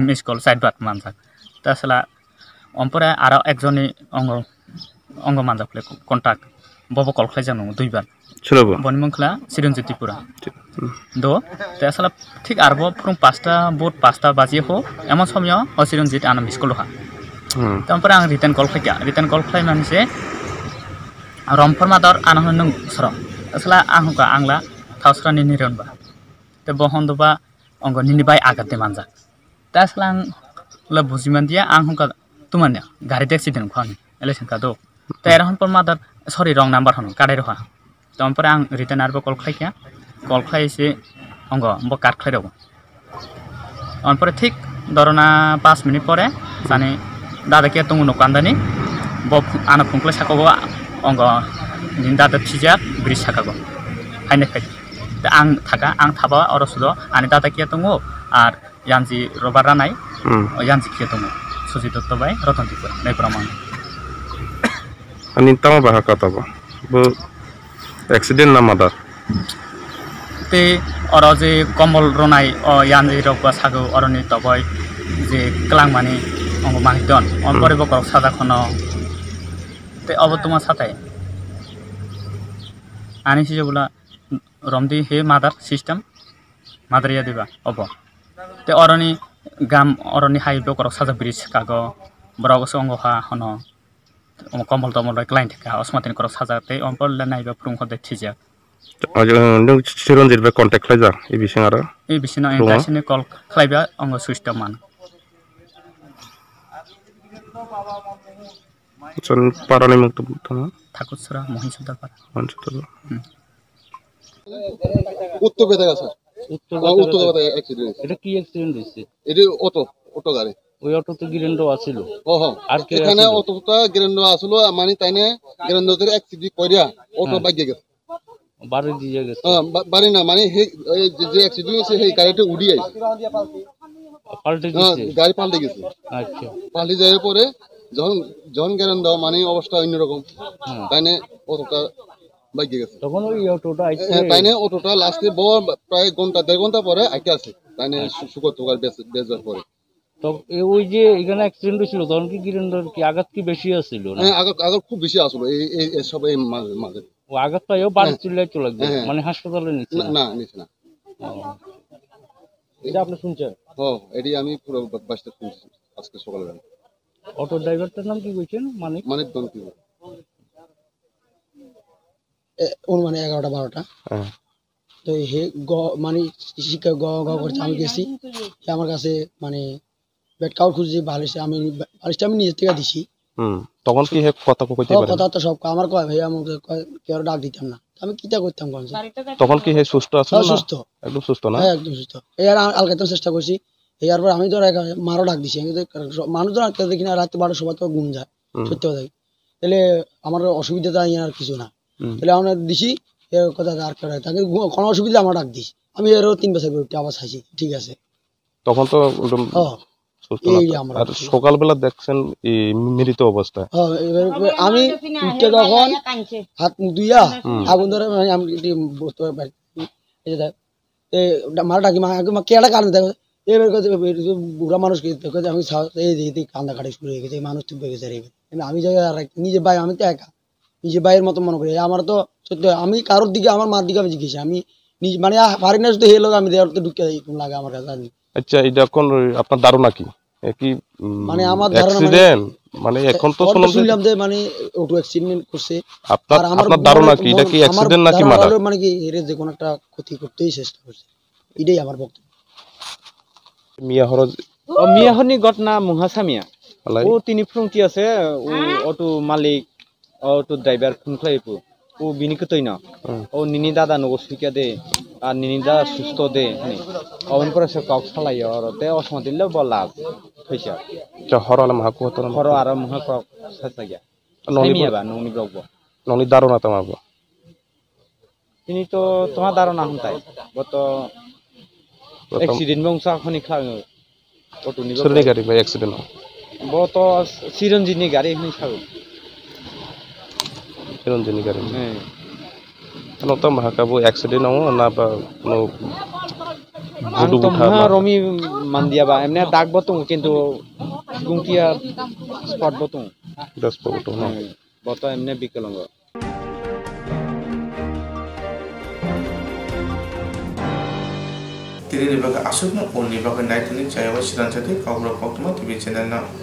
मिस कल साइड बात मानजाक ता असला अमपरे आरो एकजननि अंग मानजाकले कन्टाक्ट बबो कल खाइजांमोन दुइबार सोरबा बनि मंखला चिरंजीतिपुरा दो ते असला ठीक आरबो फुं 5টা बोट 5টা बाजे हो एमन समय अचिरंजीत आना मिस कल हा तमपर आं रिटर्न कल खाइ मानसे रमफर मादर आना नों सर असला आंहुका आंला थावस्रानि निरनबा ते बहन्दबा अंग निनि बाय आगाते मानजा ता असला आं ला बुजिमान दिया आंहुका तुमान्या गाड़ी एक्सिडेंट खानि इलेक्शन का दो ते रहन पर मादर सॉरी रंग नंबर हन काडे रहा तमपर आं रिटर्न आरबो कल खाइया कल खाइसे अंग ब काट खाइरबो अनपर ठीक दरना 5 मिनिट परे जाने दादा के तुंगु नकान्दानि ब आना फुंक्ले साखबो अंग निन दादा थिजा ब्रिज थाकागो हाइने फाइ आं थाका आं थाबा अरसुद आनि दादा किया दङो आर यानजि रबार रानाय यानजि किया दङो सुजि दत्त बाय रतन टिपुर नै प्रमाण अनि तमा बाहा कतबो बो एक्सीडेंट ना मादार ते और जे कमल रनाय यानजि रबा सागो अरनि तबाय जे क्लांमानि अंग माहिदन अन परिबक सादा खनो ते अब तुमा साथाय आनि सिजबुला रमदी हे मादार सिस्टम मादारिया दिबा अब ते अरनि गाम अरनि हाइबे कर साजा ब्रिज कागो ब्रगस अंग हा हनो कमल तमल क्लाइंट का अस्मातिन कर साजाते अनपर नाइबा प्रुं खदे थिजा नों चिरन्जित बे कन्टेक्ट खालायजा ए बिसिं आरो ए बिसिना दासिने कल खालायबा अंग सिस्टम मान सन पारानि मुक्त थाना ठाकुरसरा महिसुदार पारा উত্তর বেদা স্যার উত্তর বেদা অ্যাক্সিডেন্ট এটা কি অ্যাক্সিডেন্ট হইছে এটা অটো গাড়ি ওই অটোতে গিরেন্ডো আছিল আর এখানে অটোটা গিরেন্ডো আসলো মানে তাইনে গিরেন্ডোতে অ্যাক্সিডেন্ট কইরা অটো বাইকে গেছে বাড়ি দিয়ে গেছে বাড়ি না মানে যে অ্যাক্সিডেন্ট হইছে সেই গাড়িটা উড়ি আইছে পাল্টে গেছে গাড়ি পাল্টে গেছে আচ্ছা পাল্টে যাওয়ার পরে যখন গিরেন্ডো মানে অবস্থা অন্যরকম তাইনে অটোটা বাইকে গেছে তখন ওই অটোটা আইছে তাইনে অটোটা লাস্টে প্রায় ঘন্টা 1.5 ঘন্টা পরে আইতে আছে তাইনে সুকর তোকার বেজার পরে তো ওই যে এখানে অ্যাক্সিডেন্ট হয়েছিল তখন কি গিরেন্ডর কি আঘাত কি বেশি আছিল না আঘাত খুব বেশি আসলো এই সব এই মাঝে ও আঘাত পাইও বাড়ি চলে গেল মানে হাসপাতালে নিছে না নিছে না এটা আপনি শুনছেন এডি আমি পুরো বাসটা শুনছি আজকে সকালবেলা অটো ড্রাইভারটার নাম কি কইছেন মানিক দন্তি অনুমানে 11টা 12টা তো হে মানে শিক্ষা করছে আমি গেছি আমার কাছে মানে বেড কাউর খুঁজে বালিশ আমি বালিশটা আমি নিজে থেকে দিছি তখন কি হে কথা কইতে পারে কথা তো সব আমার কয় ভাই আমাকে কেউ ডাক দিতাম না আমি কিটা করতাম কোন তখন কি হে সুস্থ আছে না সুস্থ একদম সুস্থ না হ্যাঁ একদম সুস্থ এর আলগাতে চেষ্টা করছি এরপর আমি তো মারও ডাক দিছি মানুষ তো রাখতে দেখি না রাত 12 সময় তো ঘুম যায় সত্যি কথা তাহলে আমার অসুবিধা আর কিছু না তাহলে আমরা দিছি এর কথা আর কেউ তাকে কোনো অসুবিধা আমার ডাক দিস আমি এরও 3 বছর করে আবার চাইছি ঠিক আছে তখন তো আর সকালবেলা দেখছেন মৃত অবস্থায় আমি উঠতে তখন হাত ধুইয়া আগুন ধরে আমি বসতে পারি মারা ডাকি মা কেটা কারণ দেখো এবার বুড়া মানুষকে আমি এই কান্দা কাটি শুরু হয়ে গেছে মানুষ ঠিক হয়ে গেছে আমি যাই নিজে ভাই আমি তো একা নিজে ভাইয়ের মতো মনে করি আমার তো সত্যি আমি কারোর দিকে আমার মার দিকে আমি জিজ্ঞেস আমি নিজে মানে পারি না শুধু হেলো আমি দেওয়ার তো ঢুকে লাগে আমার কাছে। আচ্ছা এটা কোন আপনার ধারণা কি কি মানে আমার ধারণা মানে এখন তো শুনলাম যে মানে অটো অ্যাক্সিডেন্ট করছে আপনার ধারণা কি এটা কি অ্যাক্সিডেন্ট নাকি মার্ডার মানে কি এর যে কোন একটা ক্ষতি করতেই চেষ্টা করছে এটাই আমার বক্তব্য। মিয়াহনি ঘটনা মুহাসামিয়া ও তিনি ফ্রুংকি আছে ও অটো মালিক অটো ড্রাইভার ফ্রুংখ্লাইপু ও বিনিকতই না ও নিনি দাদা নগো সুইকা দে আর নিনি দাদা সুস্থ দে অন পরে সে কক সালাইও আর তে অসমা দিলে বলা কইছা চ হরলা মহা কত হর আর মহা কক সাসাগিয়া ননিবা ননি ব্লগ ননি ধারণা তোমার তিনি তো তোমার ধারণা হন্তাই গত অ্যাক্সিডেন্ট বংশ খনি খাঙো অটো নিব সরনি গাড়ি ভাই অ্যাক্সিডেন্ট বত চিরঞ্জিনী গাড়ি হনি খাও চিরঞ্জিনী গাড়ি হ্যাঁ কোনো তো মহাকাবু অ্যাক্সিডেন্ট হও না বা কোনো বুডু বুঠা রমি মান্দিয়া বা এমনি দাগ বতং কিন্তু গুংকিয়া স্পট বতং 10 পটো না বত এমনি বিকলঙ্গ তিনি নিবাকে আসুক না ও নিবাকে নাইটনি চাইবা Swrangchati Kokborok Koktwma TV channel না